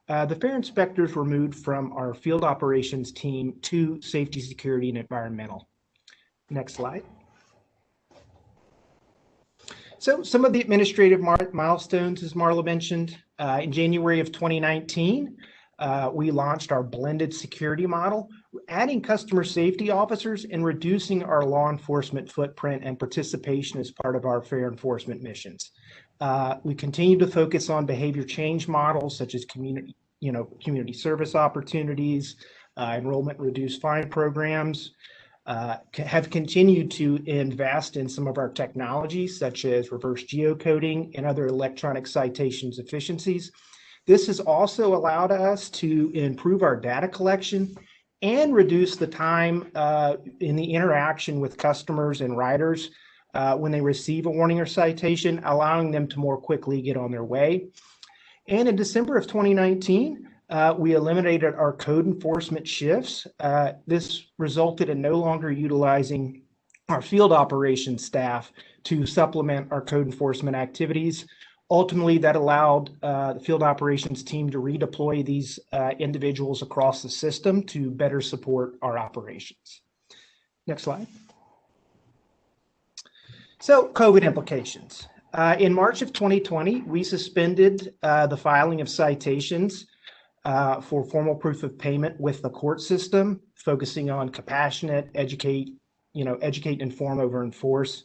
the fair inspectors were moved from our field operations team to safety, security, and environmental. Next slide. So some of the administrative milestones, as Marla mentioned, in January of 2019, we launched our blended security model, adding customer safety officers and reducing our law enforcement footprint and participation as part of our fair enforcement missions. We continue to focus on behavior change models such as community service opportunities, enrollment reduced fine programs, have continued to invest in some of our technologies such as reverse geocoding and other electronic citations efficiencies. This has also allowed us to improve our data collection and reduce the time in the interaction with customers and riders when they receive a warning or citation, allowing them to more quickly get on their way. And in December of 2019, we eliminated our code enforcement shifts. This resulted in no longer utilizing our field operations staff to supplement our code enforcement activities. Ultimately, that allowed the field operations team to redeploy these individuals across the system to better support our operations. Next slide. So, COVID implications. In March of 2020, we suspended the filing of citations for formal proof of payment with the court system, focusing on compassionate, educate, inform over enforce.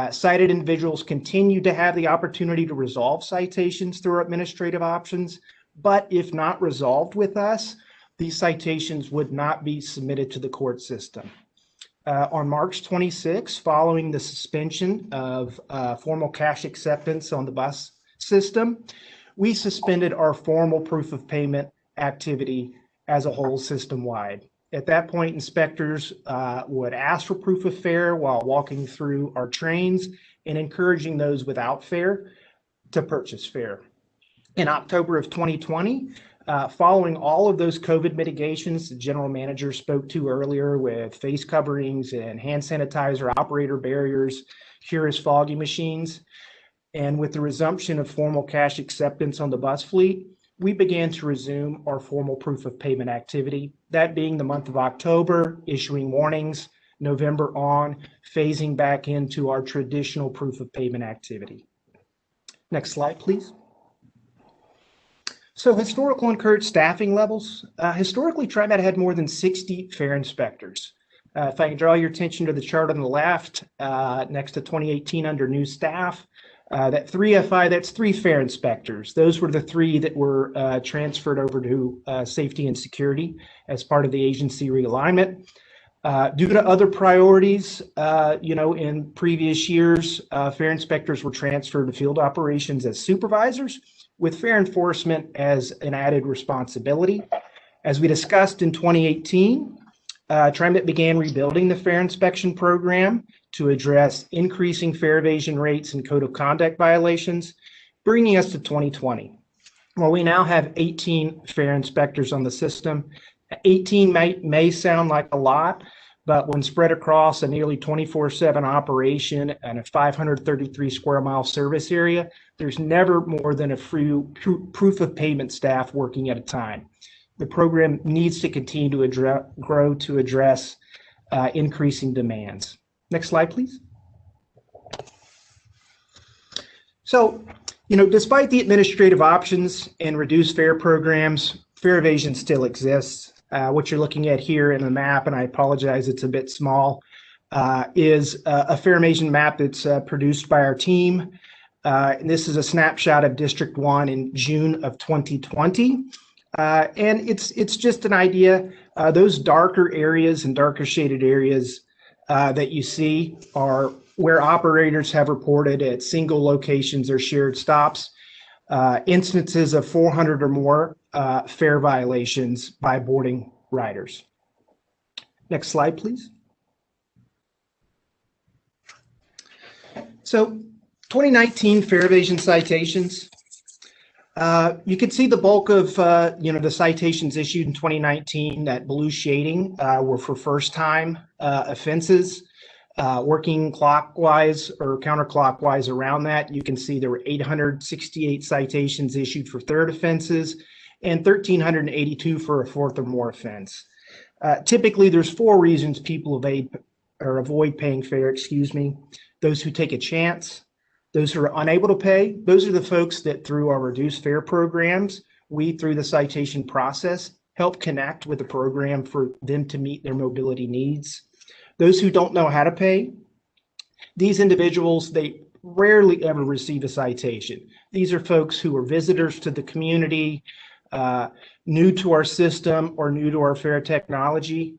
Cited individuals continue to have the opportunity to resolve citations through administrative options, but if not resolved with us, these citations would not be submitted to the court system. On March 26, following the suspension of formal cash acceptance on the bus system, we suspended our formal proof of payment activity as a whole system-wide. At that point, inspectors would ask for proof of fare while walking through our trains and encouraging those without fare to purchase fare. In October of 2020, following all of those COVID mitigations the general manager spoke to earlier with face coverings and hand sanitizer, operator barriers, Curious fogging machines, and with the resumption of formal cash acceptance on the bus fleet, we began to resume our formal proof of payment activity, that being the month of October, issuing warnings, November on, phasing back into our traditional proof of payment activity. Next slide, please. So historical incurred staffing levels. Historically, TriMet had more than 60 fare inspectors. If I can draw your attention to the chart on the left, next to 2018 under new staff, that 3FI, that's 3 fare inspectors. Those were the 3 that were transferred over to safety and security as part of the agency realignment. Due to other priorities, in previous years, fare inspectors were transferred to field operations as supervisors, with fare enforcement as an added responsibility. As we discussed in 2018, TriMet began rebuilding the fare inspection program to address increasing fare evasion rates and code of conduct violations, bringing us to 2020. Well, we now have 18 fare inspectors on the system. 18 may sound like a lot, but when spread across a nearly 24/7 operation and a 533 square mile service area, there's never more than a few proof of payment staff working at a time. The program needs to continue to grow to address increasing demands. Next slide, please. So, despite the administrative options and reduced fare programs, fare evasion still exists. What you're looking at here in the map, and I apologize, it's a bit small, is a fare evasion map that's produced by our team. And this is a snapshot of District 1 in June of 2020. And it's just an idea. Those darker areas and darker shaded areas that you see are where operators have reported at single locations or shared stops instances of 400 or more fare violations by boarding riders. Next slide, please. So 2019 fare evasion citations. You can see the bulk of the citations issued in 2019, that blue shading, were for first-time offenses. Working clockwise or counterclockwise around that, you can see there were 868 citations issued for third offenses and 1,382 for a fourth or more offense. Typically, there's 4 reasons people avoid paying fare, Those who take a chance, those who are unable to pay, those are the folks that through our reduced fare programs, we, through the citation process, help connect with the program for them to meet their mobility needs. Those who don't know how to pay, these individuals, they rarely ever receive a citation. These are folks who are visitors to the community, new to our system or new to our fare technology.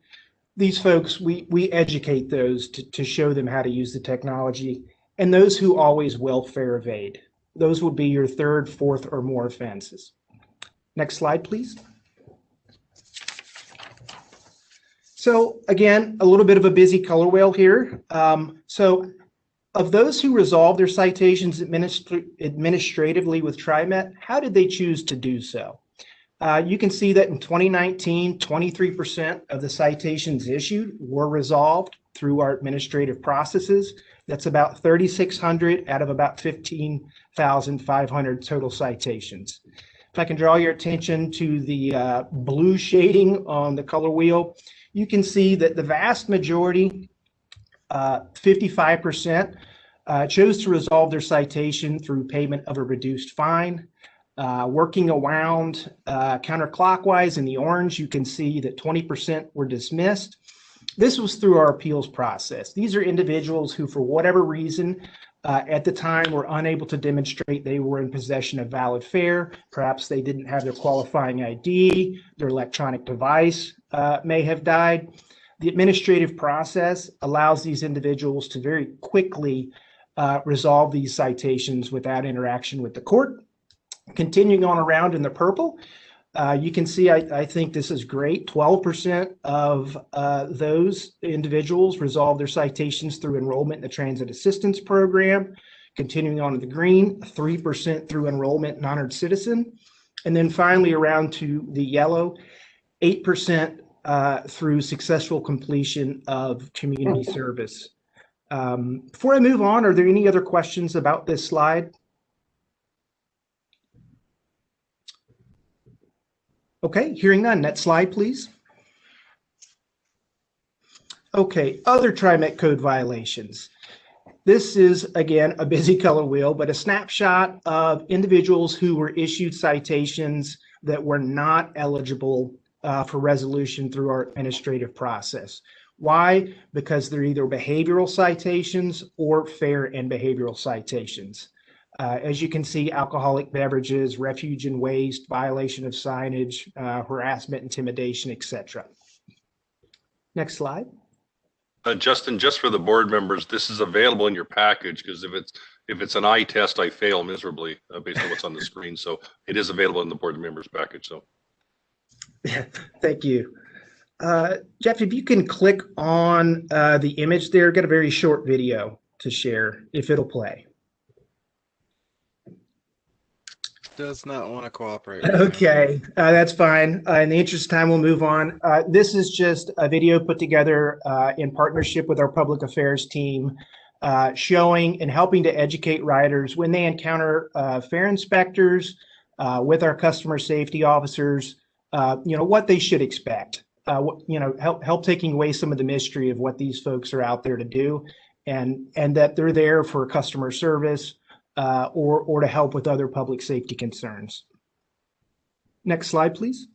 These folks, we educate those to show them how to use the technology. And those who always will fare evade. Those would be your third, fourth, or more offenses. Next slide, please. So again, a little bit of a busy color wheel here. So of those who resolved their citations administratively with TriMet, how did they choose to do so? You can see that in 2019, 23% of the citations issued were resolved through our administrative processes. That's about 3,600 out of about 15,500 total citations. If I can draw your attention to the blue shading on the color wheel, you can see that the vast majority, 55%, chose to resolve their citation through payment of a reduced fine. Working around counterclockwise in the orange, you can see that 20% were dismissed. This was through our appeals process. These are individuals who, for whatever reason, at the time were unable to demonstrate they were in possession of valid fare. Perhaps they didn't have their qualifying ID, their electronic device may have died. The administrative process allows these individuals to very quickly resolve these citations without interaction with the court. Continuing on around in the purple, you can see, I think this is great. 12% of those individuals resolved their citations through enrollment in the Transit Assistance Program. Continuing on to the green, 3% through enrollment in Honored Citizen. And then finally around to the yellow, 8% through successful completion of community service. Before I move on, are there any other questions about this slide? Okay, hearing none. Next slide, please. Okay, other TriMet code violations. This is, again, a busy color wheel, but a snapshot of individuals who were issued citations that were not eligible for resolution through our administrative process. Why? Because they're either behavioral citations or fare and behavioral citations. As you can see, alcoholic beverages, refuge and waste, violation of signage, harassment, intimidation, etc. Next slide. Justin, just for the board members, this is available in your package because if it's an eye test, I fail miserably based on what's on the screen. So it is available in the board members package. So thank you. Jeff, if you can click on the image there, get a very short video to share if it'll play. Does not want to cooperate. Okay, that's fine. In the interest of time, we'll move on. This is just a video put together in partnership with our public affairs team, showing and helping to educate riders when they encounter fare inspectors with our customer safety officers, what they should expect. Help taking away some of the mystery of what these folks are out there to do, and that they're there for customer service, or to help with other public safety concerns. Next slide, please.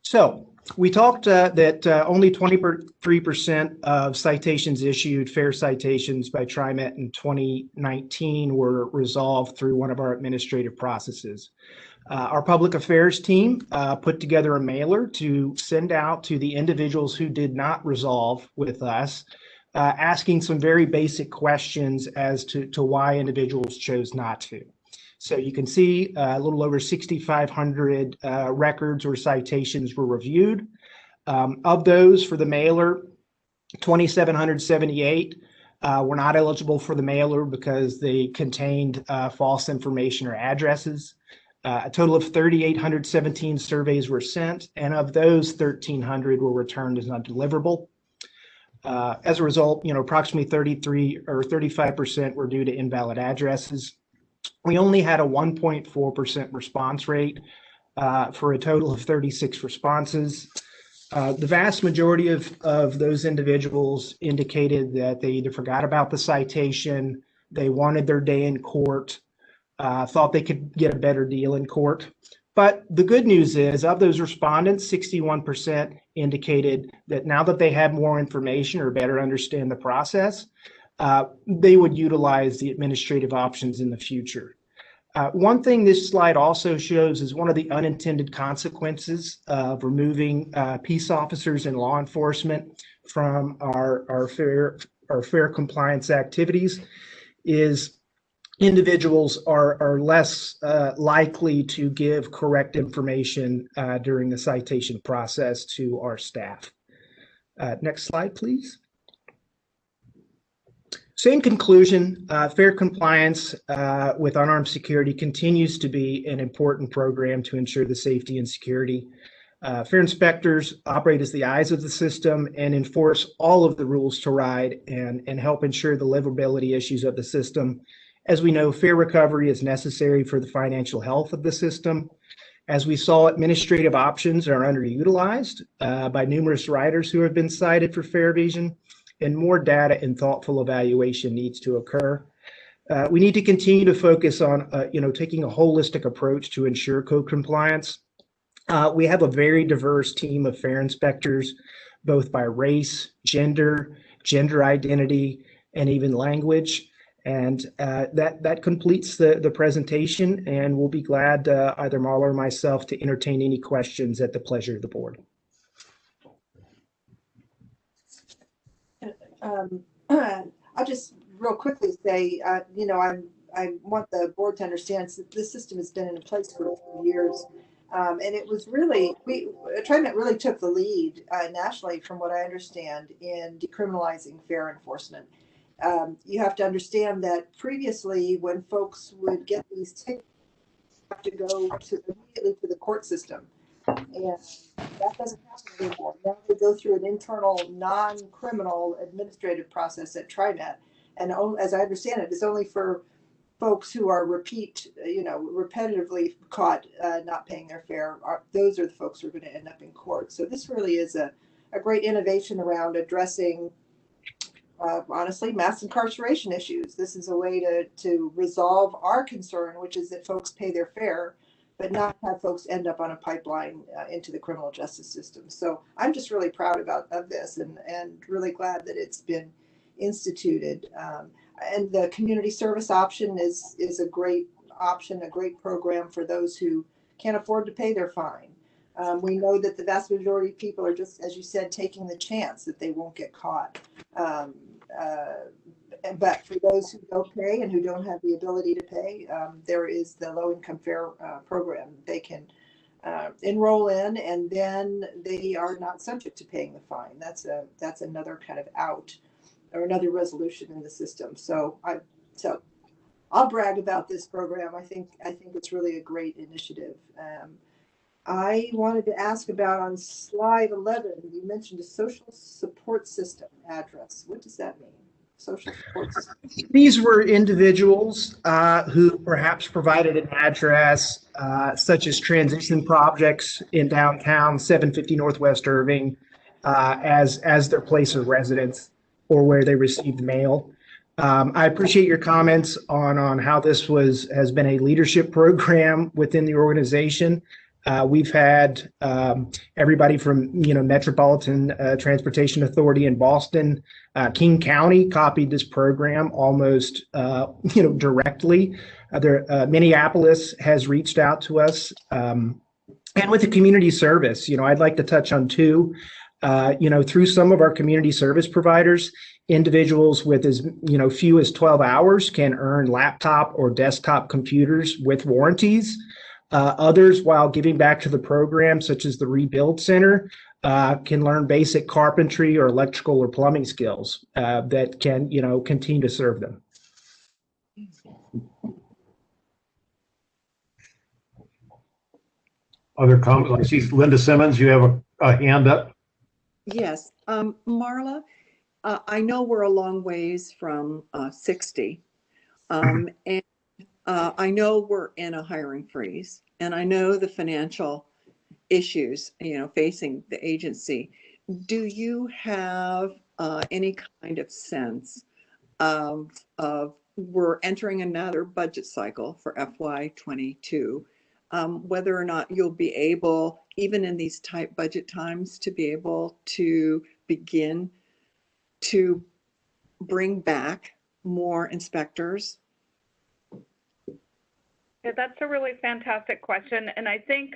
So we talked that only 23% of citations issued, fare citations by TriMet in 2019, were resolved through one of our administrative processes. Our public affairs team put together a mailer to send out to the individuals who did not resolve with us, asking some very basic questions as to why individuals chose not to. So you can see a little over 6,500 records or citations were reviewed. Of those for the mailer, 2,778 were not eligible for the mailer because they contained false information or addresses. A total of 3,817 surveys were sent, and of those, 1,300 were returned as undeliverable. As a result, approximately 33 or 35% were due to invalid addresses. We only had a 1.4% response rate for a total of 36 responses. The vast majority of those individuals indicated that they either forgot about the citation, they wanted their day in court, thought they could get a better deal in court. But the good news is, of those respondents, 61% indicated that now that they have more information or better understand the process, they would utilize the administrative options in the future. One thing this slide also shows is one of the unintended consequences of removing peace officers and law enforcement from our fare compliance activities is individuals are less likely to give correct information during the citation process to our staff. Next slide, please. So in conclusion, fair compliance with unarmed security continues to be an important program to ensure the safety and security. Fair inspectors operate as the eyes of the system and enforce all of the rules to ride and help ensure the livability issues of the system. As we know, fair recovery is necessary for the financial health of the system. As we saw, administrative options are underutilized by numerous riders who have been cited for fare evasion, and more data and thoughtful evaluation needs to occur. We need to continue to focus on, taking a holistic approach to ensure code compliance. We have a very diverse team of fare inspectors, both by race, gender identity, and even language. And that completes the presentation, and we'll be glad, either Marla or myself, to entertain any questions at the pleasure of the board. I'll just real quickly say, I want the board to understand that this system has been in place for a few years. And it was really, TriMet really took the lead nationally, from what I understand, in decriminalizing fare enforcement. You have to understand that previously, when folks would get these tickets, they have to go immediately to the court system. And that doesn't happen anymore. Now they go through an internal, non-criminal administrative process at TriMet. And as I understand it, it's only for folks who are repetitively caught not paying their fare. Those are the folks who are going to end up in court. So this really is a great innovation around addressing, honestly, mass incarceration issues. This is a way to resolve our concern, which is that folks pay their fare, but not have folks end up on a pipeline into the criminal justice system. So I'm just really proud of this and really glad that it's been instituted. And the community service option is a great option, a great program for those who can't afford to pay their fine. We know that the vast majority of people are just, as you said, taking the chance that they won't get caught. But for those who don't pay and who don't have the ability to pay, there is the low-income fare program. They can enroll in, and then they are not subject to paying the fine. That's another kind of out, or another resolution in the system. So I'll brag about this program. I think it's really a great initiative. I wanted to ask about, on slide 11, you mentioned a social support system address. What does that mean? Social support system. These were individuals who perhaps provided an address, such as transition projects in downtown 750 Northwest Irving, as their place of residence or where they received mail. I appreciate your comments on how this has been a leadership program within the organization. We've had everybody from Metropolitan Transportation Authority in Boston, King County copied this program almost directly. Minneapolis has reached out to us, and with the community service, I'd like to touch on two. Through some of our community service providers, individuals with as few as 12 hours can earn laptop or desktop computers with warranties. Others, while giving back to the program, such as the Rebuild Center, can learn basic carpentry or electrical or plumbing skills that can, continue to serve them. Other comments? I see Linda Simmons, you have a hand up. Yes, Marla, I know we're a long ways from 60, and I know we're in a hiring freeze, and I know the financial issues, facing the agency. Do you have any kind of sense of we're entering another budget cycle for FY22, whether or not you'll be able, even in these tight budget times, to be able to begin to bring back more inspectors? Yeah, that's a really fantastic question. And I think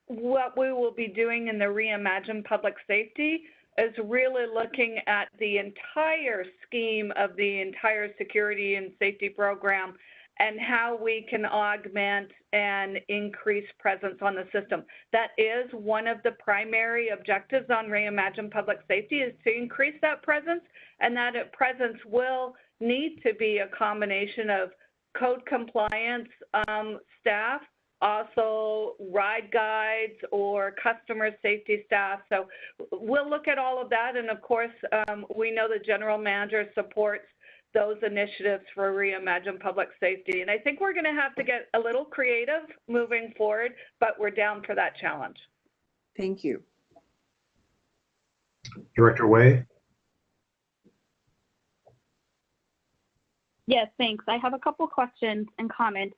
what we will be doing in the Reimagine Public Safety is really looking at the entire scheme of the entire security and safety program and how we can augment and increase presence on the system. That is one of the primary objectives on Reimagine Public Safety, is to increase that presence, and that presence will need to be a combination of code compliance staff, also ride guides or customer safety staff. So we'll look at all of that, and of course, we know the general manager supports those initiatives for Reimagine Public Safety. And I think we're going to have to get a little creative moving forward, but we're down for that challenge. Thank you. Director Way? Yes, thanks. I have a couple questions and comments.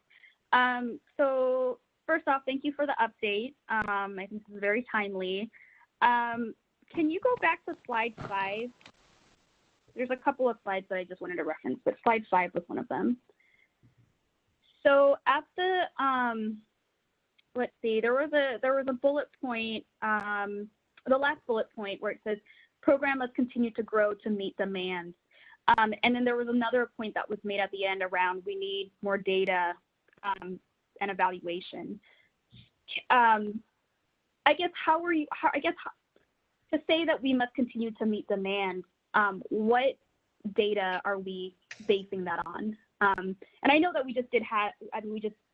So first off, thank you for the update. I think this is very timely. Can you go back to slide 5? There's a couple of slides that I just wanted to reference, but slide 5 was one of them. So at the, let's see, there was a bullet point, the last bullet point where it says, program must continue to grow to meet demands. And then there was another point that was made at the end around we need more data and evaluation. I guess to say that we must continue to meet demands, what data are we basing that on? And I know that we just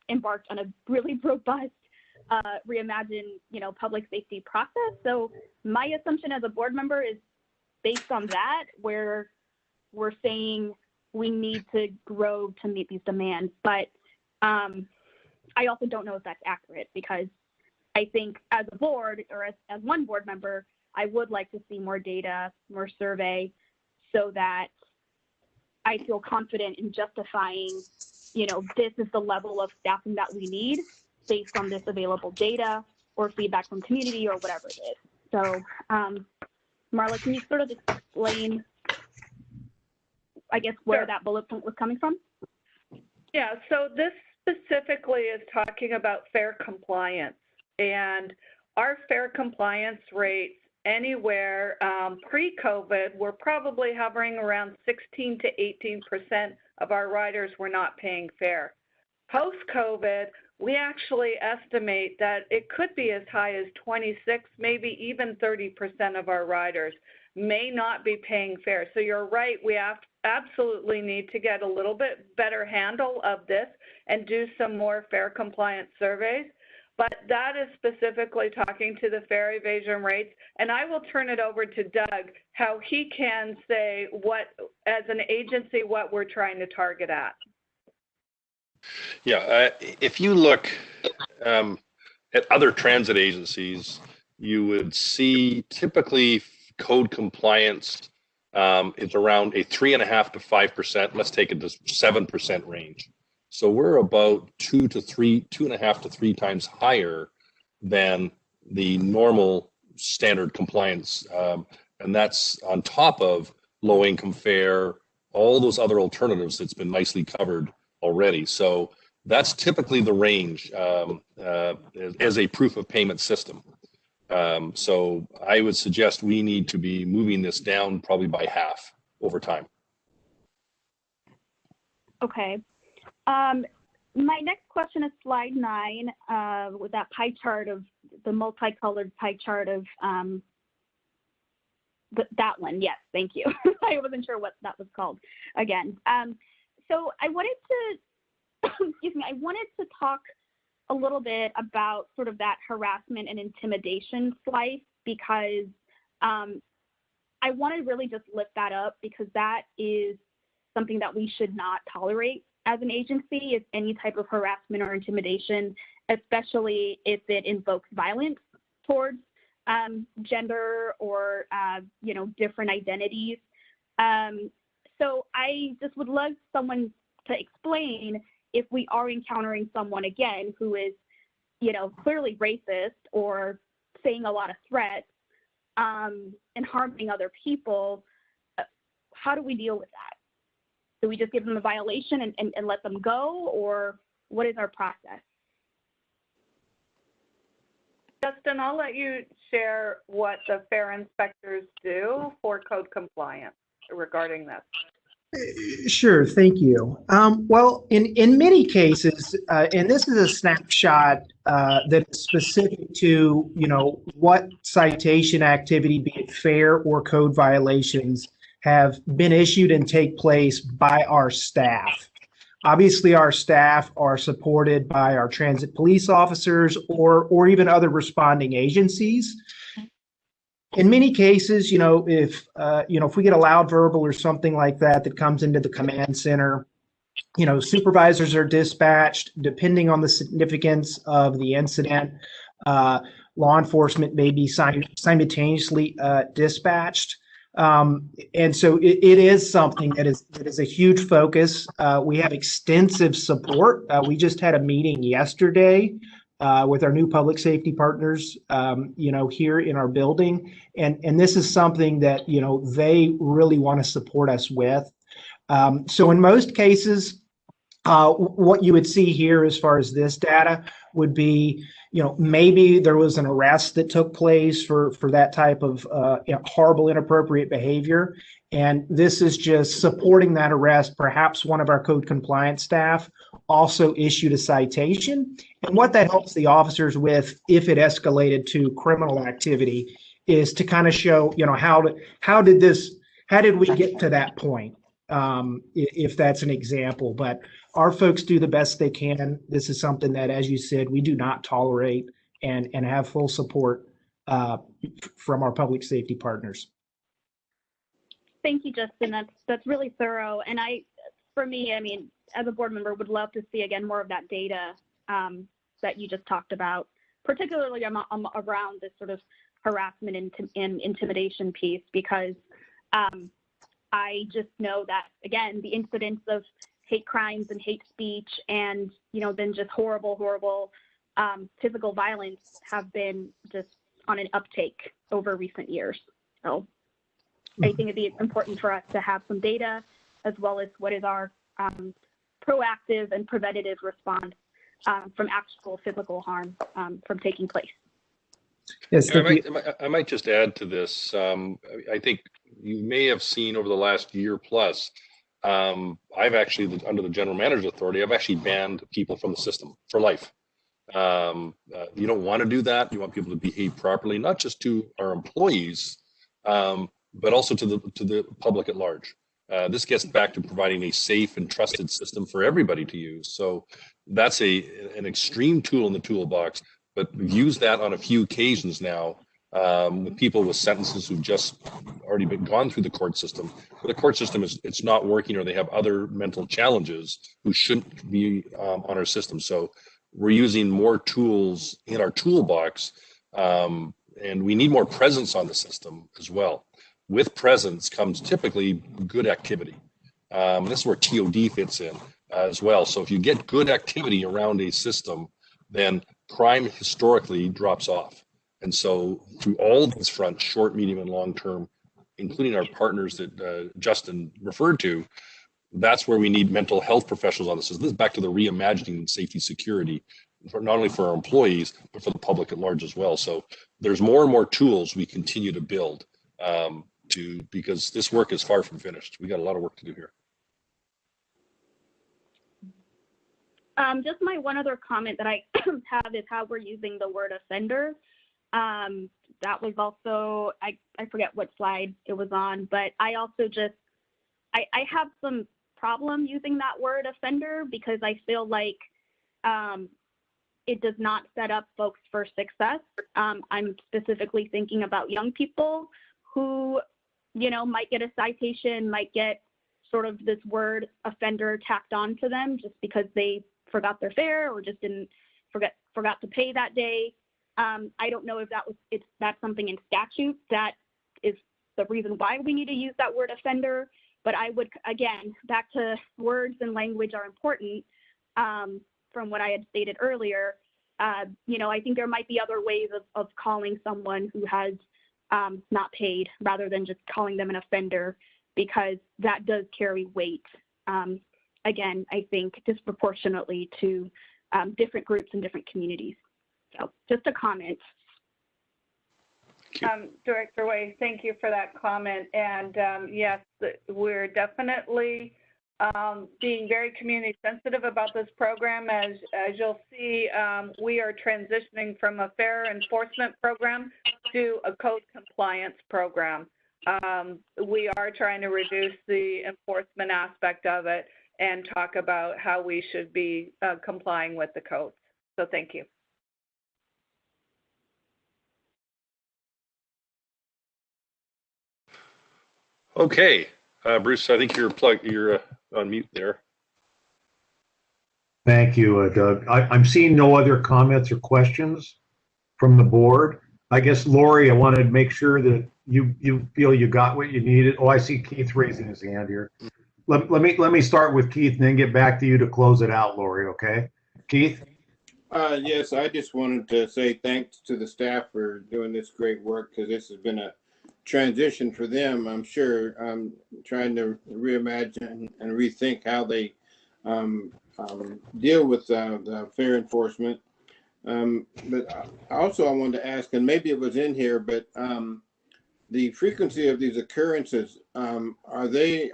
embarked on a really robust Reimagine, public safety process. So my assumption as a board member is based on that, where we're saying we need to grow to meet these demands. But I also don't know if that's accurate, because I think as a board or as one board member, I would like to see more data, more survey, so that I feel confident in justifying, this is the level of staffing that we need based on this available data or feedback from community or whatever it is. So, Marla, can you sort of explain, I guess, where that bullet point was coming from? Yeah, so this specifically is talking about fair compliance, and our fair compliance rates anywhere pre-COVID were probably hovering around 16 to 18% of our riders were not paying fare. Post-COVID, we actually estimate that it could be as high as 26, maybe even 30% of our riders may not be paying fare. So you're right, we absolutely need to get a little bit better handle of this and do some more fare compliance surveys. But that is specifically talking to the fare evasion rates. And I will turn it over to Doug, how he can say what, as an agency, what we're trying to target at. Yeah, if you look at other transit agencies, you would see typically code compliance is around a 3.5% to 5%. Let's take it to 7% range. So we're about 2.5 to 3 times higher than the normal standard compliance, and that's on top of low income fare, all those other alternatives that's been nicely covered already. So that's typically the range as a proof of payment system. So I would suggest we need to be moving this down probably by half over time. Okay. My next question is slide 9 with that pie chart of the multicolored pie chart of that one. Yes, thank you. I wasn't sure what that was called again. So I wanted to, excuse me, I wanted to talk a little bit about sort of that harassment and intimidation slice, because I want to really just lift that up, because that is something that we should not tolerate as an agency, is any type of harassment or intimidation, especially if it invokes violence towards gender or different identities. So I just would love someone to explain, if we are encountering someone again who is, clearly racist or saying a lot of threats and harming other people, how do we deal with that? Do we just give them a violation and let them go, or what is our process? Justin, I'll let you share what the fair inspectors do for code compliance regarding this. Sure, thank you. Well, in many cases, and this is a snapshot that is specific to, what citation activity, be it fair or code violations, have been issued and take place by our staff. Obviously, our staff are supported by our transit police officers or even other responding agencies. In many cases, if we get a loud verbal or something like that that comes into the command center, supervisors are dispatched. Depending on the significance of the incident, law enforcement may be simultaneously dispatched. And so it is something that is a huge focus. We have extensive support. We just had a meeting yesterday with our new public safety partners, here in our building. And this is something that, they really want to support us with. So in most cases, what you would see here as far as this data would be, maybe there was an arrest that took place for that type of horrible, inappropriate behavior. And this is just supporting that arrest. Perhaps one of our code compliance staff also issued a citation. And what that helps the officers with, if it escalated to criminal activity, is to kind of show, how did we get to that point? If that's an example. But our folks do the best they can. This is something that, as you said, we do not tolerate and have full support from our public safety partners. Thank you, Justin. That's really thorough. And for me, as a board member, would love to see again more of that data that you just talked about, particularly around this sort of harassment and intimidation piece, because I just know that, again, the incidence of hate crimes and hate speech and, then just horrible physical violence have been just on an uptake over recent years. So I think it'd be important for us to have some data, as well as what is our proactive and preventative response from actual physical harm from taking place. Yes, I might just add to this. I think you may have seen over the last year plus, I've actually, under the general manager's authority, I've actually banned people from the system for life. You don't want to do that. You want people to behave properly, not just to our employees, but also to the public at large. This gets back to providing a safe and trusted system for everybody to use. So that's an extreme tool in the toolbox, but we've used that on a few occasions now with people with sentences who've just already gone through the court system. But the court system it's not working, or they have other mental challenges who shouldn't be on our system. So we're using more tools in our toolbox, and we need more presence on the system as well. With presence comes typically good activity. This is where TOD fits in as well. So if you get good activity around a system, then crime historically drops off. And so through all these fronts, short, medium, and long term, including our partners that Justin referred to, that's where we need mental health professionals on this. This is back to the reimagining safety security, not only for our employees, but for the public at large as well. So there's more and more tools we continue to build because this work is far from finished. We got a lot of work to do here. Just my one other comment that I have is how we're using the word offender. That was also, I forget what slide it was on, but I also I have some problem using that word offender, because I feel like it does not set up folks for success. I'm specifically thinking about young people who, might get a citation, might get sort of this word offender tacked on to them just because they forgot their fare or just forgot to pay that day. I don't know if that's something in statute that is the reason why we need to use that word offender. But I would, again, back to words and language are important. From what I had stated earlier, I think there might be other ways of calling someone who has not paid, rather than just calling them an offender, because that does carry weight. Again, I think disproportionately to different groups and different communities. So just a comment. you. Director Way, thank you for that comment. And yes, we're definitely being very community sensitive about this program. As you'll see, we are transitioning from a fair enforcement program to a code compliance program. We are trying to reduce the enforcement aspect of it and talk about how we should be complying with the codes. So thank you. Okay, Bruce, I think you're on mute there. Thank you, Doug. I'm seeing no other comments or questions from the board. I guess, Lori, I wanted to make sure that you feel you got what you needed. Oh, I see Keith raising his hand here. Let me start with Keith and then get back to you to close it out, Lori, okay? Keith? Yes, I just wanted to say thanks to the staff for doing this great work, because this has been a transition for them, I'm sure. Trying to reimagine and rethink how they deal with the fair enforcement. But also I wanted to ask, and maybe it was in here, but the frequency of these occurrences, are they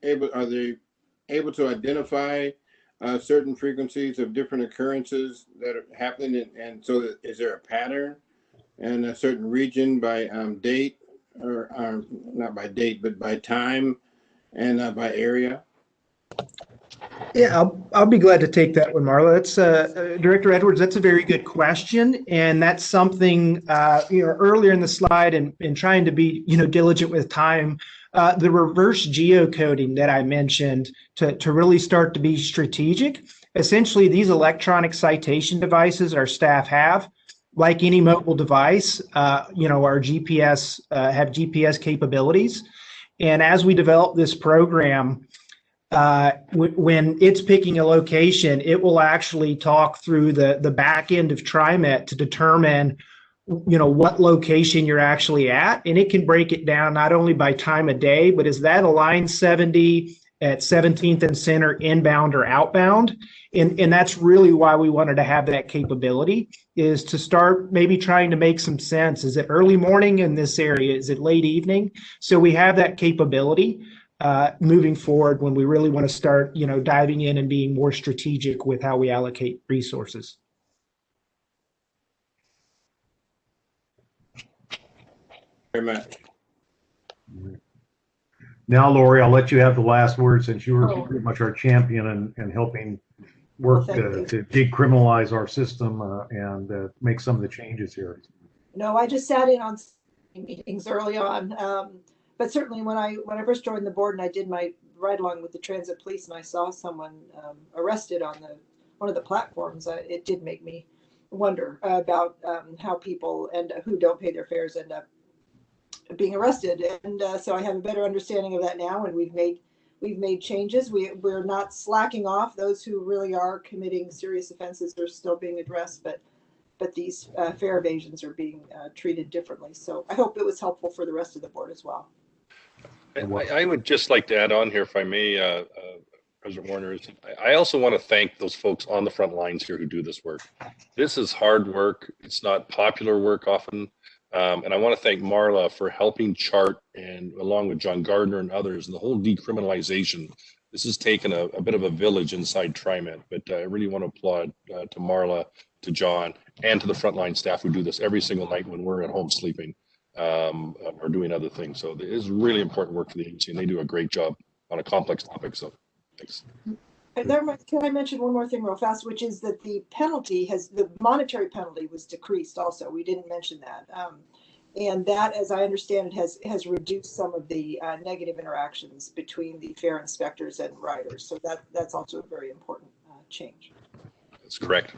able to identify certain frequencies of different occurrences that are happening? And so is there a pattern in a certain region by date, or not by date, but by time and by area? Yeah, I'll be glad to take that one, Marla. That's Director Edwards. That's a very good question, and that's something earlier in the slide, and trying to be diligent with time. The reverse geocoding that I mentioned to really start to be strategic. Essentially, these electronic citation devices our staff have, like any mobile device, our GPS have GPS capabilities, and as we develop this program. When it's picking a location, it will actually talk through the back end of TriMet to determine, what location you're actually at. And it can break it down not only by time of day, but is that a line 70 at 17th and Center inbound or outbound? And that's really why we wanted to have that capability, is to start maybe trying to make some sense. Is it early morning in this area? Is it late evening? So we have that capability. Moving forward, when we really want to start, diving in and being more strategic with how we allocate resources. Very much. Now, Lori, I'll let you have the last word, since you were pretty much our champion in helping work to decriminalize our system and make some of the changes here. No, I just sat in on meetings early on. But certainly when I first joined the board and I did my ride along with the transit police and I saw someone arrested on one of the platforms, it did make me wonder about how people and who don't pay their fares end up being arrested. And so I have a better understanding of that now, and we've made changes. We're not slacking off. Those who really are committing serious offenses are still being addressed, but these fare evasions are being treated differently. So I hope it was helpful for the rest of the board as well. I would just like to add on here, if I may, President Warner. I also want to thank those folks on the front lines here who do this work. This is hard work. It's not popular work often. And I want to thank Marla for helping chart, and along with John Gardner and others, and the whole decriminalization. This has taken a bit of a village inside TriMet, but I really want to applaud to Marla, to John, and to the frontline staff who do this every single night when we're at home sleeping. Or doing other things. So it is really important work for the agency, and they do a great job on a complex topic. So thanks. Can I mention one more thing real fast, which is that the monetary penalty was decreased also. We didn't mention that. And that, as I understand it, has reduced some of the negative interactions between the fare inspectors and riders. So that's also a very important change. That's correct.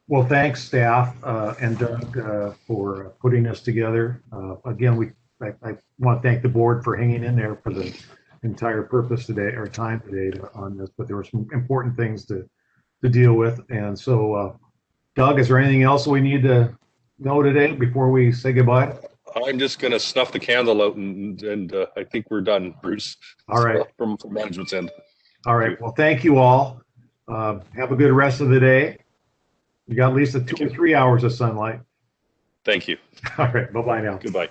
Well, thanks, staff and Doug, for putting us together. Again, I want to thank the board for hanging in there for the entire purpose today, or time today, on this. But there were some important things to deal with. And so, Doug, is there anything else we need to know today before we say goodbye? I'm just going to snuff the candle out, and I think we're done, Bruce. All right. From management's end. All right. Well, thank you all. Have a good rest of the day. You got at least 2 or 3 hours of sunlight. Thank you. All right. Bye-bye now. Goodbye.